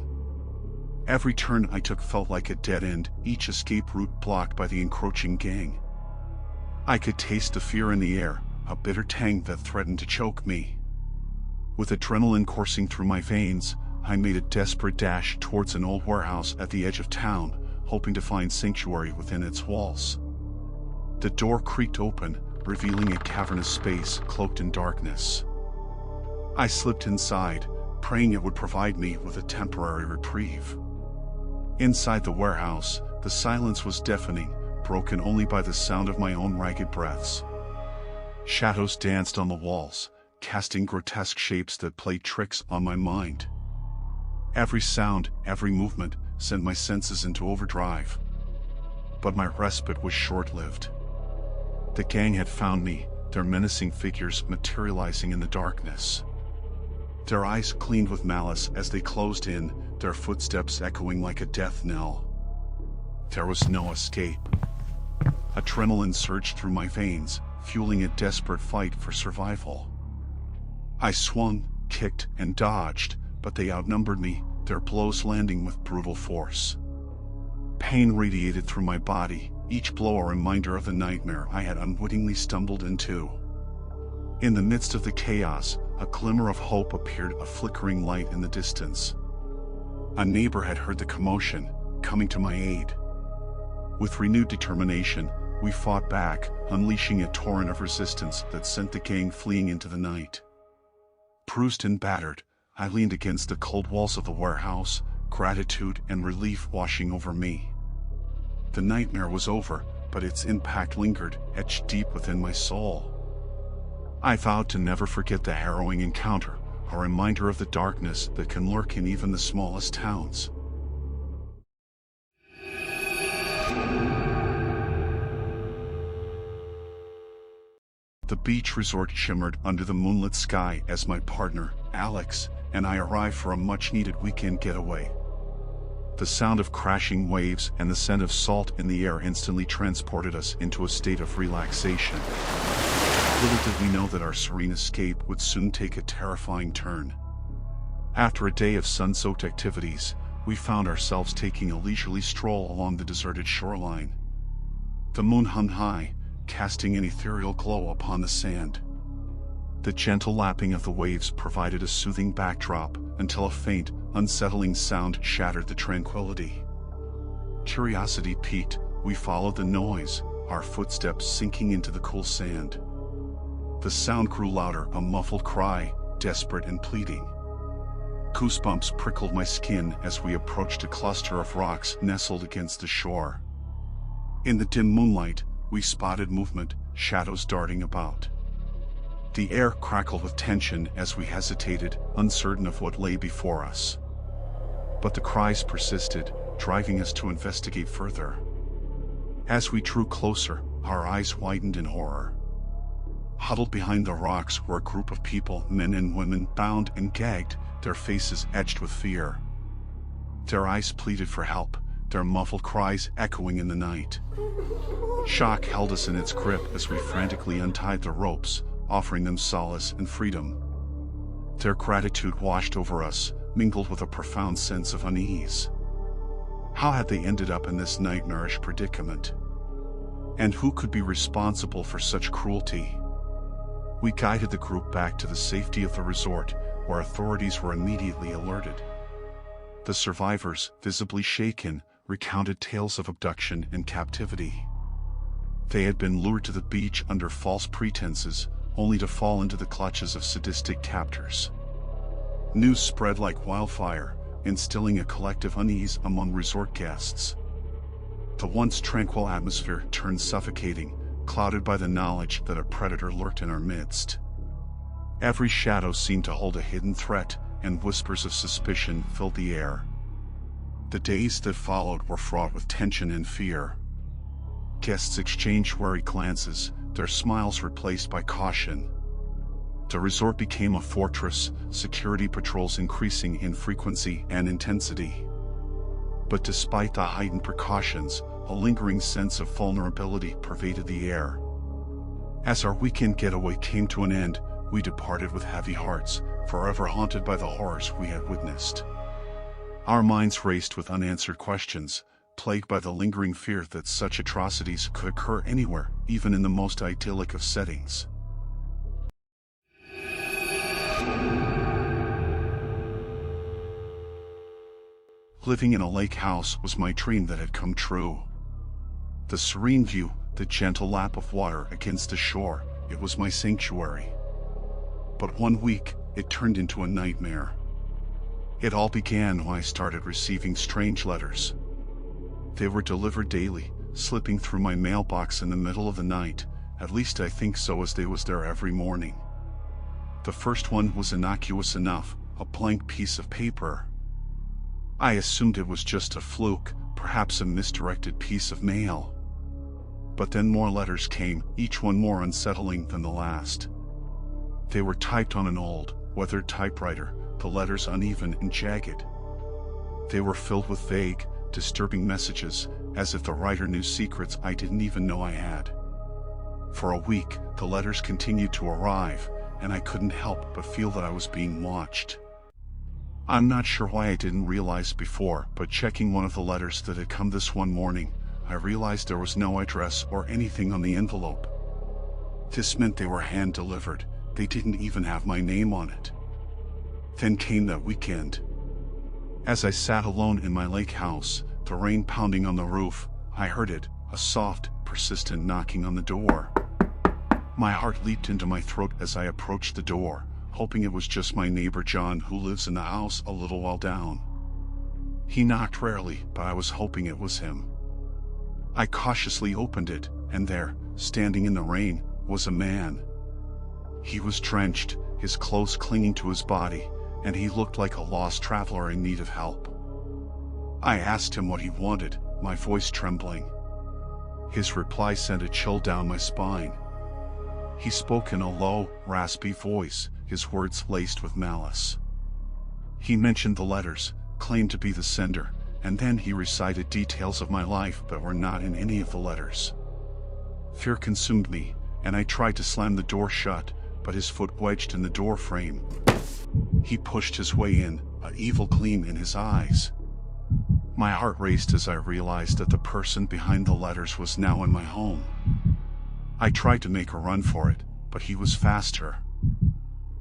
Every turn I took felt like a dead end, each escape route blocked by the encroaching gang. I could taste the fear in the air, a bitter tang that threatened to choke me. With adrenaline coursing through my veins, I made a desperate dash towards an old warehouse at the edge of town, hoping to find sanctuary within its walls. The door creaked open, revealing a cavernous space cloaked in darkness. I slipped inside, praying it would provide me with a temporary reprieve. Inside the warehouse, the silence was deafening, broken only by the sound of my own ragged breaths. Shadows danced on the walls, casting grotesque shapes that played tricks on my mind. Every sound, every movement, sent my senses into overdrive. But my respite was short-lived. The gang had found me, their menacing figures materializing in the darkness. Their eyes gleamed with malice as they closed in, their footsteps echoing like a death knell. There was no escape. Adrenaline surged through my veins, fueling a desperate fight for survival. I swung, kicked, and dodged, but they outnumbered me, their blows landing with brutal force. Pain radiated through my body, each blow a reminder of the nightmare I had unwittingly stumbled into. In the midst of the chaos, a glimmer of hope appeared, a flickering light in the distance. A neighbor had heard the commotion, coming to my aid. With renewed determination, we fought back, unleashing a torrent of resistance that sent the gang fleeing into the night. Bruised and battered, I leaned against the cold walls of the warehouse, gratitude and relief washing over me. The nightmare was over, but its impact lingered, etched deep within my soul. I vowed to never forget the harrowing encounter, a reminder of the darkness that can lurk in even the smallest towns. The beach resort shimmered under the moonlit sky as my partner, Alex, and I arrived for a much-needed weekend getaway. The sound of crashing waves and the scent of salt in the air instantly transported us into a state of relaxation. Little did we know that our serene escape would soon take a terrifying turn. After a day of sun-soaked activities, we found ourselves taking a leisurely stroll along the deserted shoreline. The moon hung high, casting an ethereal glow upon the sand. The gentle lapping of the waves provided a soothing backdrop until a faint, unsettling sound shattered the tranquility. Curiosity piqued, we followed the noise, our footsteps sinking into the cool sand. The sound grew louder, a muffled cry, desperate and pleading. Goosebumps prickled my skin as we approached a cluster of rocks nestled against the shore. In the dim moonlight, we spotted movement, shadows darting about. The air crackled with tension as we hesitated, uncertain of what lay before us. But the cries persisted, driving us to investigate further. As we drew closer, our eyes widened in horror. Huddled behind the rocks were a group of people, men and women, bound and gagged, their faces etched with fear. Their eyes pleaded for help, their muffled cries echoing in the night. Shock held us in its grip as we frantically untied the ropes, offering them solace and freedom. Their gratitude washed over us, mingled with a profound sense of unease. How had they ended up in this nightmarish predicament? And who could be responsible for such cruelty? We guided the group back to the safety of the resort, where authorities were immediately alerted. The survivors, visibly shaken, recounted tales of abduction and captivity. They had been lured to the beach under false pretenses, only to fall into the clutches of sadistic captors. News spread like wildfire, instilling a collective unease among resort guests. The once tranquil atmosphere turned suffocating, clouded by the knowledge that a predator lurked in our midst. Every shadow seemed to hold a hidden threat, and whispers of suspicion filled the air. The days that followed were fraught with tension and fear. Guests exchanged wary glances, their smiles replaced by caution. The resort became a fortress, security patrols increasing in frequency and intensity. But despite the heightened precautions, a lingering sense of vulnerability pervaded the air. As our weekend getaway came to an end, we departed with heavy hearts, forever haunted by the horrors we had witnessed. Our minds raced with unanswered questions, plagued by the lingering fear that such atrocities could occur anywhere, even in the most idyllic of settings. Living in a lake house was my dream that had come true. The serene view, the gentle lap of water against the shore, it was my sanctuary. But one week, it turned into a nightmare. It all began when I started receiving strange letters. They were delivered daily, slipping through my mailbox in the middle of the night, at least I think so, as they was there every morning. The first one was innocuous enough, a blank piece of paper. I assumed it was just a fluke, perhaps a misdirected piece of mail. But then more letters came, each one more unsettling than the last. They were typed on an old, weathered typewriter, the letters uneven and jagged. They were filled with vague, disturbing messages, as if the writer knew secrets I didn't even know I had. For a week, the letters continued to arrive, and I couldn't help but feel that I was being watched. I'm not sure why I didn't realize before, but checking one of the letters that had come this one morning, I realized there was no address or anything on the envelope. This meant they were hand-delivered. They didn't even have my name on it. Then came that weekend. As I sat alone in my lake house, the rain pounding on the roof, I heard it, a soft, persistent knocking on the door. My heart leaped into my throat as I approached the door, hoping it was just my neighbor John, who lives in the house a little while down. He knocked rarely, but I was hoping it was him. I cautiously opened it, and there, standing in the rain, was a man. He was drenched, his clothes clinging to his body, and he looked like a lost traveler in need of help. I asked him what he wanted, my voice trembling. His reply sent a chill down my spine. He spoke in a low, raspy voice, his words laced with malice. He mentioned the letters, claimed to be the sender, and then he recited details of my life that were not in any of the letters. Fear consumed me, and I tried to slam the door shut, but his foot wedged in the door frame. He pushed his way in, an evil gleam in his eyes. My heart raced as I realized that the person behind the letters was now in my home. I tried to make a run for it, but he was faster.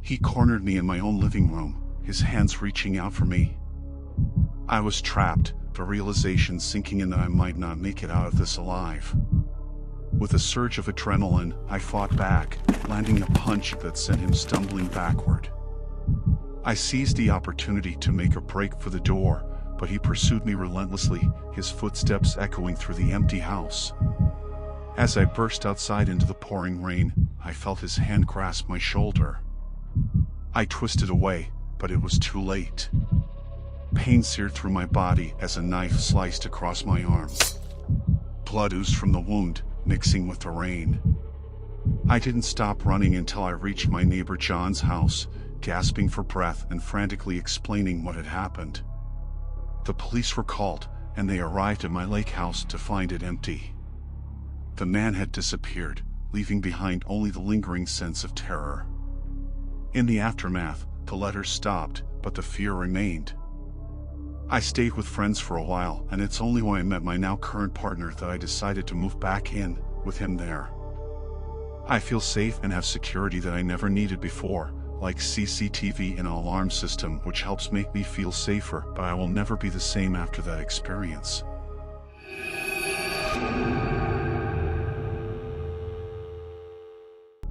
He cornered me in my own living room, his hands reaching out for me. I was trapped, the realization sinking in that I might not make it out of this alive. With a surge of adrenaline, I fought back, landing a punch that sent him stumbling backward. I seized the opportunity to make a break for the door, but he pursued me relentlessly, his footsteps echoing through the empty house. As I burst outside into the pouring rain, I felt his hand grasp my shoulder. I twisted away, but it was too late. Pain seared through my body as a knife sliced across my arm. Blood oozed from the wound, mixing with the rain. I didn't stop running until I reached my neighbor John's house, gasping for breath and frantically explaining what had happened. The police were called, and they arrived at my lake house to find it empty. The man had disappeared, leaving behind only the lingering sense of terror. In the aftermath, the letters stopped, but the fear remained. I stayed with friends for a while, and it's only when I met my now current partner that I decided to move back in, with him there. I feel safe and have security that I never needed before, like CCTV and an alarm system, which helps make me feel safer, but I will never be the same after that experience.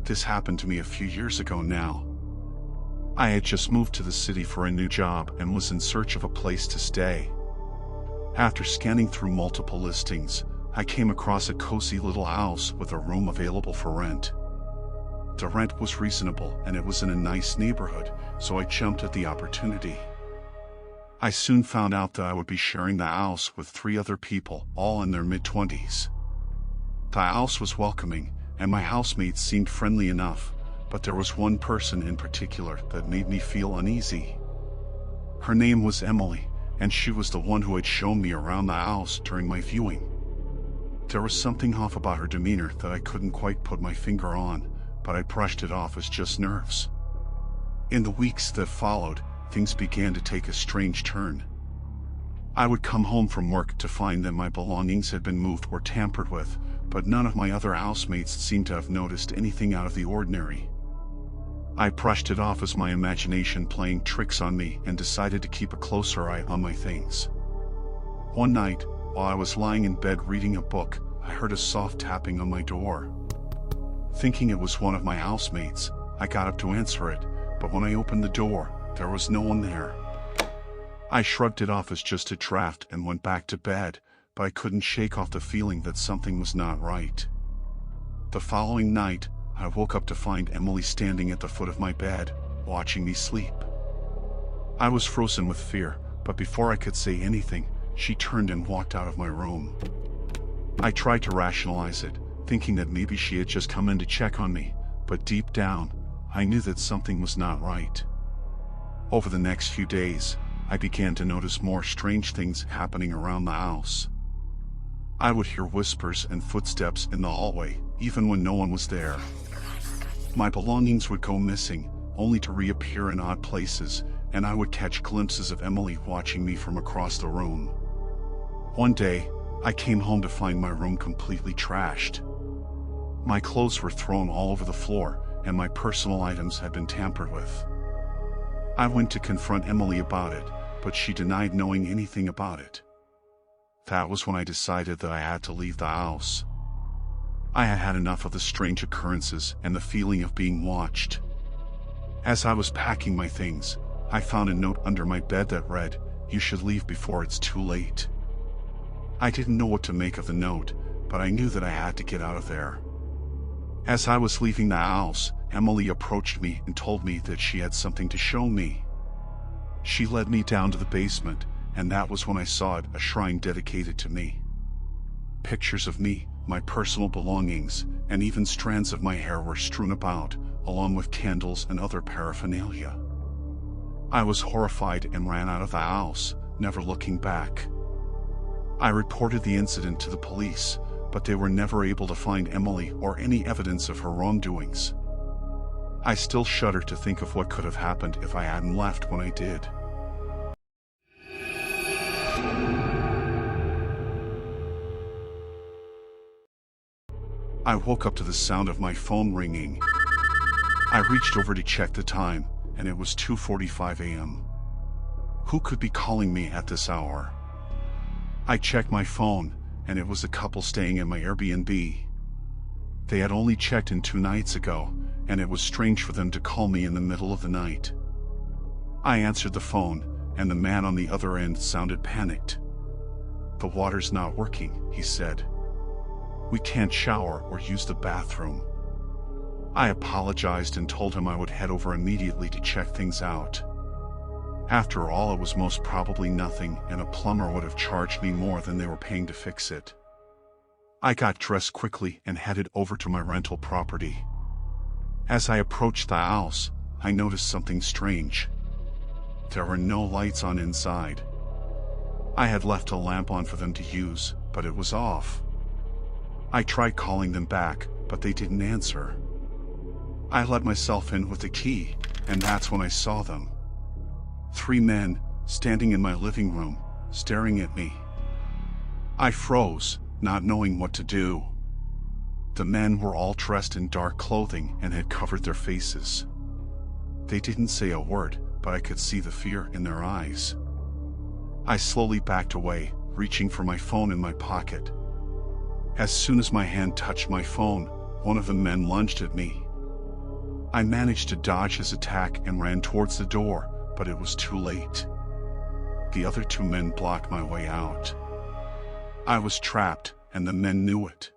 This happened to me a few years ago now. I had just moved to the city for a new job and was in search of a place to stay. After scanning through multiple listings, I came across a cozy little house with a room available for rent. The rent was reasonable and it was in a nice neighborhood, so I jumped at the opportunity. I soon found out that I would be sharing the house with 3 other people, all in their mid-20s. The house was welcoming, and my housemates seemed friendly enough, but there was one person in particular that made me feel uneasy. Her name was Emily, and she was the one who had shown me around the house during my viewing. There was something off about her demeanor that I couldn't quite put my finger on, but I brushed it off as just nerves. In the weeks that followed, things began to take a strange turn. I would come home from work to find that my belongings had been moved or tampered with, but none of my other housemates seemed to have noticed anything out of the ordinary. I brushed it off as my imagination playing tricks on me and decided to keep a closer eye on my things. One night, while I was lying in bed reading a book, I heard a soft tapping on my door. Thinking it was one of my housemates, I got up to answer it, but when I opened the door, there was no one there. I shrugged it off as just a draft and went back to bed, but I couldn't shake off the feeling that something was not right. The following night, I woke up to find Emily standing at the foot of my bed, watching me sleep. I was frozen with fear, but before I could say anything, she turned and walked out of my room. I tried to rationalize it, thinking that maybe she had just come in to check on me, but deep down, I knew that something was not right. Over the next few days, I began to notice more strange things happening around the house. I would hear whispers and footsteps in the hallway, even when no one was there. My belongings would go missing, only to reappear in odd places, and I would catch glimpses of Emily watching me from across the room. One day, I came home to find my room completely trashed. My clothes were thrown all over the floor, and my personal items had been tampered with. I went to confront Emily about it, but she denied knowing anything about it. That was when I decided that I had to leave the house. I had had enough of the strange occurrences and the feeling of being watched. As I was packing my things, I found a note under my bed that read, "You should leave before it's too late." I didn't know what to make of the note, but I knew that I had to get out of there. As I was leaving the house, Emily approached me and told me that she had something to show me. She led me down to the basement, and that was when I saw it, a shrine dedicated to me. Pictures of me, my personal belongings, and even strands of my hair were strewn about, along with candles and other paraphernalia. I was horrified and ran out of the house, never looking back. I reported the incident to the police, but they were never able to find Emily or any evidence of her wrongdoings. I still shudder to think of what could have happened if I hadn't left when I did. I woke up to the sound of my phone ringing. I reached over to check the time, and it was 2:45 a.m. Who could be calling me at this hour? I checked my phone, and it was a couple staying at my Airbnb. They had only checked in 2 nights ago, and it was strange for them to call me in the middle of the night. I answered the phone, and the man on the other end sounded panicked. "The water's not working," he said. "We can't shower or use the bathroom." I apologized and told him I would head over immediately to check things out. After all, it was most probably nothing, and a plumber would have charged me more than they were paying to fix it. I got dressed quickly and headed over to my rental property. As I approached the house, I noticed something strange. There were no lights on inside. I had left a lamp on for them to use, but it was off. I tried calling them back, but they didn't answer. I let myself in with the key, and that's when I saw them. 3 men, standing in my living room, staring at me. I froze, not knowing what to do. The men were all dressed in dark clothing and had covered their faces. They didn't say a word, but I could see the fear in their eyes. I slowly backed away, reaching for my phone in my pocket. As soon as my hand touched my phone, one of the men lunged at me. I managed to dodge his attack and ran towards the door, but it was too late. The other 2 men blocked my way out. I was trapped, and the men knew it.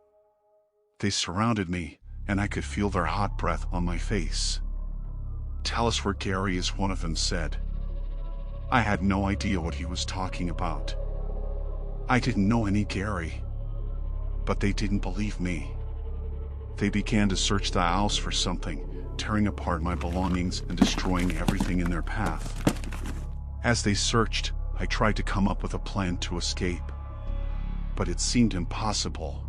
They surrounded me, and I could feel their hot breath on my face. "Tell us where Gary is," one of them said. I had no idea what he was talking about. I didn't know any Gary. But they didn't believe me. They began to search the house for something, tearing apart my belongings and destroying everything in their path. As they searched, I tried to come up with a plan to escape. But it seemed impossible.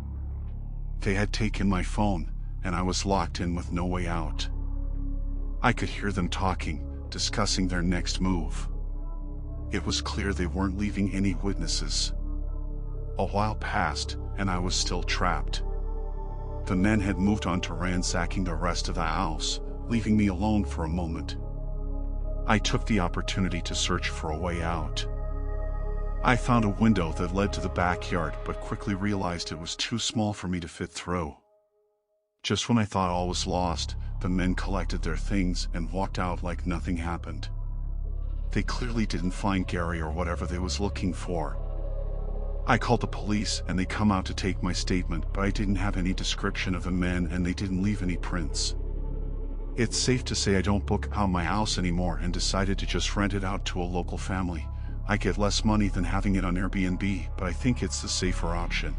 They had taken my phone, and I was locked in with no way out. I could hear them talking, discussing their next move. It was clear they weren't leaving any witnesses. A while passed, and I was still trapped. The men had moved on to ransacking the rest of the house, leaving me alone for a moment. I took the opportunity to search for a way out. I found a window that led to the backyard, but quickly realized it was too small for me to fit through. Just when I thought all was lost, the men collected their things and walked out like nothing happened. They clearly didn't find Gary or whatever they was looking for. I called the police and they come out to take my statement, but I didn't have any description of the men and they didn't leave any prints. It's safe to say I don't book out my house anymore and decided to just rent it out to a local family. I get less money than having it on Airbnb, but I think it's the safer option.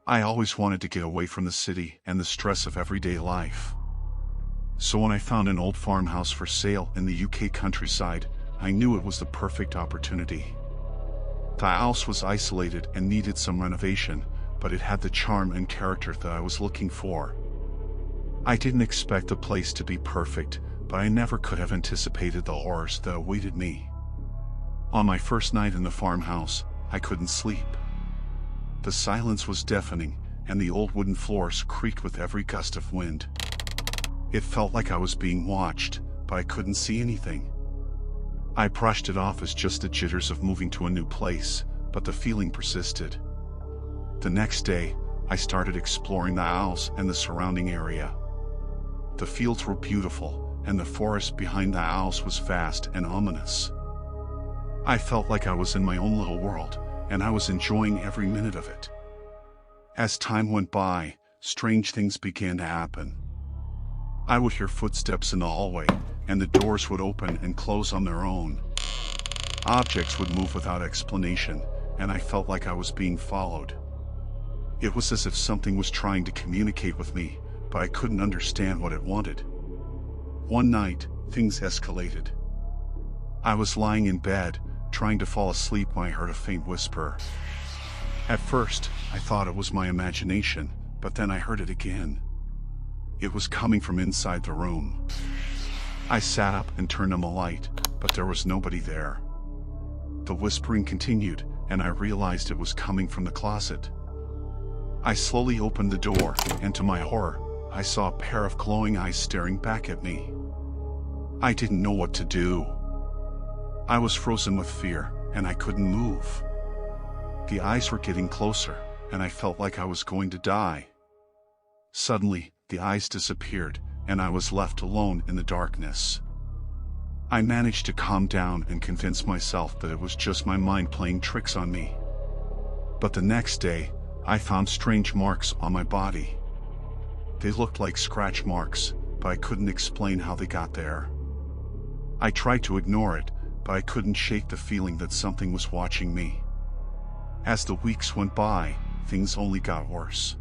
I always wanted to get away from the city and the stress of everyday life. So when I found an old farmhouse for sale in the UK countryside, I knew it was the perfect opportunity. The house was isolated and needed some renovation, but it had the charm and character that I was looking for. I didn't expect the place to be perfect, but I never could have anticipated the horrors that awaited me. On my first night in the farmhouse, I couldn't sleep. The silence was deafening, and the old wooden floors creaked with every gust of wind. It felt like I was being watched, but I couldn't see anything. I brushed it off as just the jitters of moving to a new place, but the feeling persisted. The next day, I started exploring the house and the surrounding area. The fields were beautiful, and the forest behind the house was vast and ominous. I felt like I was in my own little world, and I was enjoying every minute of it. As time went by, strange things began to happen. I would hear footsteps in the hallway, and the doors would open and close on their own. Objects would move without explanation, and I felt like I was being followed. It was as if something was trying to communicate with me, but I couldn't understand what it wanted. One night, things escalated. I was lying in bed, trying to fall asleep when I heard a faint whisper. At first, I thought it was my imagination, but then I heard it again. It was coming from inside the room. I sat up and turned on the light, but there was nobody there. The whispering continued, and I realized it was coming from the closet. I slowly opened the door, and to my horror, I saw a pair of glowing eyes staring back at me. I didn't know what to do. I was frozen with fear, and I couldn't move. The eyes were getting closer, and I felt like I was going to die. Suddenly, the eyes disappeared, and I was left alone in the darkness. I managed to calm down and convince myself that it was just my mind playing tricks on me. But the next day, I found strange marks on my body. They looked like scratch marks, but I couldn't explain how they got there. I tried to ignore it, but I couldn't shake the feeling that something was watching me. As the weeks went by, things only got worse.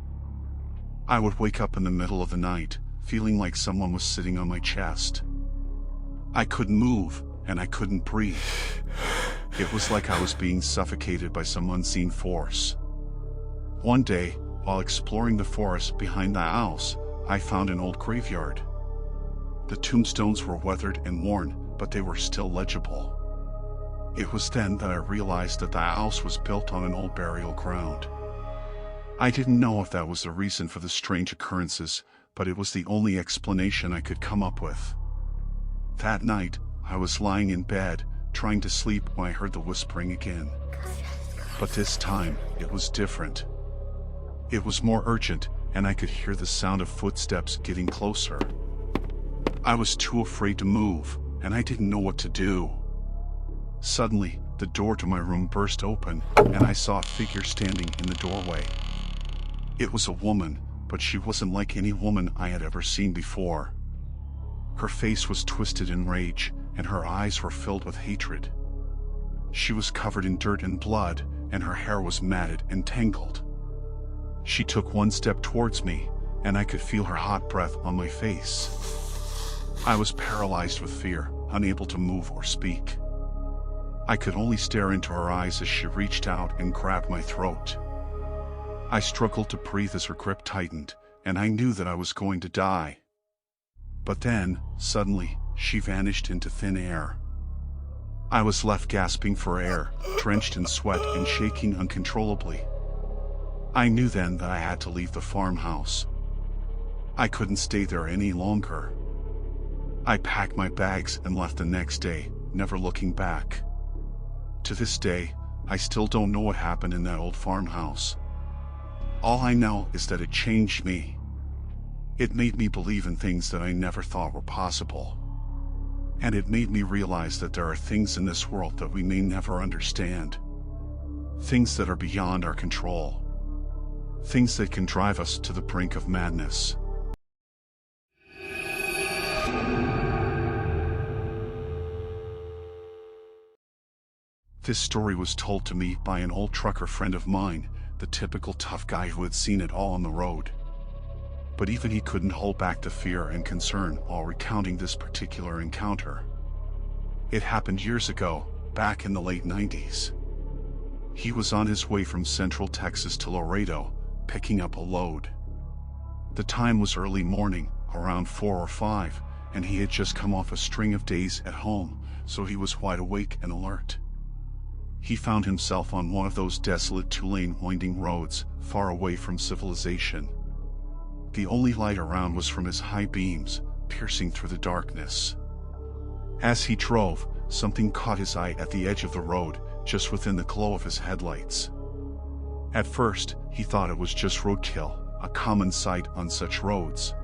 I would wake up in the middle of the night, feeling like someone was sitting on my chest. I couldn't move, and I couldn't breathe. It was like I was being suffocated by some unseen force. One day, while exploring the forest behind the house, I found an old graveyard. The tombstones were weathered and worn, but they were still legible. It was then that I realized that the house was built on an old burial ground. I didn't know if that was the reason for the strange occurrences, but it was the only explanation I could come up with. That night, I was lying in bed, trying to sleep when I heard the whispering again. But this time, it was different. It was more urgent, and I could hear the sound of footsteps getting closer. I was too afraid to move, and I didn't know what to do. Suddenly, the door to my room burst open, and I saw a figure standing in the doorway. It was a woman, but she wasn't like any woman I had ever seen before. Her face was twisted in rage, and her eyes were filled with hatred. She was covered in dirt and blood, and her hair was matted and tangled. She took one step towards me, and I could feel her hot breath on my face. I was paralyzed with fear, unable to move or speak. I could only stare into her eyes as she reached out and grabbed my throat. I struggled to breathe as her grip tightened, and I knew that I was going to die. But then, suddenly, she vanished into thin air. I was left gasping for air, drenched in sweat and shaking uncontrollably. I knew then that I had to leave the farmhouse. I couldn't stay there any longer. I packed my bags and left the next day, never looking back. To this day, I still don't know what happened in that old farmhouse. All I know is that it changed me. It made me believe in things that I never thought were possible. And it made me realize that there are things in this world that we may never understand. Things that are beyond our control. Things that can drive us to the brink of madness. This story was told to me by an old trucker friend of mine, the typical tough guy who had seen it all on the road. But even he couldn't hold back the fear and concern while recounting this particular encounter. It happened years ago, back in the late 90s. He was on his way from Central Texas to Laredo, picking up a load. The time was early morning, around 4 or 5, and he had just come off a string of days at home, so he was wide awake and alert. He found himself on one of those desolate two-lane winding roads, far away from civilization. The only light around was from his high beams, piercing through the darkness. As he drove, something caught his eye at the edge of the road, just within the glow of his headlights. At first, he thought it was just roadkill, a common sight on such roads.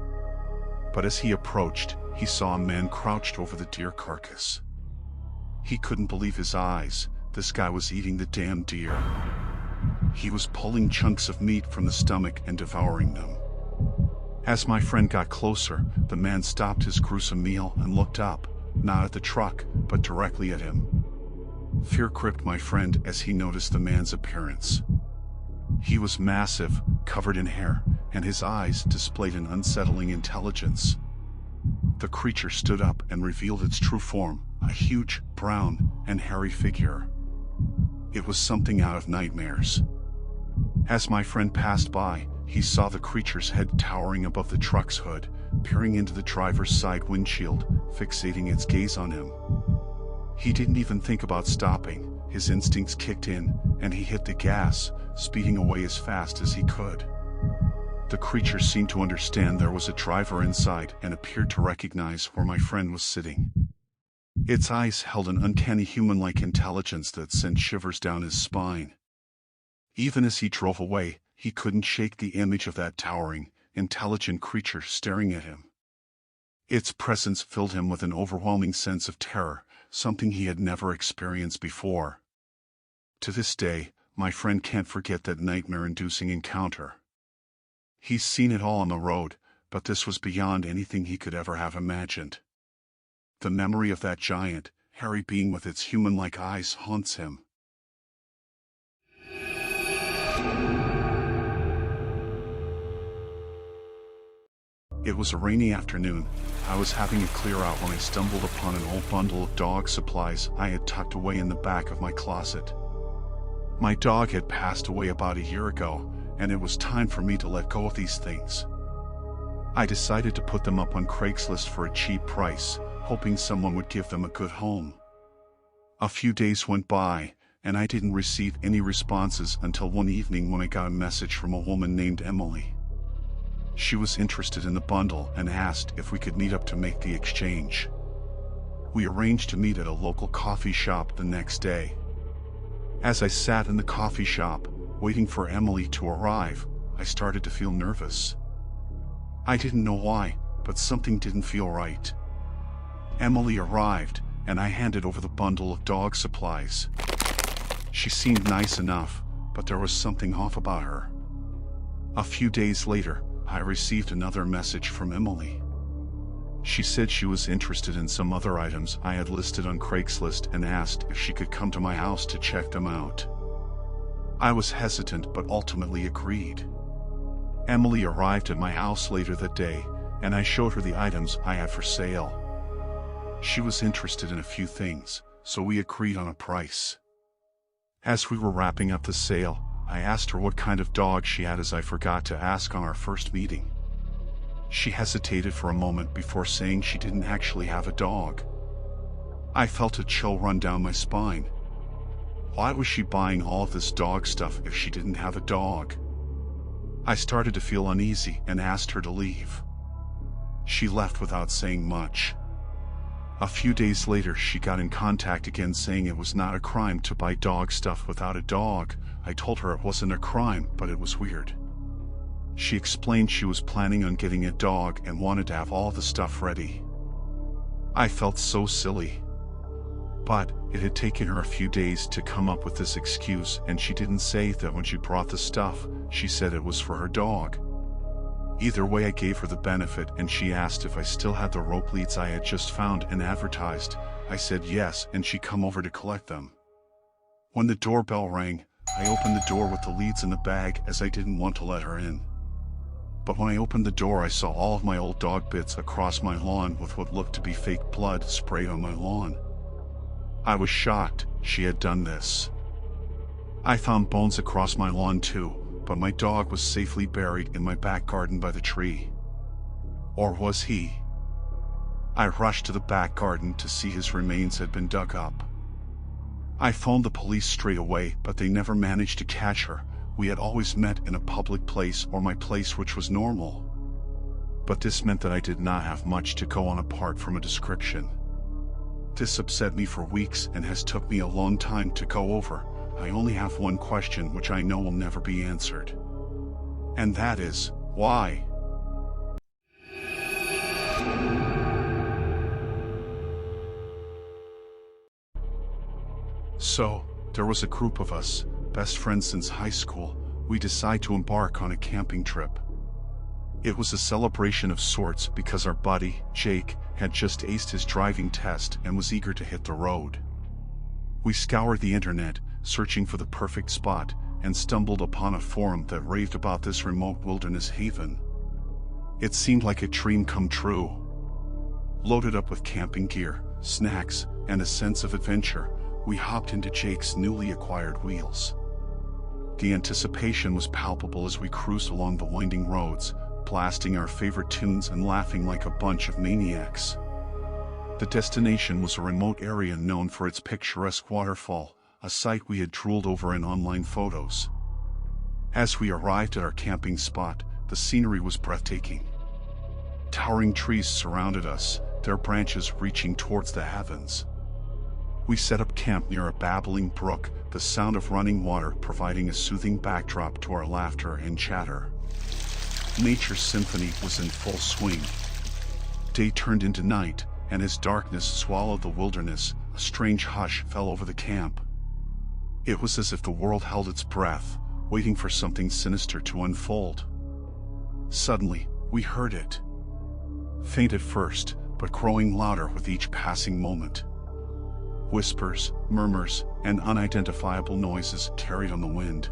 But as he approached, he saw a man crouched over the deer carcass. He couldn't believe his eyes. This guy was eating the damn deer. He was pulling chunks of meat from the stomach and devouring them. As my friend got closer, the man stopped his gruesome meal and looked up, not at the truck, but directly at him. Fear gripped my friend as he noticed the man's appearance. He was massive, covered in hair, and his eyes displayed an unsettling intelligence. The creature stood up and revealed its true form, a huge, brown, and hairy figure. It was something out of nightmares. As my friend passed by, he saw the creature's head towering above the truck's hood, peering into the driver's side windshield, fixating its gaze on him. He didn't even think about stopping. His instincts kicked in, and he hit the gas, speeding away as fast as he could. The creature seemed to understand there was a driver inside and appeared to recognize where my friend was sitting. Its eyes held an uncanny human-like intelligence that sent shivers down his spine. Even as he drove away, he couldn't shake the image of that towering, intelligent creature staring at him. Its presence filled him with an overwhelming sense of terror, something he had never experienced before. To this day, my friend can't forget that nightmare-inducing encounter. He's seen it all on the road, but this was beyond anything he could ever have imagined. The memory of that giant, hairy being with its human-like eyes haunts him. It was a rainy afternoon. I was having a clear out when I stumbled upon an old bundle of dog supplies I had tucked away in the back of my closet. My dog had passed away about a year ago, and it was time for me to let go of these things. I decided to put them up on Craigslist for a cheap price, hoping someone would give them a good home. A few days went by, and I didn't receive any responses until one evening when I got a message from a woman named Emily. She was interested in the bundle and asked if we could meet up to make the exchange. We arranged to meet at a local coffee shop the next day. As I sat in the coffee shop, waiting for Emily to arrive, I started to feel nervous. I didn't know why, but something didn't feel right. Emily arrived, and I handed over the bundle of dog supplies. She seemed nice enough, but there was something off about her. A few days later, I received another message from Emily. She said she was interested in some other items I had listed on Craigslist and asked if she could come to my house to check them out. I was hesitant but ultimately agreed. Emily arrived at my house later that day, and I showed her the items I had for sale. She was interested in a few things, so we agreed on a price. As we were wrapping up the sale, I asked her what kind of dog she had, as I forgot to ask on our first meeting. She hesitated for a moment before saying she didn't actually have a dog. I felt a chill run down my spine. Why was she buying all of this dog stuff if she didn't have a dog? I started to feel uneasy and asked her to leave. She left without saying much. A few days later, she got in contact again saying it was not a crime to buy dog stuff without a dog. I told her it wasn't a crime, but it was weird. She explained she was planning on getting a dog and wanted to have all the stuff ready. I felt so silly. But it had taken her a few days to come up with this excuse, and she didn't say that when she brought the stuff, she said it was for her dog. Either way, I gave her the benefit, and she asked if I still had the rope leads I had just found and advertised. I said yes, and she'd come over to collect them. When the doorbell rang, I opened the door with the leads in the bag, as I didn't want to let her in. But when I opened the door, I saw all of my old dog bits across my lawn with what looked to be fake blood sprayed on my lawn. I was shocked she had done this. I found bones across my lawn too, but my dog was safely buried in my back garden by the tree. Or was he? I rushed to the back garden to see his remains had been dug up. I phoned the police straight away, but they never managed to catch her. We had always met in a public place or my place, which was normal. But this meant that I did not have much to go on apart from a description. This upset me for weeks and has took me a long time to go over. I only have one question which I know will never be answered. And that is, why? So, there was a group of us, best friends since high school. We decided to embark on a camping trip. It was a celebration of sorts because our buddy, Jake, had just aced his driving test and was eager to hit the road. We scoured the internet, searching for the perfect spot, and stumbled upon a forum that raved about this remote wilderness haven. It seemed like a dream come true. Loaded up with camping gear, snacks, and a sense of adventure, we hopped into Jake's newly acquired wheels. The anticipation was palpable as we cruised along the winding roads, blasting our favorite tunes and laughing like a bunch of maniacs. The destination was a remote area known for its picturesque waterfall, a sight we had drooled over in online photos. As we arrived at our camping spot, the scenery was breathtaking. Towering trees surrounded us, their branches reaching towards the heavens. We set up camp near a babbling brook, the sound of running water providing a soothing backdrop to our laughter and chatter. Nature's symphony was in full swing. Day turned into night, and as darkness swallowed the wilderness, a strange hush fell over the camp. It was as if the world held its breath, waiting for something sinister to unfold. Suddenly, we heard it. Faint at first, but growing louder with each passing moment. Whispers, murmurs, and unidentifiable noises carried on the wind.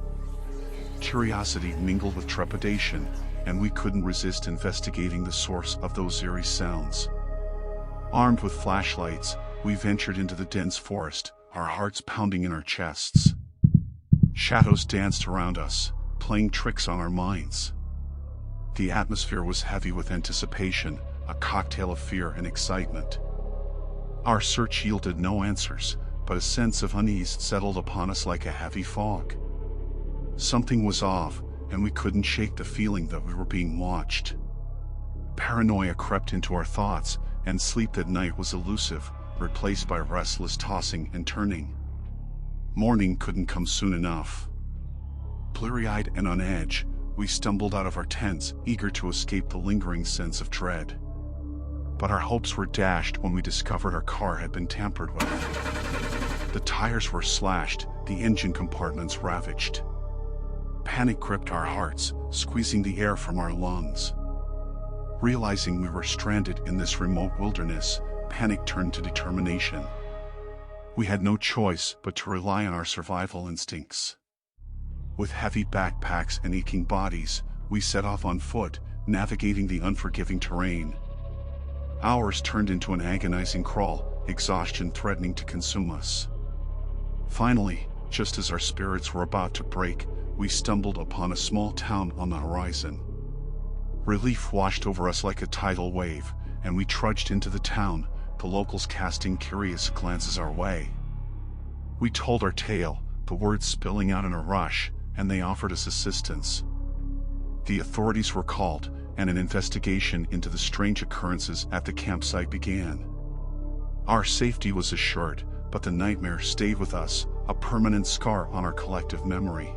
Curiosity mingled with trepidation, and we couldn't resist investigating the source of those eerie sounds. Armed with flashlights, we ventured into the dense forest, our hearts pounding in our chests. Shadows danced around us, playing tricks on our minds. The atmosphere was heavy with anticipation, a cocktail of fear and excitement. Our search yielded no answers, but a sense of unease settled upon us like a heavy fog. Something was off, and we couldn't shake the feeling that we were being watched. Paranoia crept into our thoughts, and sleep at night was elusive, replaced by restless tossing and turning. Morning couldn't come soon enough. Bleary-eyed and on edge, we stumbled out of our tents, eager to escape the lingering sense of dread. But our hopes were dashed when we discovered our car had been tampered with. The tires were slashed, the engine compartments ravaged. Panic gripped our hearts, squeezing the air from our lungs. Realizing we were stranded in this remote wilderness, panic turned to determination. We had no choice but to rely on our survival instincts. With heavy backpacks and aching bodies, we set off on foot, navigating the unforgiving terrain. Hours turned into an agonizing crawl, exhaustion threatening to consume us. Finally, just as our spirits were about to break, we stumbled upon a small town on the horizon. Relief washed over us like a tidal wave, and we trudged into the town, the locals casting curious glances our way. We told our tale, the words spilling out in a rush, and they offered us assistance. The authorities were called, and an investigation into the strange occurrences at the campsite began. Our safety was assured, but the nightmare stayed with us, a permanent scar on our collective memory.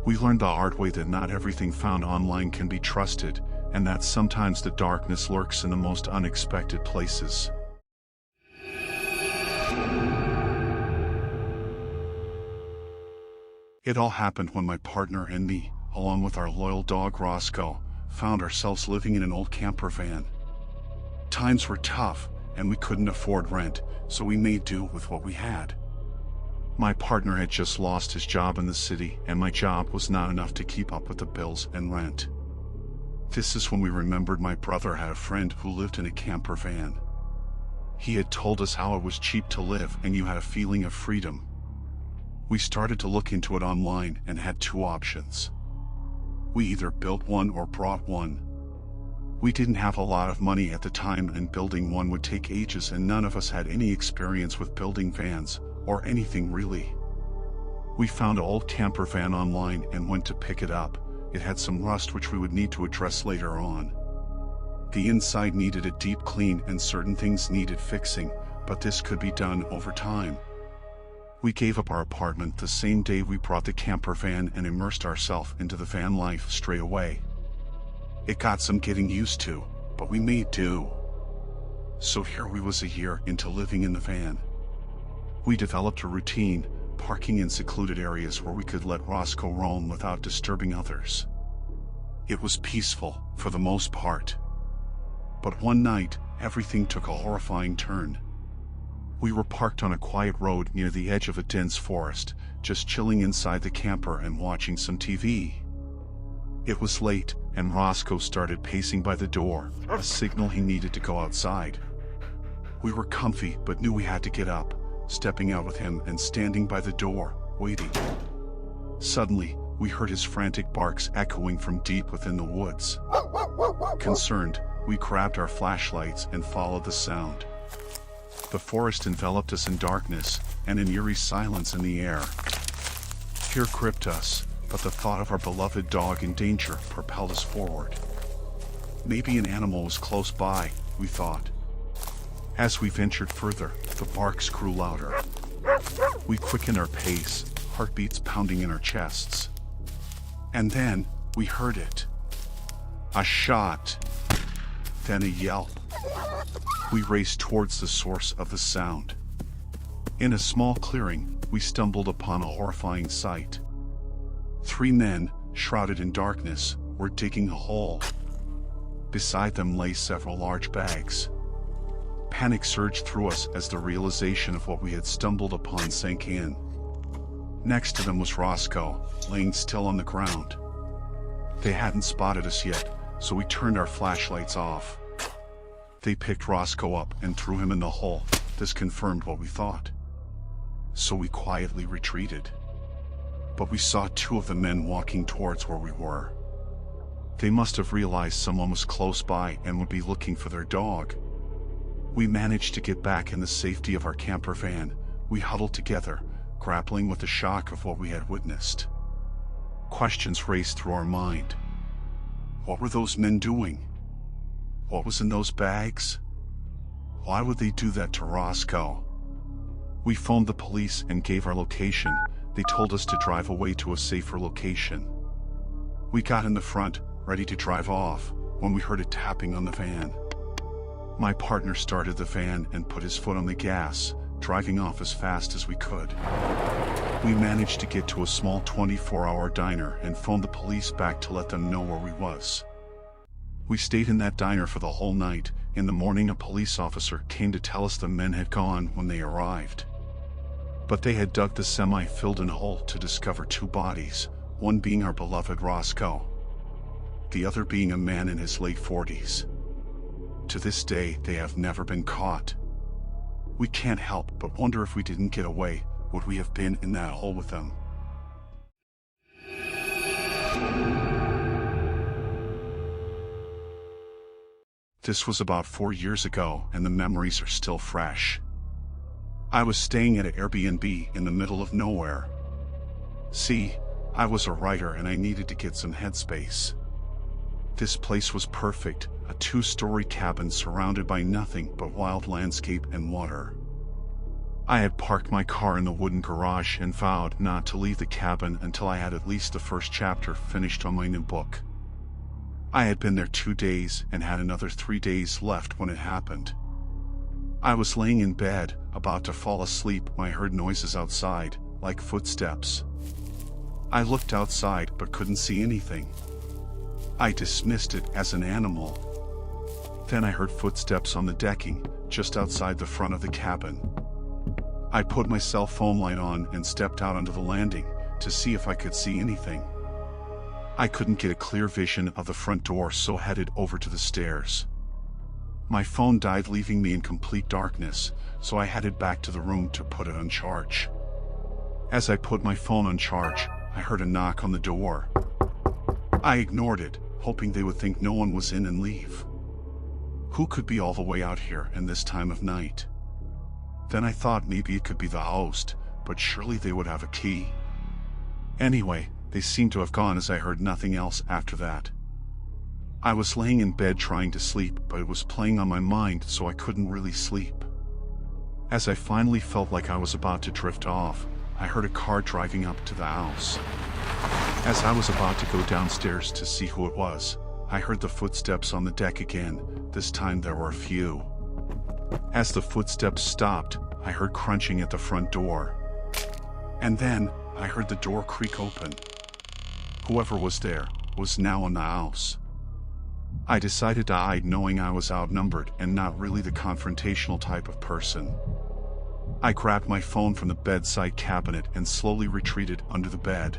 We learned the hard way that not everything found online can be trusted, and that sometimes the darkness lurks in the most unexpected places. It all happened when my partner and me, along with our loyal dog Roscoe, found ourselves living in an old camper van. Times were tough, and we couldn't afford rent, so we made do with what we had. My partner had just lost his job in the city, and my job was not enough to keep up with the bills and rent. This is when we remembered my brother had a friend who lived in a camper van. He had told us how it was cheap to live and you had a feeling of freedom. We started to look into it online and had two options. We either built one or brought one. We didn't have a lot of money at the time, and building one would take ages, and none of us had any experience with building vans, or anything really. We found an old camper van online and went to pick it up. It had some rust which we would need to address later on. The inside needed a deep clean and certain things needed fixing, but this could be done over time. We gave up our apartment the same day we brought the camper van and immersed ourselves into the van life straight away. It got some getting used to, but we made do. So here we was a year into living in the van. We developed a routine, parking in secluded areas where we could let Roscoe roam without disturbing others. It was peaceful, for the most part. But one night, everything took a horrifying turn. We were parked on a quiet road near the edge of a dense forest, just chilling inside the camper and watching some TV. It was late, and Roscoe started pacing by the door, a signal he needed to go outside. We were comfy but knew we had to get up, stepping out with him and standing by the door, waiting. Suddenly, we heard his frantic barks echoing from deep within the woods. Concerned, we grabbed our flashlights and followed the sound. The forest enveloped us in darkness, and an eerie silence in the air. Fear gripped us, but the thought of our beloved dog in danger propelled us forward. Maybe an animal was close by, we thought. As we ventured further, the barks grew louder. We quickened our pace, heartbeats pounding in our chests. And then, we heard it. A shot. Then a yelp. We raced towards the source of the sound. In a small clearing, we stumbled upon a horrifying sight. 3 men, shrouded in darkness, were digging a hole. Beside them lay several large bags. Panic surged through us as the realization of what we had stumbled upon sank in. Next to them was Roscoe, laying still on the ground. They hadn't spotted us yet, so we turned our flashlights off. They picked Roscoe up and threw him in the hole. This confirmed what we thought. So we quietly retreated. But we saw 2 of the men walking towards where we were. They must have realized someone was close by and would be looking for their dog. We managed to get back in the safety of our camper van. We huddled together, grappling with the shock of what we had witnessed. Questions raced through our mind. What were those men doing? What was in those bags? Why would they do that to Roscoe? We phoned the police and gave our location. They told us to drive away to a safer location. We got in the front, ready to drive off, when we heard a tapping on the van. My partner started the van and put his foot on the gas, driving off as fast as we could. We managed to get to a small 24-hour diner and phoned the police back to let them know where we was. We stayed in that diner for the whole night. In the morning, a police officer came to tell us the men had gone when they arrived. But they had dug the semi-filled-in hole to discover 2 bodies, one being our beloved Roscoe, the other being a man in his late 40s. To this day, they have never been caught. We can't help but wonder if we didn't get away, would we have been in that hole with them? This was about 4 years ago, and the memories are still fresh. I was staying at an Airbnb in the middle of nowhere. See, I was a writer and I needed to get some headspace. This place was perfect, a 2-story cabin surrounded by nothing but wild landscape and water. I had parked my car in the wooden garage and vowed not to leave the cabin until I had at least the first chapter finished on my new book. I had been there 2 days and had another 3 days left when it happened. I was laying in bed, about to fall asleep when I heard noises outside, like footsteps. I looked outside but couldn't see anything. I dismissed it as an animal. Then I heard footsteps on the decking, just outside the front of the cabin. I put my cell phone light on and stepped out onto the landing, to see if I could see anything. I couldn't get a clear vision of the front door, so headed over to the stairs. My phone died, leaving me in complete darkness, so I headed back to the room to put it on charge. As I put my phone on charge, I heard a knock on the door. I ignored it, hoping they would think no one was in and leave. Who could be all the way out here in this time of night? Then I thought maybe it could be the host, but surely they would have a key. Anyway, they seemed to have gone as I heard nothing else after that. I was laying in bed trying to sleep, but it was playing on my mind, so I couldn't really sleep. As I finally felt like I was about to drift off, I heard a car driving up to the house. As I was about to go downstairs to see who it was, I heard the footsteps on the deck again. This time there were a few. As the footsteps stopped, I heard crunching at the front door. And then, I heard the door creak open. Whoever was there was now in the house. I decided to hide, knowing I was outnumbered and not really the confrontational type of person. I grabbed my phone from the bedside cabinet and slowly retreated under the bed.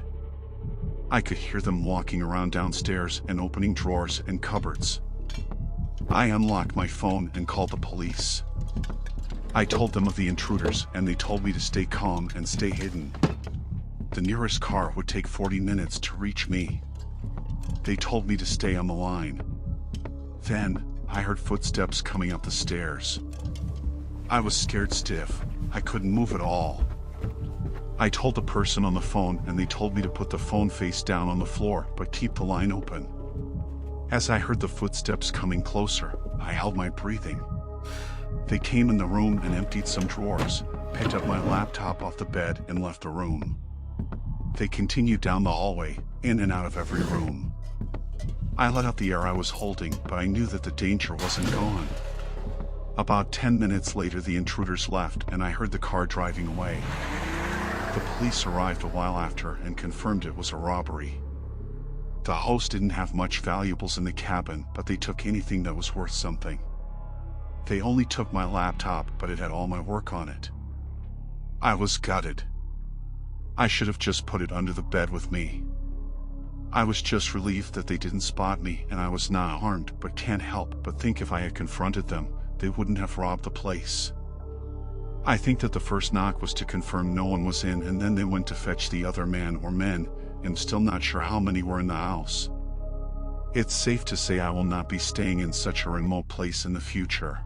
I could hear them walking around downstairs and opening drawers and cupboards. I unlocked my phone and called the police. I told them of the intruders and they told me to stay calm and stay hidden. The nearest car would take 40 minutes to reach me. They told me to stay on the line. Then, I heard footsteps coming up the stairs. I was scared stiff. I couldn't move at all. I told the person on the phone and they told me to put the phone face down on the floor but keep the line open. As I heard the footsteps coming closer, I held my breathing. They came in the room and emptied some drawers, picked up my laptop off the bed and left the room. They continued down the hallway, in and out of every room. I let out the air I was holding, but I knew that the danger wasn't gone. About 10 minutes later the intruders left and I heard the car driving away. The police arrived a while after and confirmed it was a robbery. The host didn't have much valuables in the cabin, but they took anything that was worth something. They only took my laptop, but it had all my work on it. I was gutted. I should have just put it under the bed with me. I was just relieved that they didn't spot me and I was not armed, but can't help but think if I had confronted them, they wouldn't have robbed the place. I think that the first knock was to confirm no one was in and then they went to fetch the other man or men, and I'm still not sure how many were in the house. It's safe to say I will not be staying in such a remote place in the future.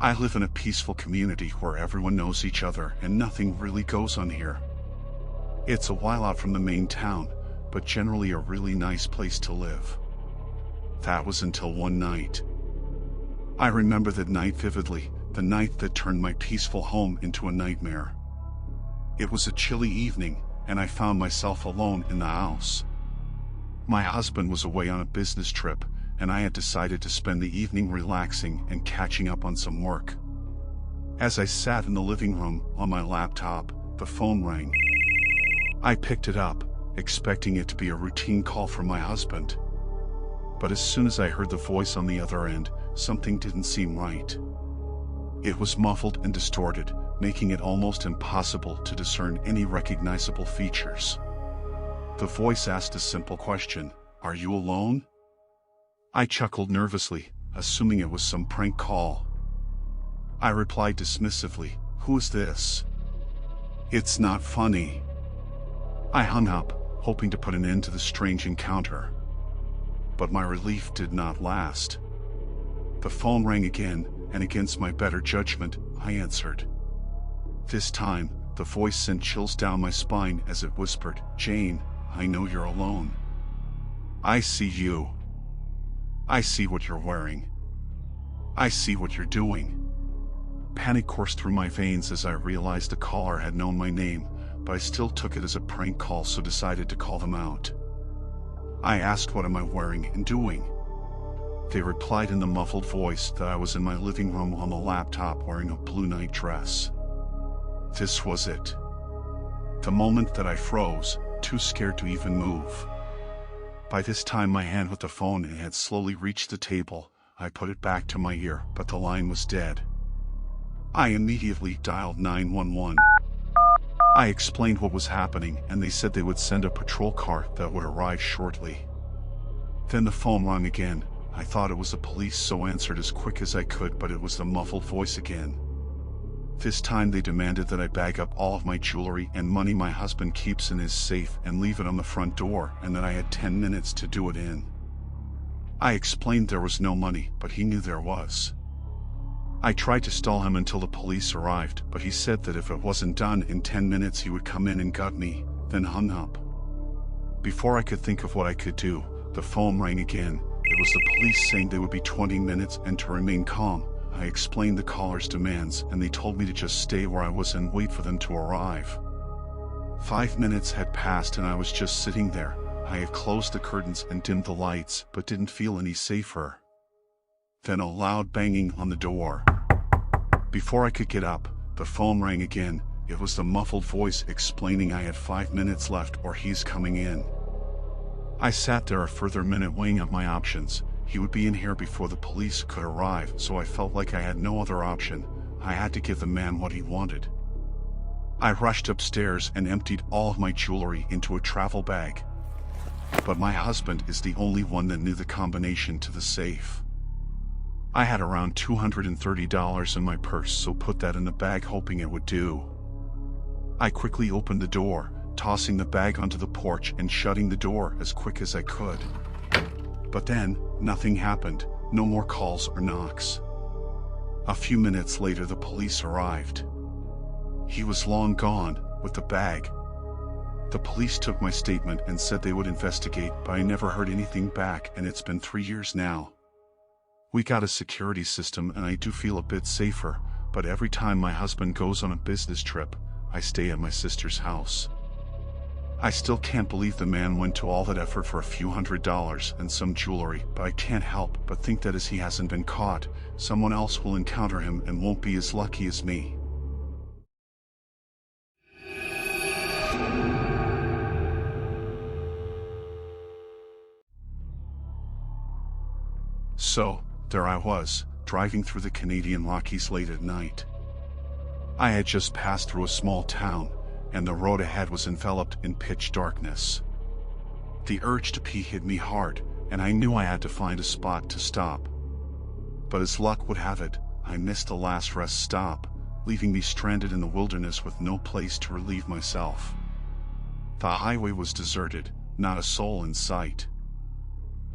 I live in a peaceful community where everyone knows each other and nothing really goes on here. It's a while out from the main town, but generally a really nice place to live. That was until one night. I remember that night vividly, the night that turned my peaceful home into a nightmare. It was a chilly evening, and I found myself alone in the house. My husband was away on a business trip, and I had decided to spend the evening relaxing and catching up on some work. As I sat in the living room on my laptop, the phone rang. I picked it up, expecting it to be a routine call from my husband. But as soon as I heard the voice on the other end, something didn't seem right. It was muffled and distorted, making it almost impossible to discern any recognizable features. The voice asked a simple question: "Are you alone?" I chuckled nervously, assuming it was some prank call. I replied dismissively, "Who is this? It's not funny." I hung up, hoping to put an end to the strange encounter. But my relief did not last. The phone rang again, and against my better judgment, I answered. This time, the voice sent chills down my spine as it whispered, "Jane, I know you're alone. I see you. I see what you're wearing. I see what you're doing." Panic coursed through my veins as I realized the caller had known my name, but I still took it as a prank call, so decided to call them out. I asked what am I wearing and doing. They replied in the muffled voice that I was in my living room on the laptop wearing a blue night dress. This was it. The moment that I froze, too scared to even move. By this time my hand with the phone had slowly reached the table. I put it back to my ear, but the line was dead. I immediately dialed 911. I explained what was happening and they said they would send a patrol car that would arrive shortly. Then the phone rang again. I thought it was the police, so answered as quick as I could, but it was the muffled voice again. This time they demanded that I bag up all of my jewelry and money my husband keeps in his safe and leave it on the front door, and that I had 10 minutes to do it in. I explained there was no money, but he knew there was. I tried to stall him until the police arrived, but he said that if it wasn't done in 10 minutes he would come in and gut me, then hung up. Before I could think of what I could do, the phone rang again. It was the police saying they would be 20 minutes and to remain calm. I explained the caller's demands and they told me to just stay where I was and wait for them to arrive. 5 minutes had passed and I was just sitting there. I had closed the curtains and dimmed the lights, but didn't feel any safer. Then a loud banging on the door. Before I could get up, the phone rang again. It was the muffled voice explaining I had 5 minutes left or he's coming in. I sat there a further minute weighing up my options. He would be in here before the police could arrive, so I felt like I had no other option. I had to give the man what he wanted. I rushed upstairs and emptied all of my jewelry into a travel bag. But my husband is the only one that knew the combination to the safe. I had around $230 in my purse, so put that in the bag hoping it would do. I quickly opened the door, tossing the bag onto the porch and shutting the door as quick as I could. But then, nothing happened, no more calls or knocks. A few minutes later the police arrived. He was long gone, with the bag. The police took my statement and said they would investigate, but I never heard anything back, and it's been 3 years now. We got a security system and I do feel a bit safer, but every time my husband goes on a business trip, I stay at my sister's house. I still can't believe the man went to all that effort for a few $100s and some jewelry, but I can't help but think that as he hasn't been caught, someone else will encounter him and won't be as lucky as me. So, there I was, driving through the Canadian Rockies late at night. I had just passed through a small town, and the road ahead was enveloped in pitch darkness. The urge to pee hit me hard, and I knew I had to find a spot to stop. But as luck would have it, I missed the last rest stop, leaving me stranded in the wilderness with no place to relieve myself. The highway was deserted, not a soul in sight.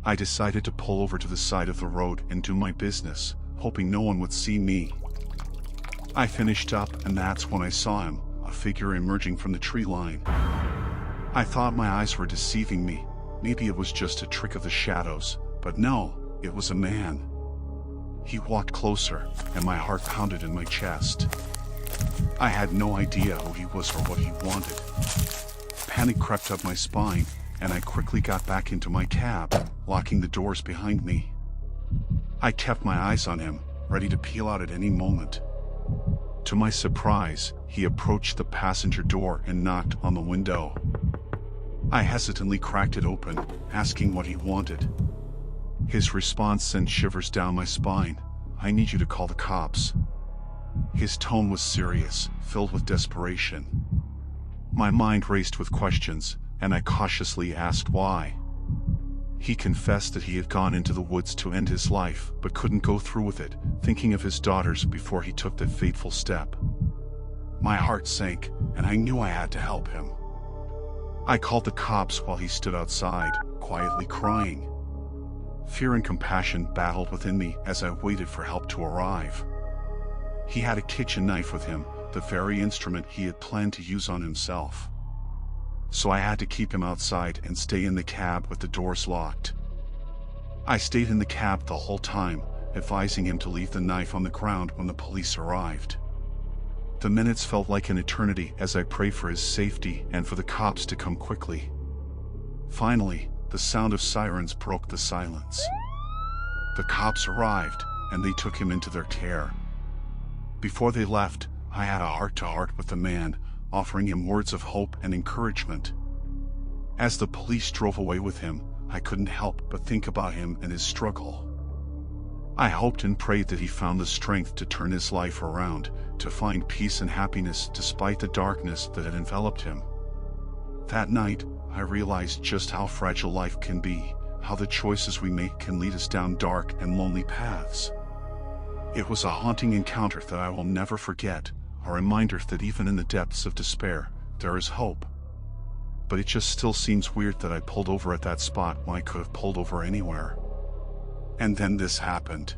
I decided to pull over to the side of the road and do my business, hoping no one would see me. I finished up, and that's when I saw him, a figure emerging from the tree line. I thought my eyes were deceiving me. Maybe it was just a trick of the shadows, but no, it was a man. He walked closer, and my heart pounded in my chest. I had no idea who he was or what he wanted. Panic crept up my spine, and I quickly got back into my cab, locking the doors behind me. I kept my eyes on him, ready to peel out at any moment. To my surprise, he approached the passenger door and knocked on the window. I hesitantly cracked it open, asking what he wanted. His response sent shivers down my spine. "I need you to call the cops." His tone was serious, filled with desperation. My mind raced with questions, and I cautiously asked why. He confessed that he had gone into the woods to end his life, but couldn't go through with it, thinking of his daughters before he took that fateful step. My heart sank, and I knew I had to help him. I called the cops while he stood outside, quietly crying. Fear and compassion battled within me as I waited for help to arrive. He had a kitchen knife with him, the very instrument he had planned to use on himself. So I had to keep him outside and stay in the cab with the doors locked. I stayed in the cab the whole time, advising him to leave the knife on the ground when the police arrived. The minutes felt like an eternity as I prayed for his safety and for the cops to come quickly. Finally, the sound of sirens broke the silence. The cops arrived, and they took him into their care. Before they left, I had a heart-to-heart with the man, offering him words of hope and encouragement. As the police drove away with him, I couldn't help but think about him and his struggle. I hoped and prayed that he found the strength to turn his life around, to find peace and happiness despite the darkness that had enveloped him. That night, I realized just how fragile life can be, how the choices we make can lead us down dark and lonely paths. It was a haunting encounter that I will never forget, a reminder that even in the depths of despair, there is hope. But it just still seems weird that I pulled over at that spot when I could have pulled over anywhere. And then this happened.